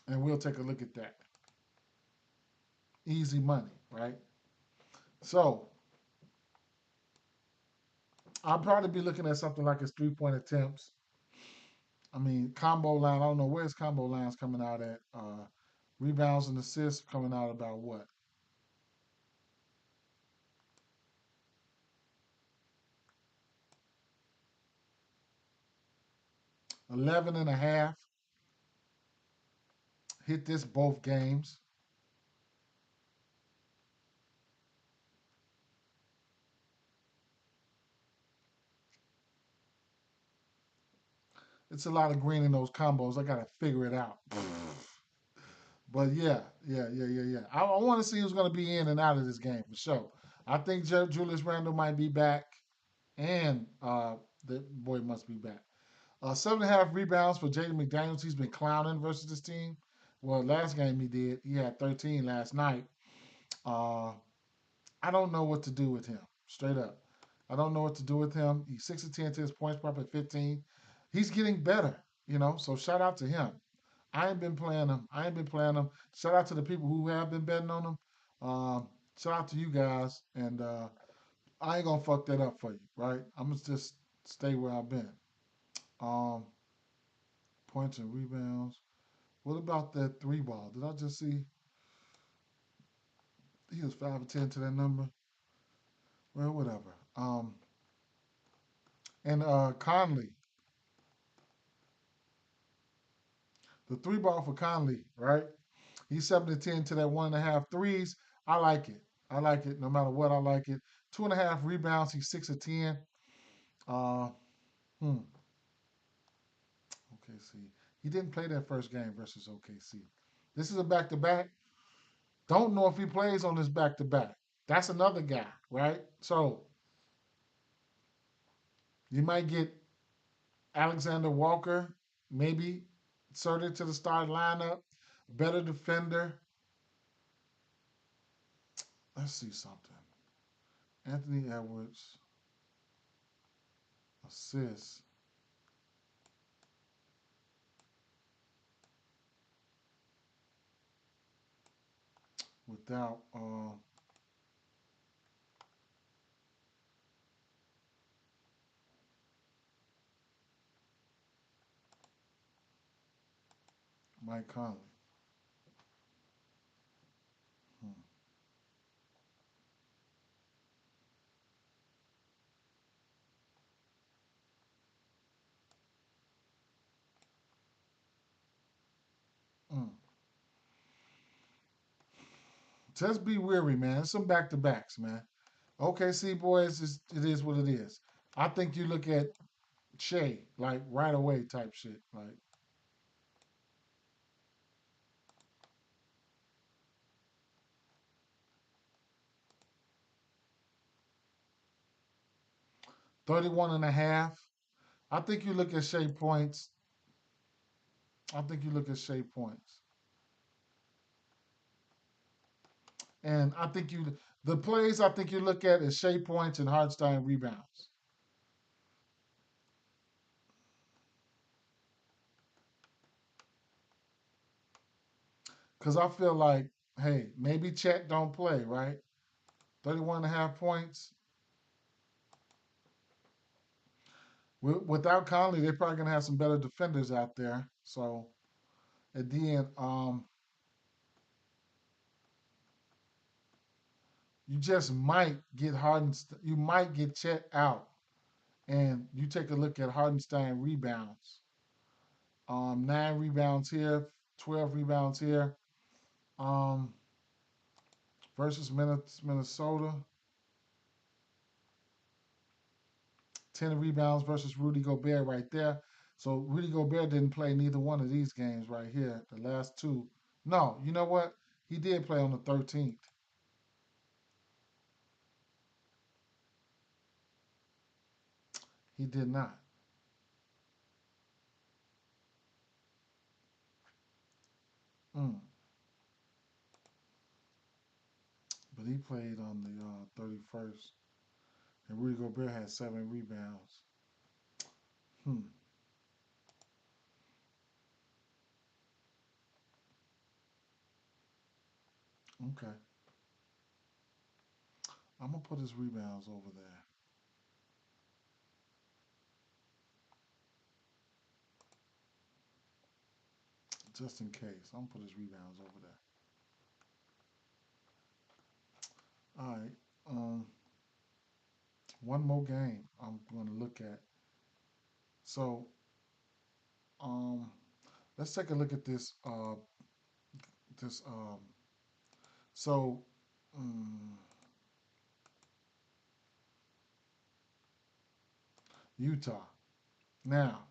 and we'll take a look at that. Easy money, right? So I'll probably be looking at something like his 3 point attempts. I mean, combo line. I don't know where his combo line's coming out at. Rebounds and assists coming out about what? 11 and a half. Hit this both games. It's a lot of green in those combos. I gotta figure it out. But yeah, yeah. I want to see who's going to be in and out of this game for sure. I think Julius Randle might be back, and the boy must be back. 7.5 rebounds for Jaden McDaniels. He's been clowning versus this team. Well, last game he did. He had 13 last night. Uh, I don't know what to do with him. Straight up, I don't know what to do with him. He's 6 to 10 to his points prop at 15. He's getting better, So shout out to him. I ain't been playing them. I ain't been playing them. Shout out to the people who have been betting on them. Shout out to you guys, and I ain't gonna fuck that up for you, right? I'm gonna just stay where I've been. Um, points and rebounds. What about that 3 ball? Did I just see he was 5 to 10 to that number? Well, whatever. And Conley, the 3 ball for Conley, right? He's 7 to 10 to that 1.5 threes. I like it. I like it. No matter what, I like it. 2.5 rebounds. He's 6 to 10. Uh, hmm. OKC. He didn't play that first game versus OKC. This is a back to back. Don't know if he plays on this back to back. That's another guy, right? So you might get Alexander Walker, maybe inserted to the start lineup. Better defender. Let's see something. Anthony Edwards, assists without Mike Conley. Hmm. Mm. Just be weary, man. It's some back to backs, man. OKC boys, it is what it is. I think you look at Shea like right away type shit. Like 31 and a half. I think you look at Shea points. I think you look at Shea points. And I think the plays I think you look at is Shea points and Hartenstein rebounds. Because I feel like, hey, maybe Chet don't play, right? 31 and a half points. Without Conley, they're probably going to have some better defenders out there. So at the end, you just might get You might get Chet out, and you take a look at Hardenstein rebounds. 9 rebounds here, 12 rebounds here. Um, versus Minnesota, 10 rebounds versus Rudy Gobert right there. So Rudy Gobert didn't play neither one of these games right here. The last two. No, you know what? He did play on the 13th. He did not. Mm. But he played on the 31st. And Rudy Gobert had 7 rebounds. Hmm. Okay. I'm gonna put his rebounds over there just in case. I'm gonna put his rebounds over there. All right. One more game I'm gonna look at. So um, let's take a look at this. This so um, Utah. Now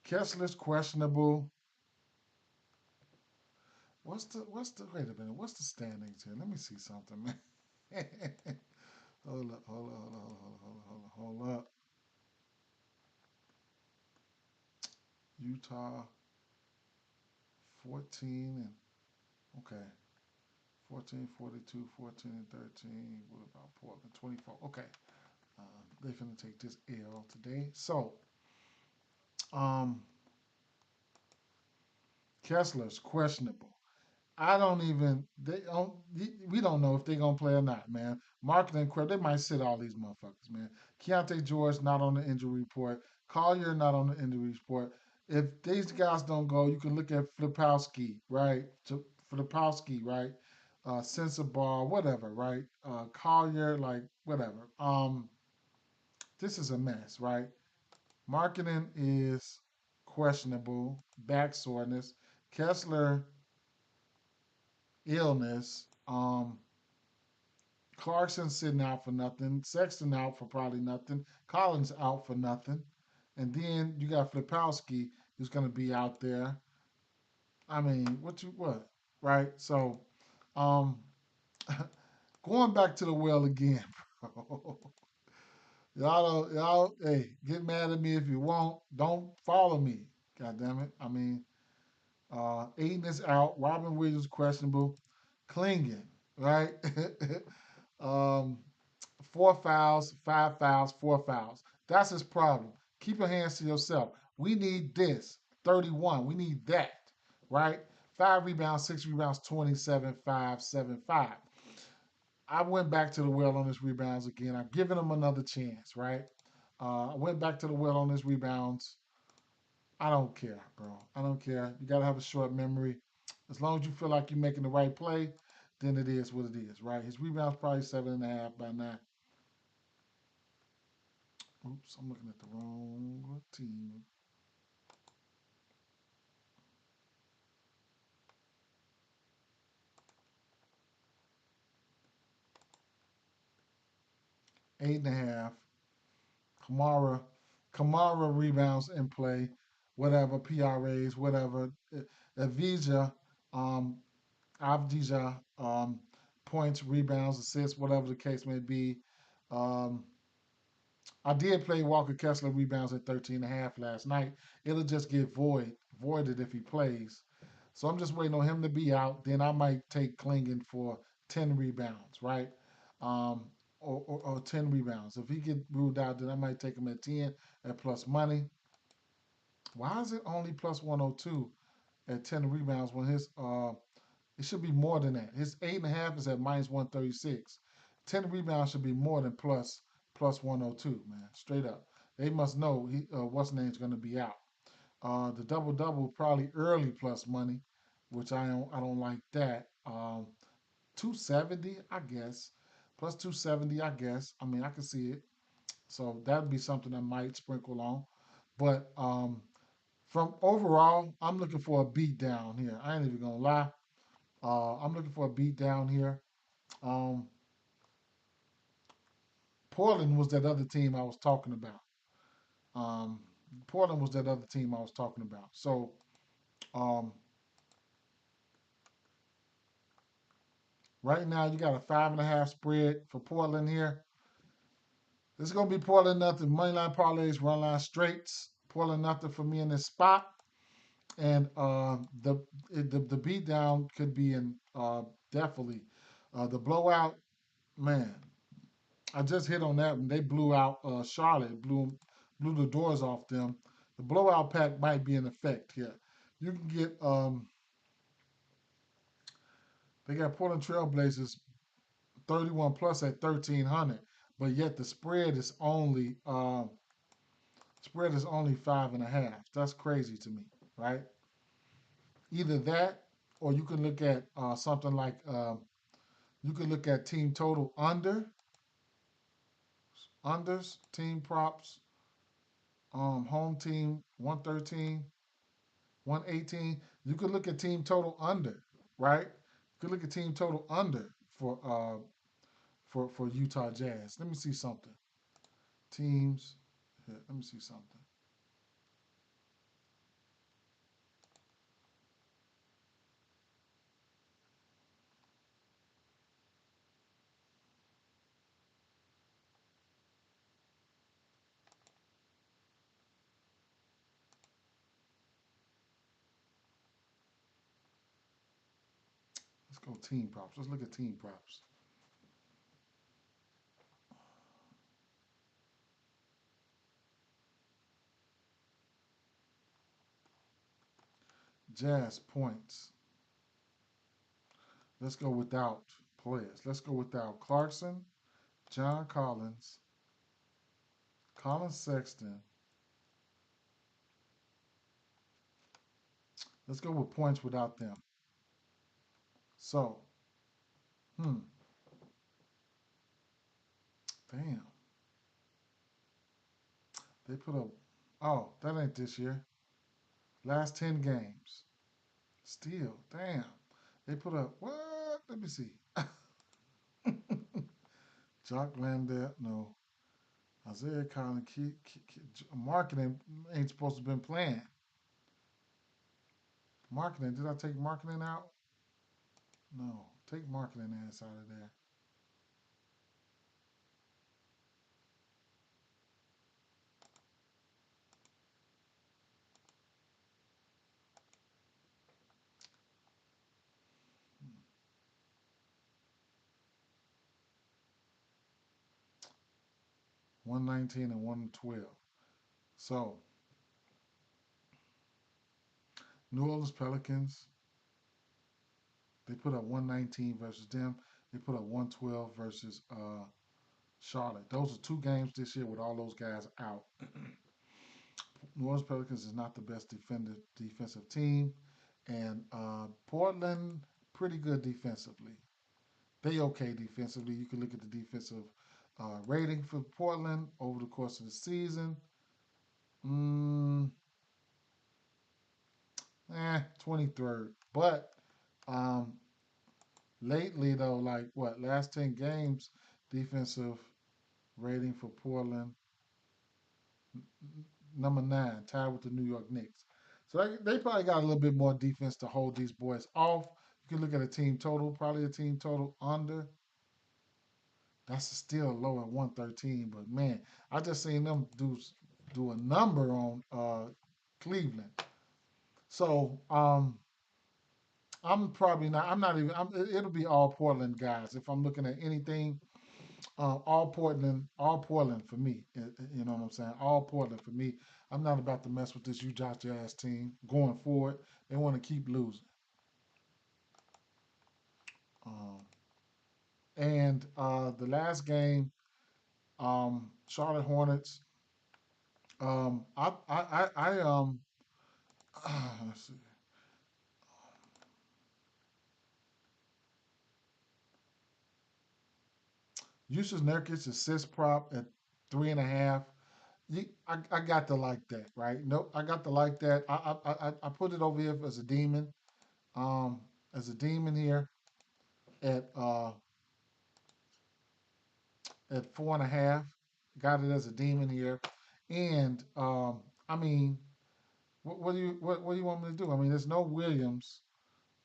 Kessler's questionable. What's the wait a minute? What's the standings here? Let me see something, man. Hold up, hold up, hold up, hold up, hold up, hold up, hold up. Utah 14 and okay. 14, 42, 14 and 13. What about Portland? 24. Okay. Uh, they're going to take this L today. So, um, Kessler's questionable. I don't even they don't we don't know if they're gonna play or not, man. Marketing they might sit all these motherfuckers, man. Keontae George not on the injury report. Collier not on the injury report. If these guys don't go, you can look at Flipowski, right? Flipowski, right? Sensabaugh, whatever, right? Collier, like whatever. This is a mess, right? Marketing is questionable. Back soreness. Kessler illness. Clarkson sitting out for nothing. Sexton out for probably nothing. Collins out for nothing. And then you got Flipowski who's going to be out there. I mean, what? Right? So, um, going back to the well again, bro. Hey, get mad at me if you want. Don't follow me. God damn it. I mean, Aiden is out. Robin Williams questionable. Clinging, right? um, 4 fouls, 5 fouls, 4 fouls. That's his problem. Keep your hands to yourself. We need this. 31. We need that, right? 5 rebounds, 6 rebounds, 27, 5, 7, 5. I went back to the well on his rebounds again. I've given him another chance, right? I went back to the well on his rebounds. I don't care, bro. I don't care. You got to have a short memory. As long as you feel like you're making the right play, then it is what it is, right? His rebounds probably 7.5 by now. Oops, I'm looking at the wrong team. 8.5. Kamara, Kamara rebounds in play, whatever PRAs, whatever. Avija, um, Avdija, points, rebounds, assists, whatever the case may be. Um, I did play Walker Kessler rebounds at 13.5 last night. It'll just get voided if he plays. So I'm just waiting on him to be out. Then I might take Klingon for 10 rebounds, right? Um, or 10 rebounds. If he get ruled out, then I might take him at 10 at plus money. Why is it only plus 102 at 10 rebounds when his it should be more than that. His 8.5 is at minus 136. 10 rebounds should be more than plus 102, man. Straight up. They must know what's name's gonna be out. The double double probably early plus money, which I don't like that. 270, I guess. Plus 270, I guess. I mean, I can see it. So that'd be something I might sprinkle on. But from overall, I'm looking for a beat down here. I ain't even gonna lie. I'm looking for a beat down here. Um, Portland was that other team I was talking about. Um, Portland was that other team I was talking about. So um, right now you got a 5.5 spread for Portland here. This is gonna be Portland nothing. Moneyline parlays, run line straights. Portland nothing for me in this spot. And the beat down could be in definitely the blowout. Man, I just hit on that when they blew out Charlotte, blew the doors off them. The blowout pack might be in effect here. You can get they got Portland Trailblazers 31 plus at 1,300, but yet the spread is only 5.5. That's crazy to me, right? Either that, or you can look at something like you can look at team total unders, team props, home team 113, 118. You could look at team total under, right? You could look at team total under for Utah Jazz. Let me see something. Teams. Here, let me see something. Let's go team props. Let's look at team props. Jazz points. Let's go without players. Let's go without Clarkson, John Collins, Colin Sexton. Let's go with points without them. So, hmm, damn. They put up, oh, that ain't this year. Last 10 games. Still, damn. They put up, what? Let me see. Jock Landale, no. Isaiah Collins, marketing ain't supposed to have been playing. Marketing, did I take marketing out? No. Take marketing ass out of there. 119 and 112. So, New Orleans Pelicans, they put up 119 versus them. They put up 112 versus Charlotte. Those are two games this year with all those guys out. New Orleans Pelicans is not the best defensive team, and Portland pretty good defensively. They okay defensively. You can look at the defensive rating for Portland over the course of the season. Mm, 23rd. But um, lately though, like what last 10 games, defensive rating for Portland number 9, tied with the New York Knicks. So they probably got a little bit more defense to hold these boys off. You can look at a team total, probably a team total under. That's still low at 113, but man, I just seen them do a number on Cleveland. So I'm probably not. I'm not even. It'll be all Portland guys if I'm looking at anything. All Portland for me. You know what I'm saying? All Portland for me. I'm not about to mess with this Utah Jazz team going forward. They want to keep losing. Um, and the last game, Charlotte Hornets. Let's see. Yusuf Nurkic assist prop at 3.5. I got to like that, right? Nope, I got to like that. I put it over here as a demon, um, here at uh, at 4.5. Got it as a demon here, and I mean, what do you want me to do? I mean, there's no Williams.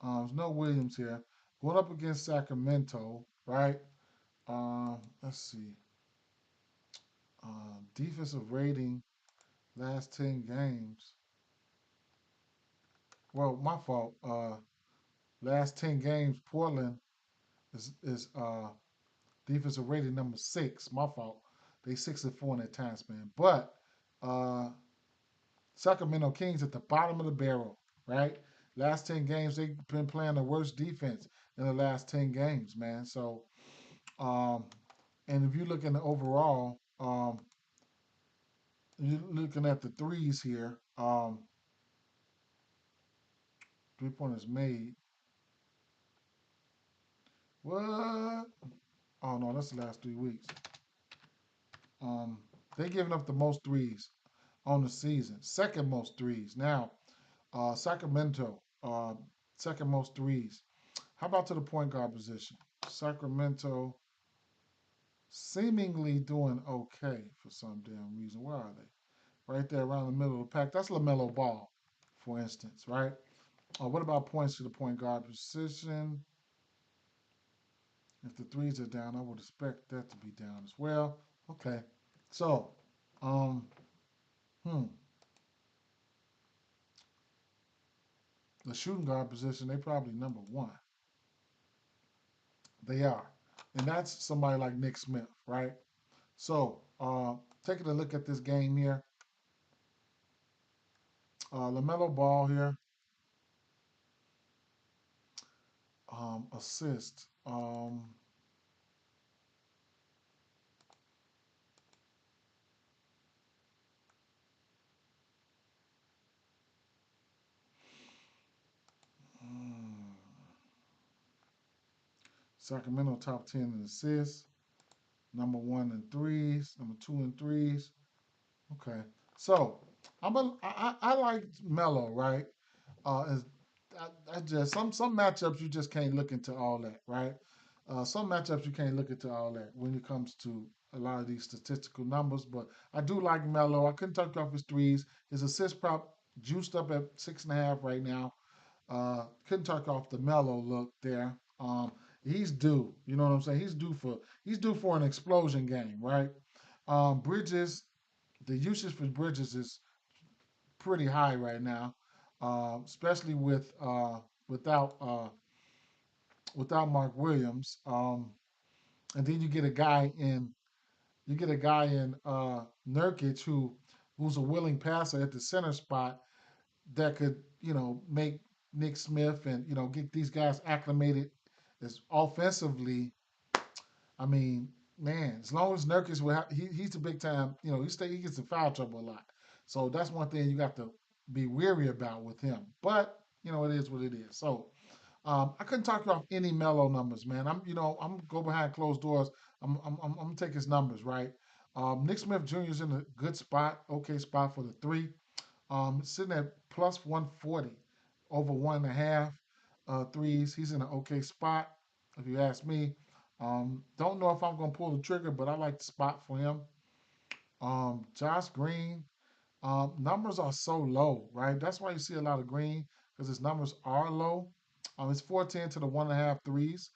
There's no Williams here. Going up against Sacramento, right? Let's see. Defensive rating last 10 games. Well, my fault. Last 10 games, Portland is defensive rating number 6. My fault. They 6-4 in that time span. But uh, Sacramento Kings at the bottom of the barrel, right? Last 10 games, they've been playing the worst defense in the last 10 games, man. So, um, and if you look in the overall, you're looking at the threes here. 3 pointers made. What? Oh no, that's the last 3 weeks. Um, they're giving up the most threes on the season. Second most threes. Now, Sacramento, second most threes. How about to the point guard position? Sacramento seemingly doing okay for some damn reason. Where are they? Right there around the middle of the pack. That's LaMelo Ball, for instance, right? What about points to the point guard position? If the threes are down, I would expect that to be down as well. Okay. So, um, hmm, the shooting guard position, they probably number one. They are. And that's somebody like Nick Smith, right? So, taking a look at this game here, LaMelo Ball here, assist. Hmm, Sacramento top 10 in assists, number one in threes, number two in threes. Okay. So, I like Melo, right? Is I just some matchups you just can't look into all that, right? Some matchups you can't look into all that when it comes to a lot of these statistical numbers. But I do like Melo. I couldn't talk off his threes. His assist prop juiced up at 6.5 right now. Couldn't talk off the Melo look there. He's due. You know what I'm saying? He's due for an explosion game, right? Bridges, the usage for Bridges is pretty high right now, especially without without Mark Williams. And then you get a guy in Nurkic who's a willing passer at the center spot that could make Nick Smith and get these guys acclimated as offensively. I mean, man, as long as Nurkic he's a big time. He gets in foul trouble a lot. So that's one thing you got to be weary about with him. But it is what it is. So I couldn't talk about any mellow numbers, man. I'm go behind closed doors. I'm gonna take his numbers, right? Nick Smith Jr. is in a good spot, okay spot for the three. Sitting at plus 140 over 1.5 threes. He's in an okay spot, if you ask me. Don't know if I'm gonna pull the trigger, but I like the spot for him. Josh Green, numbers are so low, right? That's why you see a lot of green because his numbers are low. It's 410 to the 1.5 threes.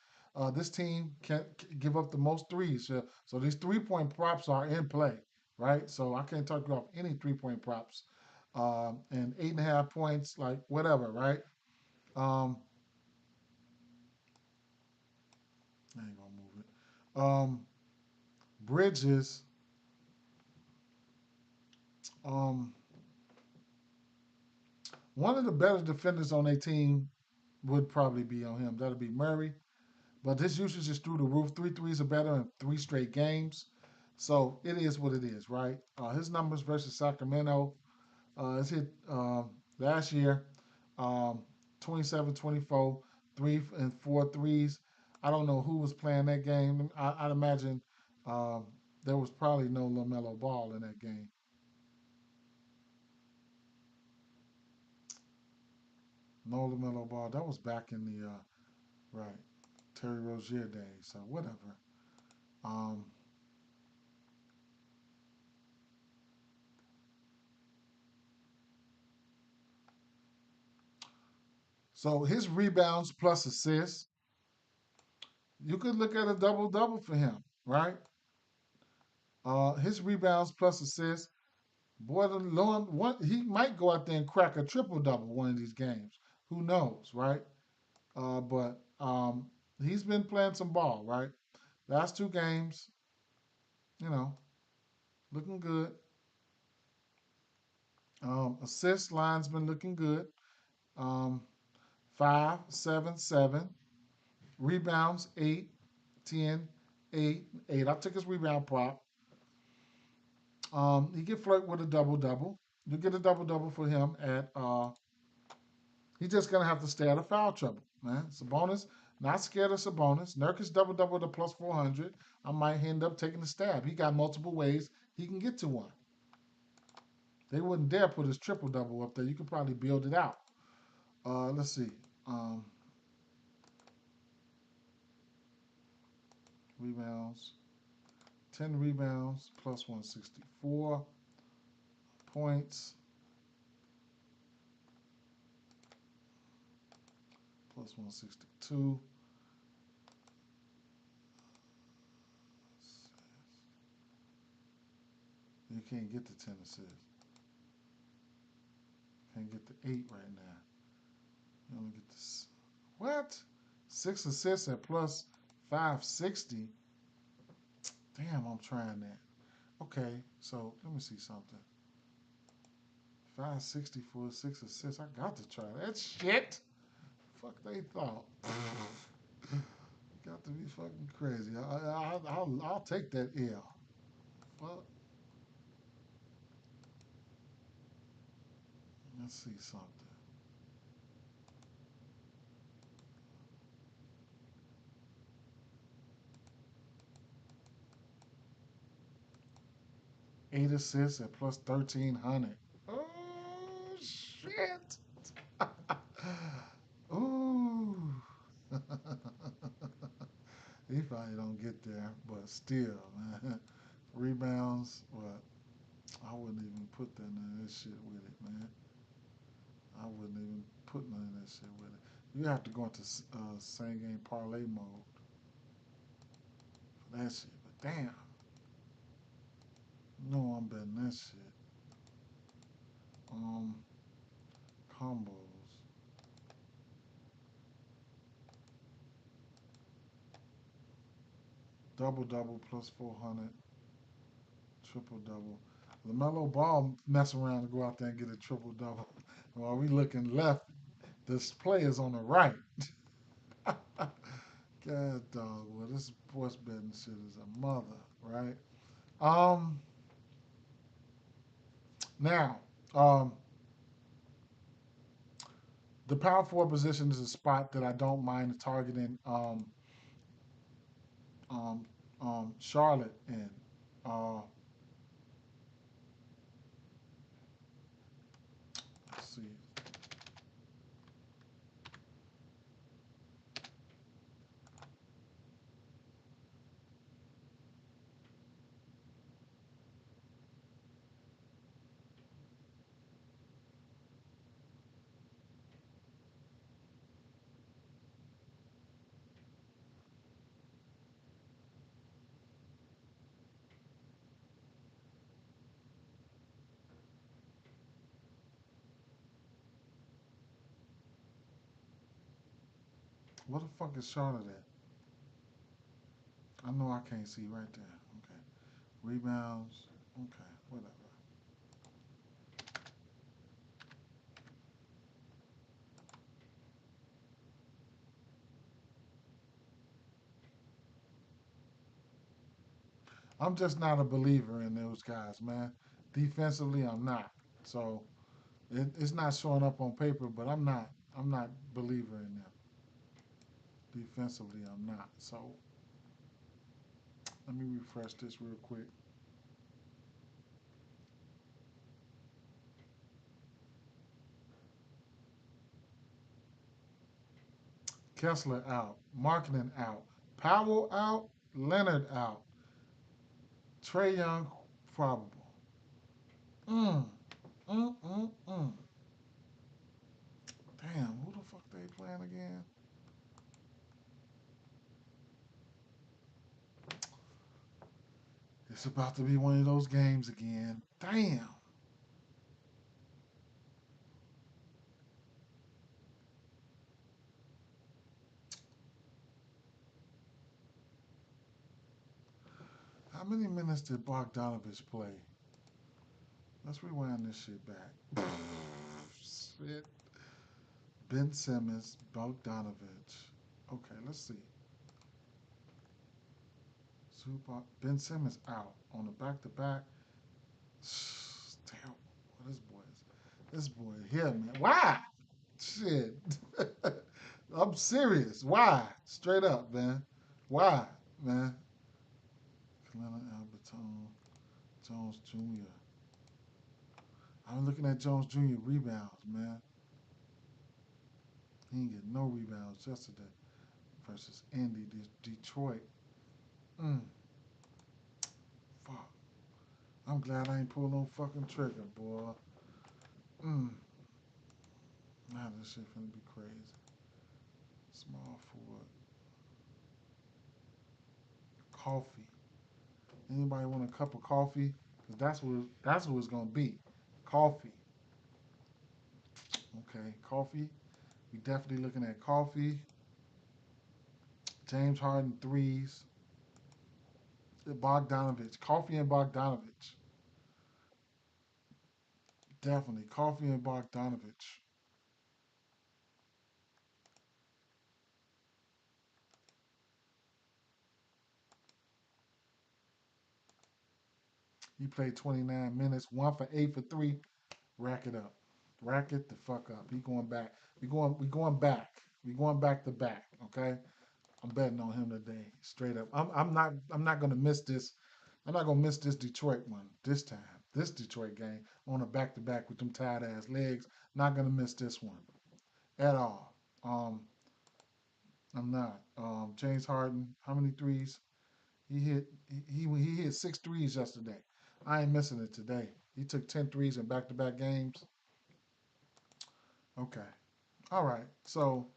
This team can't give up the most threes. So these 3 point props are in play, right? So I can't talk about any 3 point props. And 8.5 points, like whatever, right? Um, I ain't gonna move it. Bridges. Um, One of the better defenders on their team would probably be on him. That'll be Murray. But his usage is through the roof. Three threes are better in three straight games. So it is what it is, right? His numbers versus Sacramento. It's hit last year, um, 27, 24, 3 and 4 threes. I don't know who was playing that game. I'd imagine um, there was probably no LaMelo Ball in that game. No LaMelo Ball. That was back in the, right, Terry Rozier days. So whatever. Um, so his rebounds plus assists, you could look at a double double for him, right? His rebounds plus assists. Boy, the Lord, he might go out there and crack a triple double one of these games. Who knows, right? But he's been playing some ball, right? Last two games, you know, looking good. Assist line's been looking good. Um, 5, 7, 7. Rebounds, 8, 10, 8, 8. I took his rebound prop. He can flirt with a double double. You get a double double for him at he's just gonna have to stay out of foul trouble, man. Sabonis, not scared of Sabonis. Nurkic double double to plus 400. I might end up taking the stab. He got multiple ways he can get to one. They wouldn't dare put his triple double up there. You could probably build it out. Let's see. Um, Rebounds. 10 rebounds plus 164 points plus 162. You can't get the 10 assists. Can't get the 8 right now. You only get this. What? 6 assists at plus 560. Damn, I'm trying that. Okay, so let me see something. 560 for 6 assists. I got to try that shit. Fuck they thought. Got to be fucking crazy. I'll take that L. Fuck. Let's see something. 8 assists at plus 1300. Oh shit. Ooh. He probably don't get there, but still, man. Rebounds, what? I wouldn't even put that none of this shit with it, man. I wouldn't even put none of that shit with it. You have to go into same game parlay mode for that shit. But damn, no, I'm betting that shit. Um, Combos, double double plus 400, triple double. LaMelo Ball mess around to go out there and get a triple double. While we looking left, this player's on the right. God dog, well this sports betting shit is a mother, right? Um, Now, um, the power forward position is a spot that I don't mind targeting um, Charlotte in. Uh, let's see. What the fuck is Charlotte at? I know I can't see right there. Okay. Rebounds. Okay. Whatever. I'm just not a believer in those guys, man. Defensively, I'm not. So it's not showing up on paper, but I'm not. I'm not a believer in them. Defensively, I'm not. So let me refresh this real quick. Kessler out. Marketing out. Powell out. Leonard out. Trey Young probable. Mm. Mm. Damn, who the fuck they playing again? It's about to be one of those games again. Damn. How many minutes did Bogdanovich play? Let's rewind this shit back. Shit. Ben Simmons, Bogdanovich. Okay, let's see. Ben Simmons out on the back to back. Damn, this boy here, man. Why? Shit. I'm serious. Why? Straight up, man. Why, man? Clement Albertone, Jones Jr. I'm looking at Jones Jr. rebounds, man. He didn't get no rebounds yesterday versus Indy, Detroit. Mm, fuck. I'm glad I ain't pulled no fucking trigger, boy. Mm. Nah, this shit finna be crazy. Small forward. Coffee. Anybody want a cup of coffee? Cause that's what it's gonna be. Coffee. Okay, coffee. We definitely looking at coffee. James Harden threes. Bogdanovich. Coffee and Bogdanovich. Definitely. Coffee and Bogdanovich. He played 29 minutes, 1 for 8 for 3. Rack it up. Rack it the fuck up. He going back. We going back. We going back to back. Okay. I'm betting on him today. Straight up. I'm not gonna miss this. I'm not gonna miss this Detroit one this time. This Detroit game on a back to back with them tired ass legs. Not gonna miss this one at all. I'm not. James Harden, how many threes? He hit six threes yesterday. I ain't missing it today. He took 10 threes in back to back games. Okay. All right. So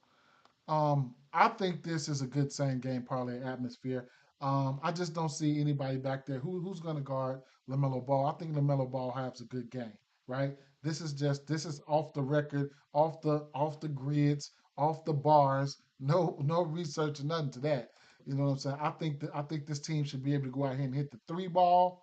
I think this is a good same game parlay atmosphere. I just don't see anybody back there who's going to guard Lamelo Ball. I think Lamelo Ball has a good game, right? This is off the record, off the grids, off the bars. No research or nothing to that. You know what I'm saying? I think this team should be able to go out here and hit the three ball.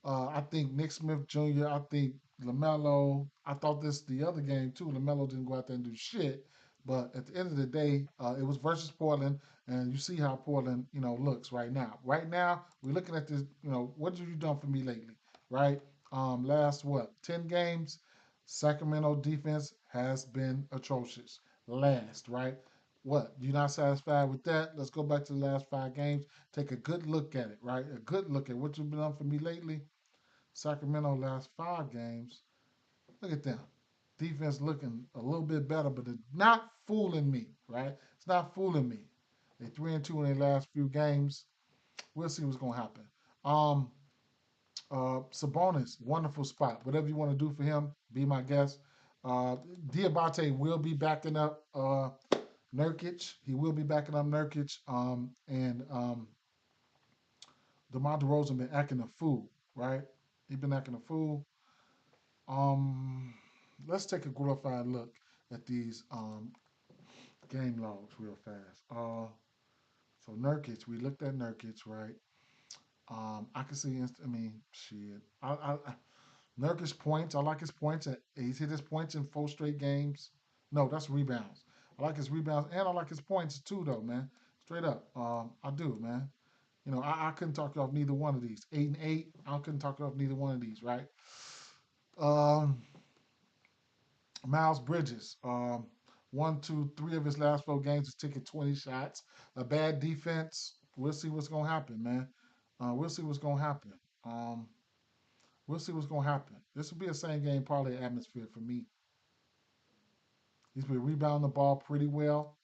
I think Nick Smith Jr. I think Lamelo. I thought this the other game too. Lamelo didn't go out there and do shit. But at the end of the day, it was versus Portland, and you see how Portland, looks right now. Right now, we're looking at this. What have you done for me lately? Right? Last what 10 games? Sacramento defense has been atrocious. Last, right? What? You're not satisfied with that? Let's go back to the last 5 games. Take a good look at it, right? A good look at what you've done for me lately. Sacramento last 5 games. Look at them. Defense looking a little bit better, but it's not fooling me, right? It's not fooling me. They 3-2 in their last few games. We'll see what's gonna happen. Um, Sabonis, wonderful spot. Whatever you want to do for him, be my guest. Uh, Diabate will be backing up Nurkic. He will be backing up Nurkic. And DeMar DeRozan been acting a fool, right? He been acting a fool. Um, let's take a glorified look at these game logs real fast. So Nurkic, we looked at Nurkic, right? I can see. I mean, shit. Nurkic points. I like his points. He's hit his points in 4 straight games. No, that's rebounds. I like his rebounds and I like his points too, though, man. Straight up, I do, man. You know, I couldn't talk you off neither one of these. 8 and 8. I couldn't talk you off neither one of these, right? Um, Miles Bridges. One, two, three of his last 4 games is taking 20 shots. A bad defense. We'll see what's gonna happen, man. We'll see what's gonna happen. Um, we'll see what's gonna happen. This will be a same game parlay atmosphere for me. He's been rebounding the ball pretty well.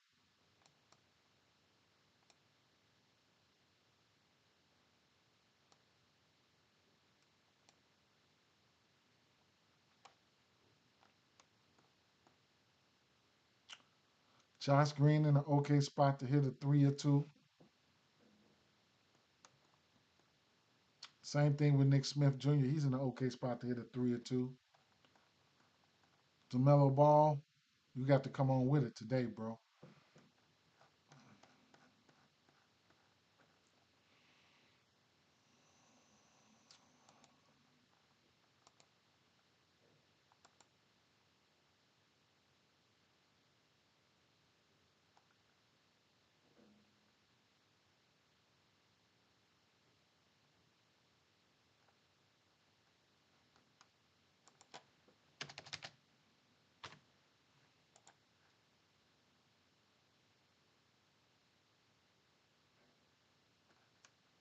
Josh Green in an okay spot to hit a three or two. Same thing with Nick Smith Jr. He's in an okay spot to hit a three or two. DeMelo Ball, you got to come on with it today, bro.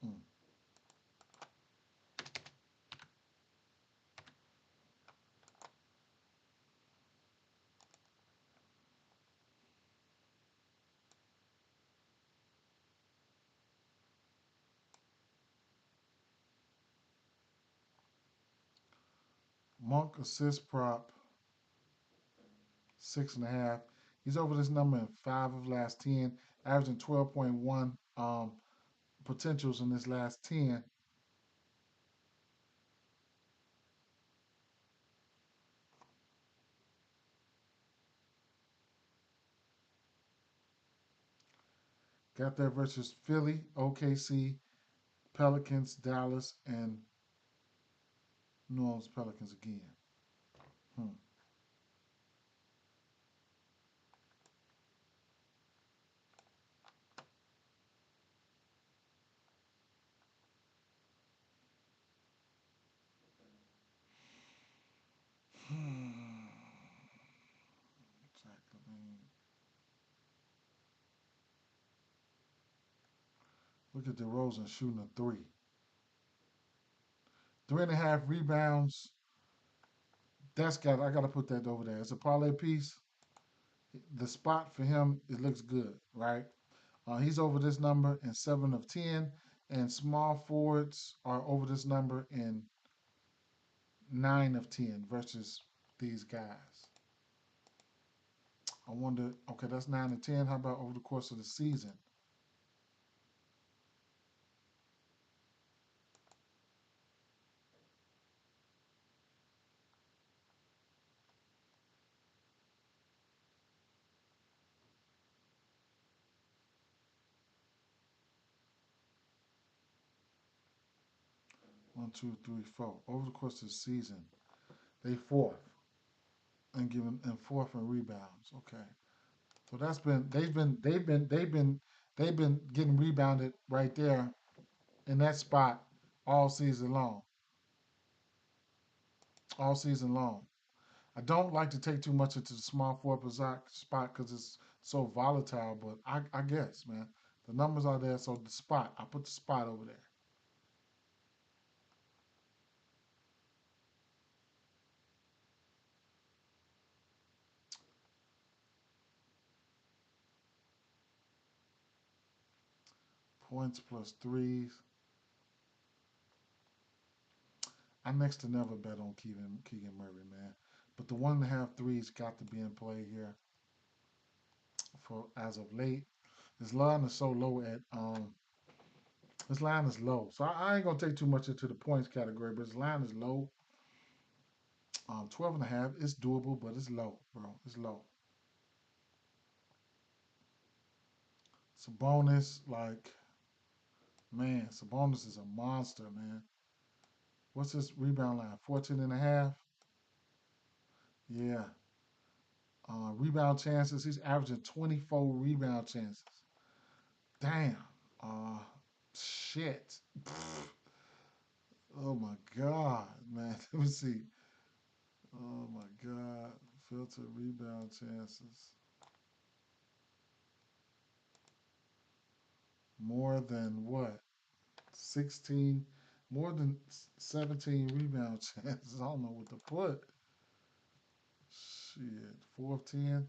Mm, Monk assist prop 6.5. He's over this number in 5 of last 10, averaging 12.1 potentials in his last 10. Got that versus Philly, OKC, Pelicans, Dallas, and New Orleans Pelicans again. Hmm. Hmm. Exactly. Look at DeRozan shooting a three. 3.5 rebounds. I gotta put that over there. It's a parlay piece. The spot for him, it looks good, right? He's over this number in 7 of 10, and small forwards are over this number in 9 of 10 versus these guys. I wonder, okay, that's 9 of 10. How about over the course of the season? 1, 2, 3, 4. Over the course of the season, they fourth and fourth in rebounds. Okay, so that's been they've been getting rebounded right there in that spot all season long. All season long. I don't like to take too much into the small forward spot because it's so volatile, but I guess, man, the numbers are there. So the spot, I put the spot over there. Points plus threes. I next to never bet on Keegan Murray, man. But the 1.5 threes got to be in play here for as of late. His line is so low at his line is low. So I ain't gonna take too much into the points category, but his line is low. 12.5 is doable, but it's low, bro. It's low. Sabonis, like, man, Sabonis is a monster, man. What's his rebound line? 14 and a half? Yeah. Rebound chances, he's averaging 24 rebound chances. Damn. Uh, shit. Oh my God, man. Let me see. Oh my God. Filter rebound chances. More than what? 16, more than 17 rebound chances. I don't know what to put. Shit. 4 of 10.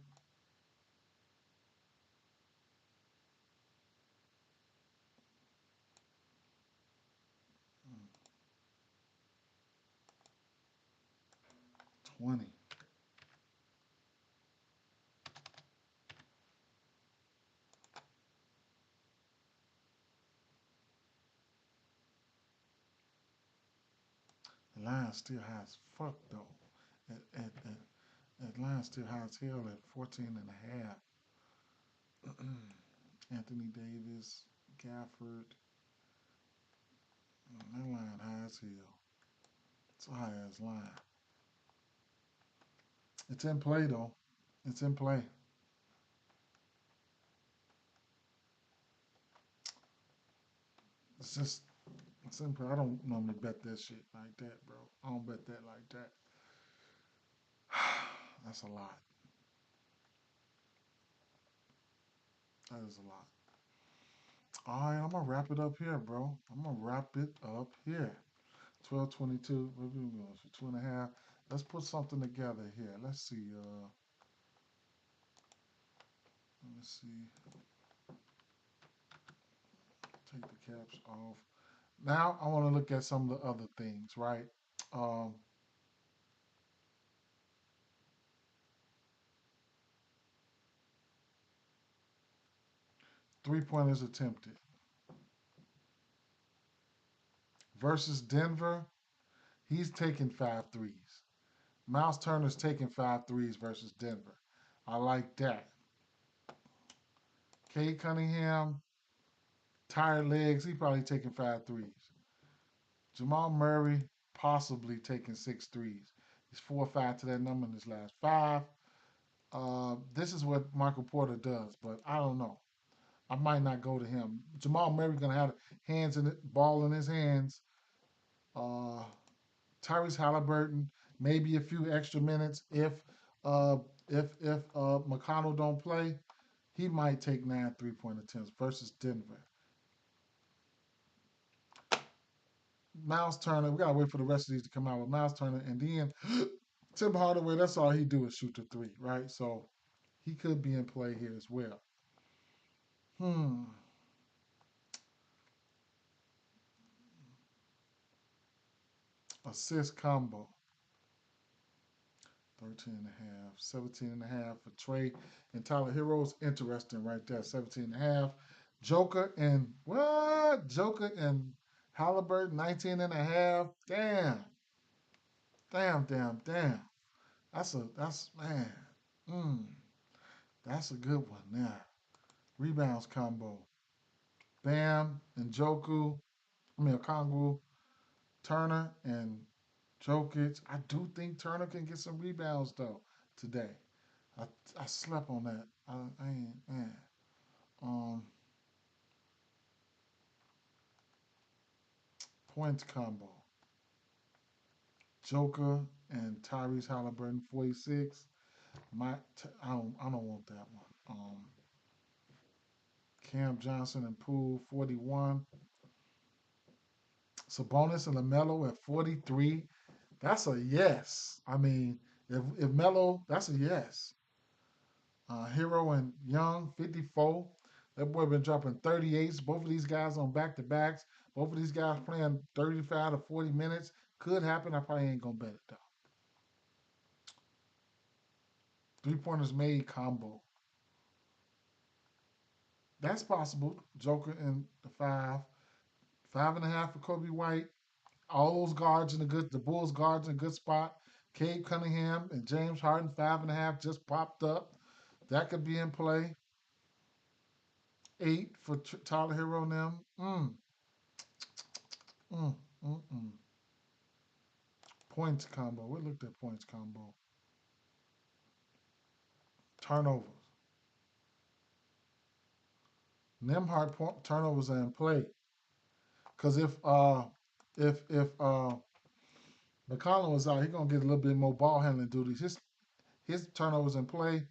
20. The line still high as fuck though. At line still high as hell at 14 and a half. Anthony Davis, Gafford. That line high as hell. It's a high ass line. It's in play though. It's in play. It's just it's in play. I don't normally bet that shit like that, bro. I don't bet that like that. That's a lot. That is a lot. All right, I'm gonna wrap it up here, bro. I'm gonna wrap it up here. 12:22. What we going for 2.5? Let's put something together here. Let's see. Let me see. Take the caps off. Now I want to look at some of the other things, right? Um, 3 pointers attempted versus Denver. He's taking five threes. Miles Turner's taking five threes versus Denver. I like that. Cade Cunningham, tired legs. He probably taking five threes. Jamal Murray possibly taking six threes. He's 4 or 5 to that number in his last five. This is what Michael Porter does, but I don't know. I might not go to him. Jamal Murray gonna have hands in it, ball in his hands. Uh, Tyrese Halliburton, maybe a few extra minutes uh, if McConnell don't play, he might take 9 3-point attempts versus Denver. Miles Turner, we gotta wait for the rest of these to come out with Miles Turner, and then Tim Hardaway. That's all he do is shoot the three, right? So he could be in play here as well. Hmm. Assist combo. 13 and a half, 17 and a half for Trey and Tyler Heroes. Interesting right there. 17 and a half. Joker and what? Joker and Halliburton, 19 and a half. Damn. Damn, damn, damn. That's man. Mm, that's a good one there. Rebounds combo. Bam and Joku. I mean Okongwu, Turner and Jokic. I do think Turner can get some rebounds though today. I, I slept on that. I ain't man. Um, Points combo. Joker and Tyrese Halliburton 46. I don't want that one. Cam Johnson and Poole 41. Sabonis and LaMelo at 43. That's a yes. I mean, if Melo, that's a yes. Hero and Young 54. That boy been dropping 38s. Both of these guys on back to backs. Both of these guys playing 35 to 40 minutes. Could happen. I probably ain't gonna bet it though. 3 pointers made combo. That's possible. Joker in the five. 5.5 for Kobe White. All those guards in the Bulls guards in a good spot. Cade Cunningham and James Harden, 5.5 just popped up. That could be in play. 8 for Tyler Hero and them. Mm, mm. Points combo. We looked at points combo. Turnovers. Nemhart turnovers are in play. Because if McCollum was out, he's gonna get a little bit more ball handling duties. His turnovers in play.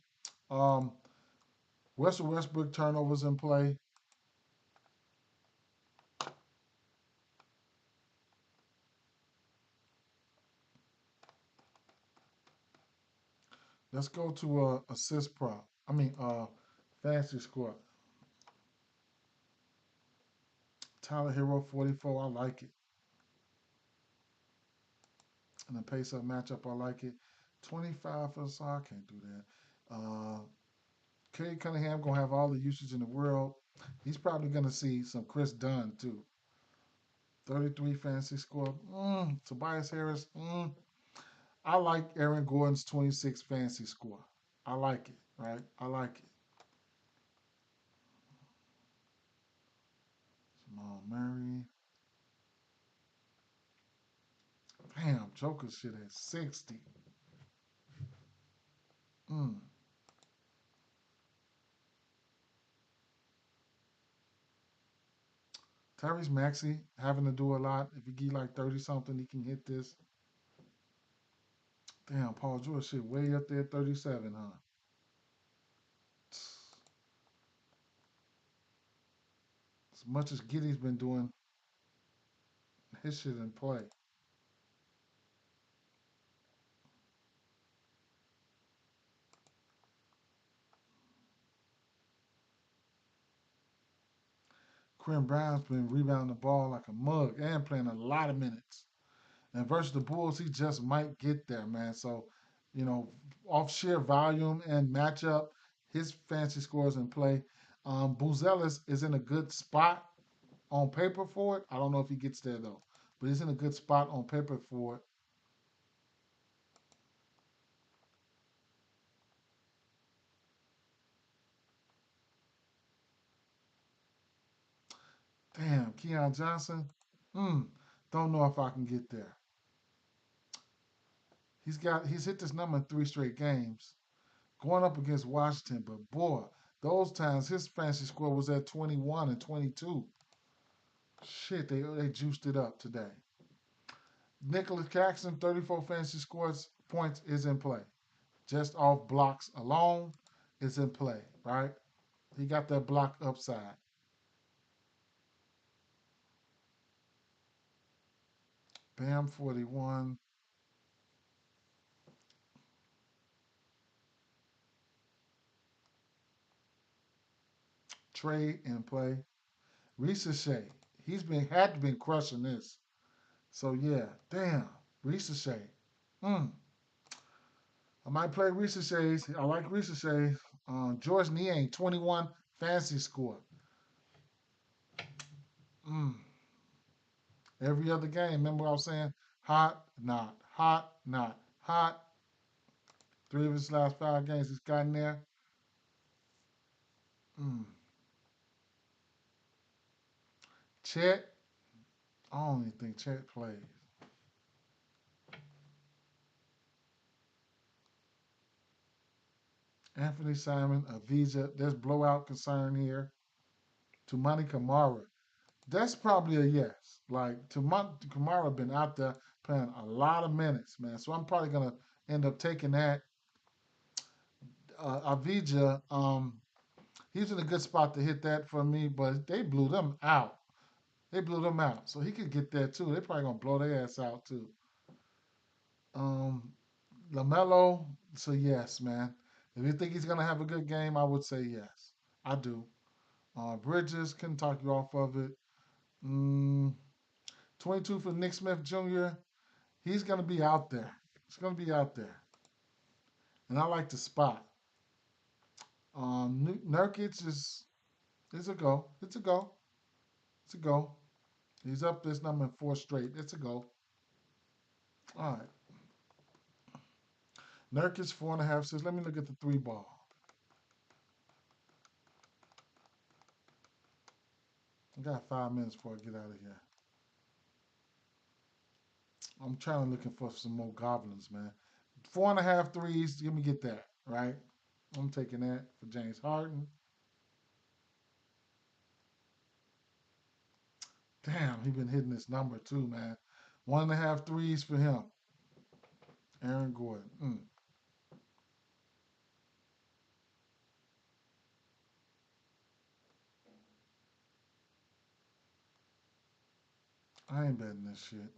Um, Russell Westbrook turnovers in play. Let's go to assist prop. I mean fantasy score. Tyler Hero 44. I like it. And the pace up matchup, I like it. 25 for the side, I can't do that. Kerry Cunningham gonna have all the usage in the world. He's probably gonna see some Chris Dunn too. 33 fantasy score. Tobias Harris. I like Aaron Gordon's 26 fantasy score. I like it, right? I like it. Jamal Murray. Damn, Joker shit at 60. Mm. Tyrese Maxey having to do a lot. If he get like 30 something, he can hit this. Damn, Paul George shit way up there, 37, huh? As much as Giddy's been doing his shit in play. Quinn Brown's been rebounding the ball like a mug and playing a lot of minutes. And versus the Bulls, he just might get there, man. So, you know, off sheer volume and matchup, his fancy scores in play. Buzelis is in a good spot on paper for it. I don't know if he gets there though, but he's in a good spot on paper for it. Damn, Keon Johnson. Don't know if I can get there. He's hit this number in 3 straight games, going up against Washington. But boy, those times his fantasy score was at 21 and 22. Shit, they juiced it up today. Nicholas Jackson, 34 fantasy scores points is in play. Just off blocks alone is in play, right? He got that block upside. Bam 41. Trey in play. Risa Shea. Had to been crushing this. So yeah, damn. Risa Shea. Mm. I might play Risa Shea's. I like Risa Shea. George Niang, 21 fantasy score. Mm. Every other game, remember what I was saying? Hot, not hot, not hot. 3 of his last 5 games, he's gotten there. Mm. Chet, I don't even think Chet plays. Anthony Simon, Avisa, there's blowout concern here. Tumani Kamara, that's probably a yes. Like Kamara been out there playing a lot of minutes, man. So I'm probably gonna end up taking that. Avija, he's in a good spot to hit that for me, but they blew them out. They blew them out, so he could get that too. They probably gonna blow their ass out too. Um, Lamelo, so yes, man. If you think he's gonna have a good game, I would say yes. I do. Bridges couldn't talk you off of it. Mm, 22 for Nick Smith Jr. He's gonna be out there. He's gonna be out there, and I like the spot. Nurkic is a go. It's a go. It's a go. He's up this number in 4 straight. It's a go. All right. Nurkic 4.5 says, let me look at the 3 ball. I got 5 minutes before I get out of here. I'm trying to looking for some more goblins, man. 4.5 threes. Let me get that, right? I'm taking that for James Harden. Damn, he been hitting this number too, man. 1.5 threes for him. Aaron Gordon. I ain't betting this shit.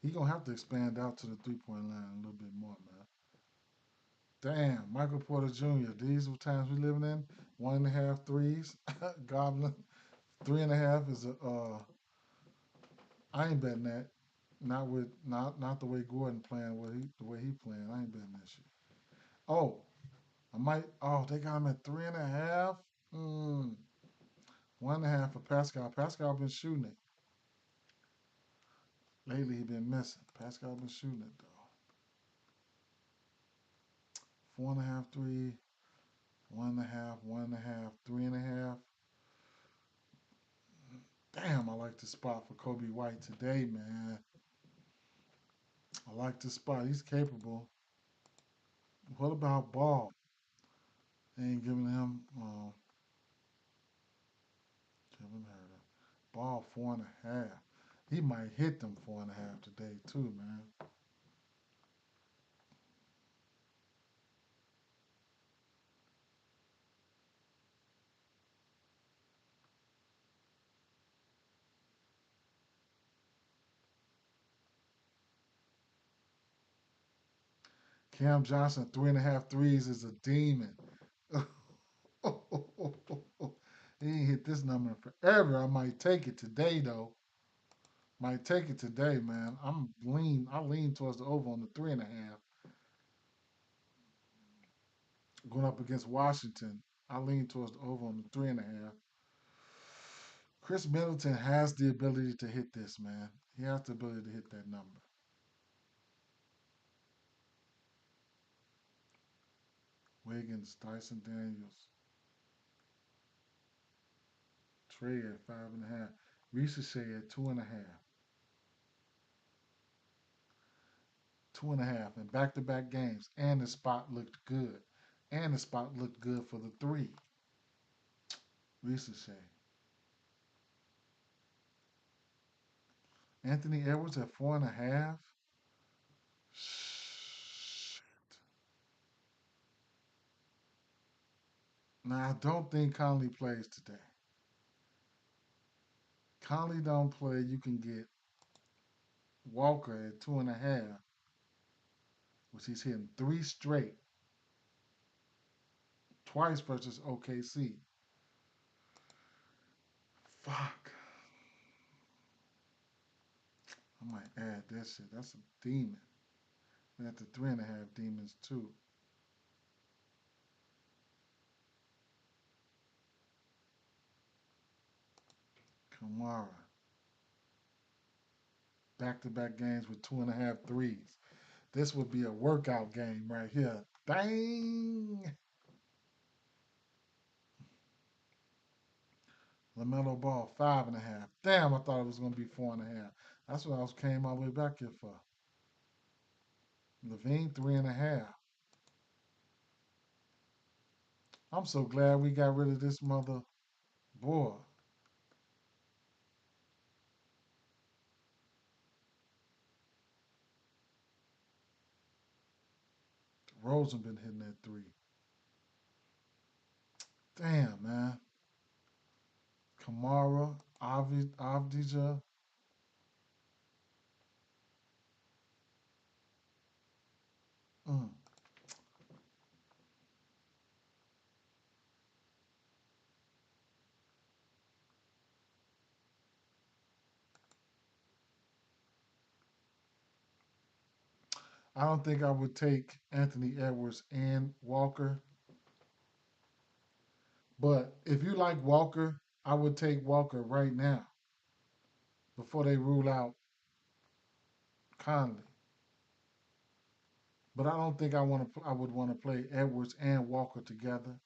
He gonna have to expand out to the 3-point line a little bit more, man. Damn, Michael Porter Jr. These are times we living in. 1.5 threes. Goblin. 3.5 is a. I ain't betting that. Not the way Gordon playing. The way he playing. I ain't betting that shit. Oh, I might. Oh, they got him at 3.5. 1.5 for Pascal. Pascal been shooting it lately. He been missing. Pascal been shooting it though. 4.5 3. 1.5. 1.5. 3.5. Damn, I like the spot for Kobe White today, man. I like the spot. He's capable. What about Ball? They ain't giving him Kevin Herter. Ball 4.5. He might hit them 4.5 today too, man. Cam Johnson 3.5 threes is a demon. He ain't hit this number in forever. I might take it today though. Might take it today, man. I lean towards the over on the 3.5. Going up against Washington, I lean towards the over on the 3.5. Chris Middleton has the ability to hit this, man. He has the ability to hit that number. Wiggins, Dyson Daniels, Trey at 5.5. Ricochet at 2.5. 2.5 in back-to-back games, and the spot looked good. And the spot looked good for the three. Ricochet. Anthony Edwards at 4.5. Shit. Now I don't think Conley plays today. Conley don't play. You can get Walker at 2.5, which he's hitting three straight, twice versus OKC. Fuck. I might add that shit. That's a demon. And at the 3.5 demons too. Kamara. Back-to-back games with 2.5 threes. This would be a workout game right here. Dang. LaMelo Ball 5.5. Damn, I thought it was gonna be 4.5. That's what I was came all the way back here for. Levine 3.5. I'm so glad we got rid of this mother boy. Rosen been hitting that three. Damn, man. Kamara, Avdija. Mm. I don't think I would take Anthony Edwards and Walker. But if you like Walker, I would take Walker right now before they rule out Conley. But I don't think I would want to play Edwards and Walker together.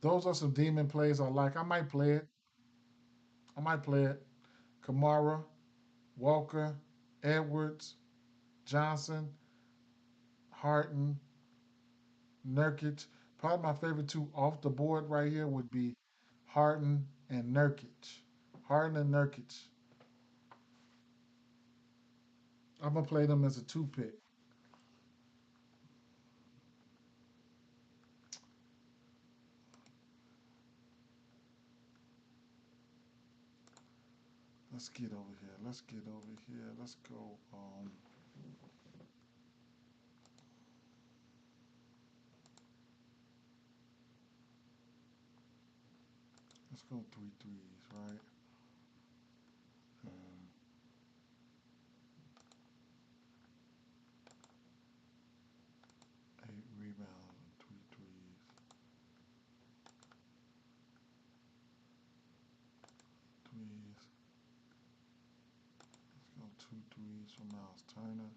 Those are some demon plays I like. I might play it. I might play it. Kamara, Walker, Edwards, Johnson, Harton, Nurkic. Probably my favorite two off the board right here would be Harden and Nurkic. Harden and Nurkic. I'm gonna play them as a two pick. Let's get over here. Let's get over here. Let's go. Let's go three threes, right? Um, 8 rebounds and three threes. Threes. Let's go two threes for Miles Turner.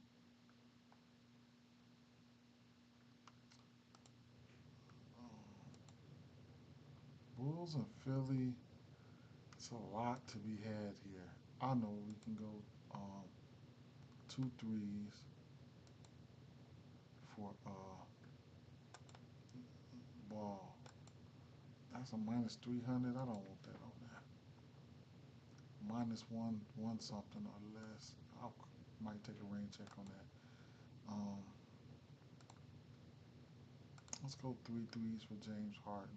Um, Bulls and Philly. It's a lot to be had here. I know we can go um, two threes for Ball. That's a minus 300. I don't want that on there. Minus one something or less. I might take a rain check on that. Um, let's go three threes for James Harden.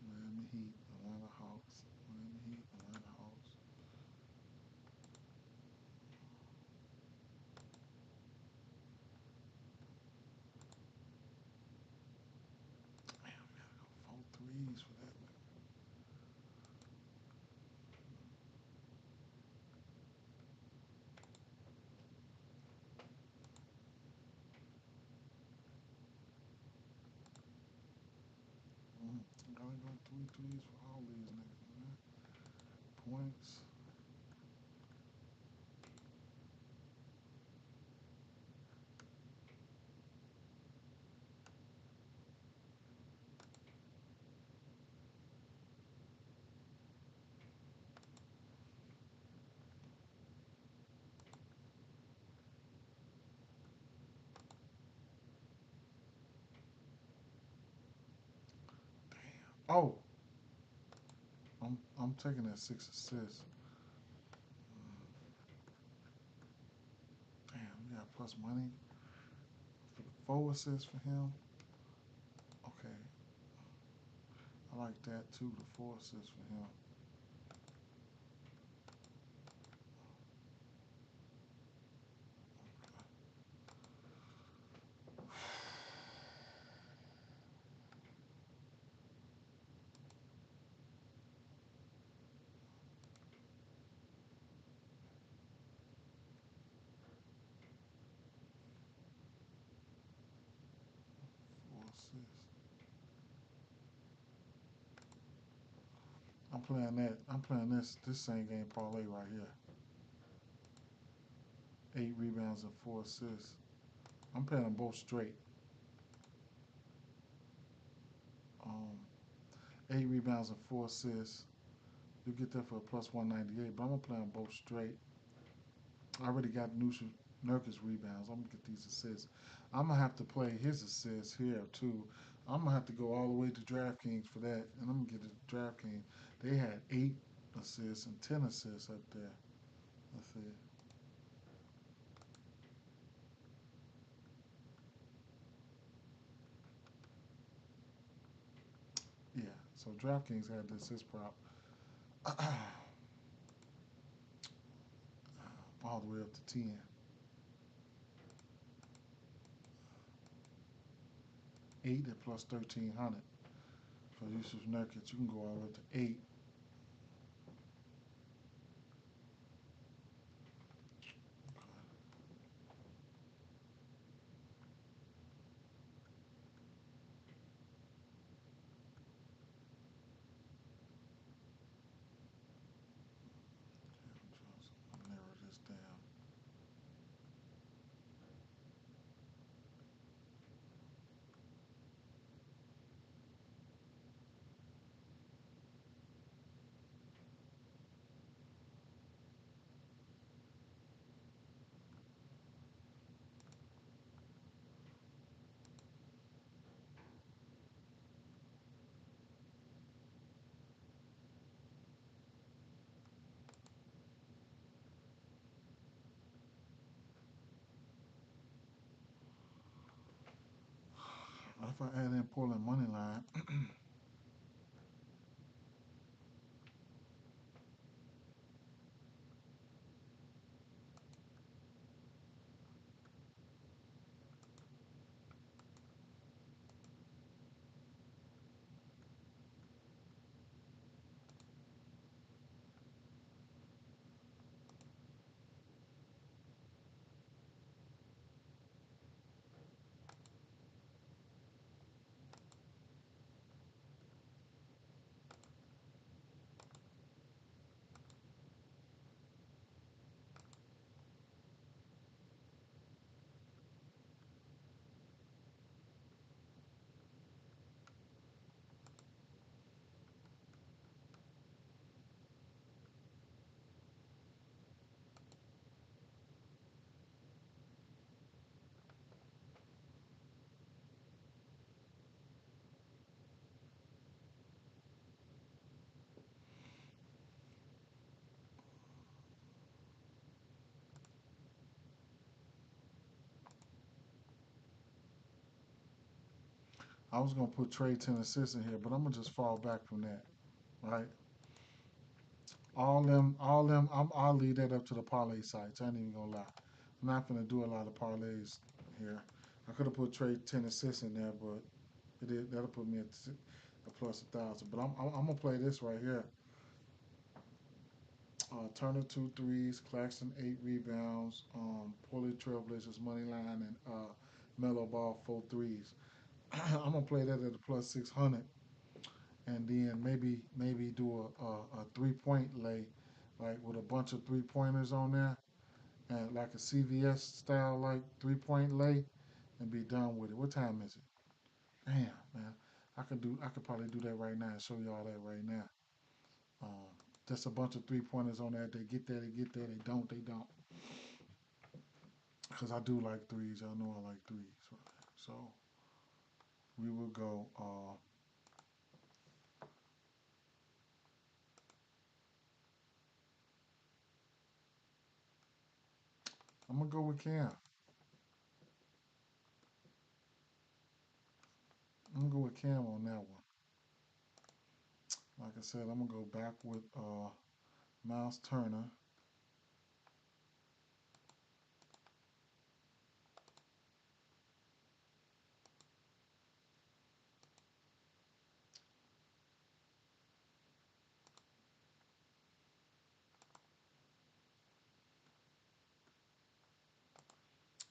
Miami Heat, Atlanta Hawks. Miami Heat, Atlanta Hawks. Man, we gotta go four threes for that. Gotta go three threes for all these niggas, man. Points. Oh, I'm taking that 6 assists. Damn, we got plus money for the 4 assists for him. Okay, I like that too. The 4 assists for him. 4 assists. I'm playing that. I'm playing this same game parlay right here. 8 rebounds and 4 assists. I'm playing them both straight. Um, 8 rebounds and 4 assists. You get that for a plus 198. But I'm gonna play them both straight. I already got Nurkic rebounds. I'm gonna get these assists. I'm gonna have to play his assists here too. I'm gonna have to go all the way to DraftKings for that, and I'm gonna get it to DraftKings. They had 8 assists and 10 assists up there. Let's see. Yeah. So DraftKings had the assist prop all the way up to 10. 8 at plus 1300 for Yusuf Nurkic. You can go all the way up to 8. I'll narrow this down. if I add in Portland money line, I was gonna put trade 10 assists in here, but I'm gonna just fall back from that. Right? I'll leave that up to the parlay sites. I ain't even gonna lie. I'm not gonna do a lot of parlays here. I could have put trade 10 assists in there, but that'll put me at a plus 1,000. But I'm gonna play this right here. Turner 2 threes, Claxton 8 rebounds, Portland Trailblazers money line, and Mellow Ball 4 threes. I'm gonna play that at a plus 600, and then maybe do a 3 point lay, like with a bunch of 3 pointers on there, and like a CVS style like 3 point lay, and be done with it. What time is it? Damn, man. I could probably do that right now and show you all that right now. Um, just a bunch of 3 pointers on there. They get there, they get there. They don't, they don't. Because I do like threes. I know I like threes. So we will go. I'm gonna go with Cam. I'm gonna go with Cam on that one. Like I said, I'm gonna go back with Miles Turner.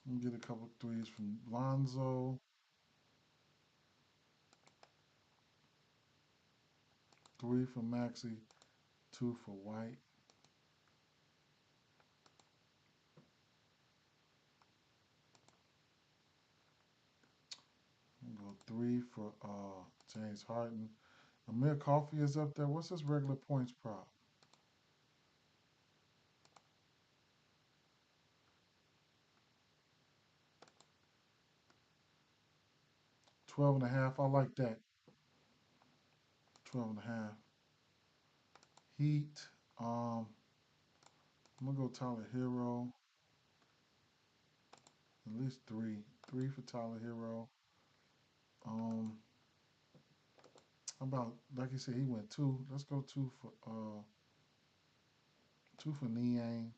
I'm gonna get a couple threes from Lonzo. 3 for Maxi. 2 for White. I'm gonna go 3 for James Harden. Amir Coffey is up there. What's his regular points prop? 12 and a half. I like that. 12 and a half. Heat. I'm gonna go Tyler Hero. At least 3. 3 for Tyler Hero. Um, about like you said, he went 2. Let's go 2 for Niang.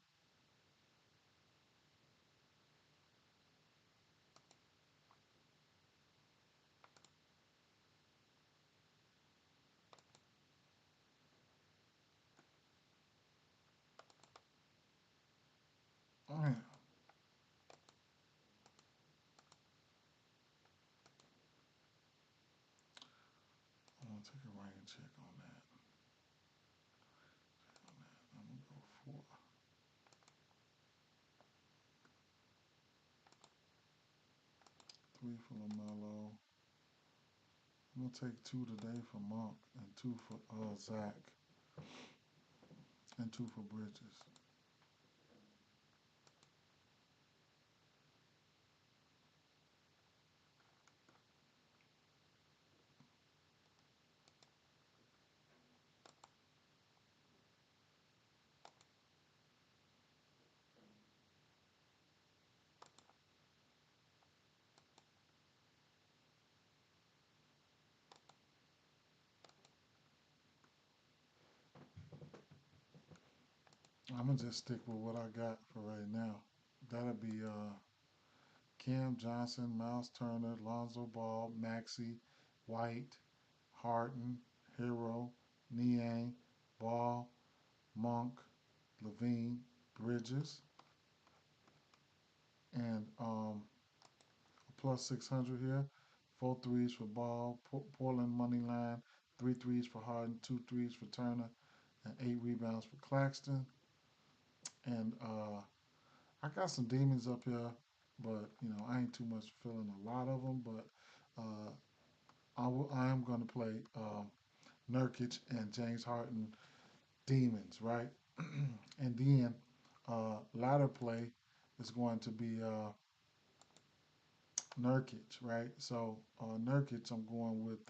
All right. I'm gonna take a rain check on that. I'm gonna go 3 for Lamelo. I'm gonna take 2 today for Monk and 2 for Zach and 2 for Bridges. I'm gonna just stick with what I got for right now. That'll be Cam Johnson, Miles Turner, Lonzo Ball, Maxey, White, Harden, Hero, Niang, Ball, Monk, Levine, Bridges, and plus 600 here. Four threes for Ball, Portland money line, three threes for Harden, two threes for Turner, and eight rebounds for Claxton. And I got some demons up here, but I ain't too much feeling a lot of them. But uh, I am going to play Nurkic and James Harden demons, right? And then latter play is going to be Nurkic, right? So Nurkic, I'm going with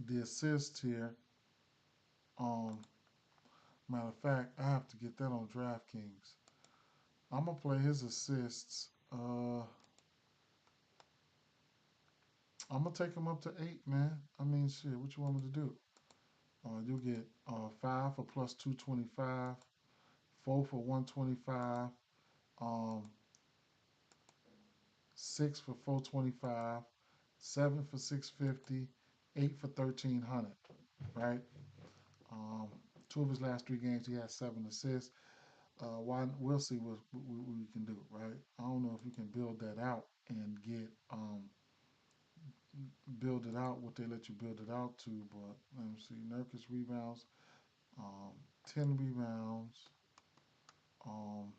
the assist here. Um, Matter of fact, I have to get that on DraftKings. I'm gonna play his assists. I'm gonna take him up to 8, man. I mean, shit. What you want me to do? You'll get 5 for plus 225, 4 for 125, um, 6 for 425, 7 for 650, 8 for 1300. Right. Um, Two of his last three games, he had 7 assists. Why? We'll see what we can do. Right. I don't know if you can build that out and get build it out what they let you build it out to. But let me see. Nurkic rebounds, um, 10 rebounds, um,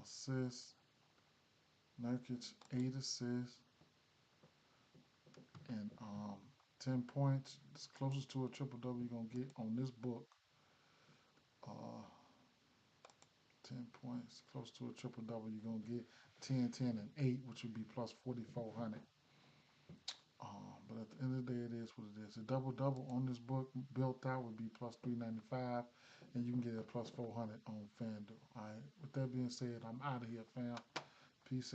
assists. Nurkic 8 assists and 10 points. It's closest to a triple double you're gonna get on this book. Uh, 10 points, close to a triple double you're gonna get 10, 10, and 8, which would be plus 4,400. But at the end of the day, it is what it is. A double double on this book built out would be plus 395, and you can get a plus 400 on FanDuel. All right. With that being said, I'm out of here, fam. Peace out.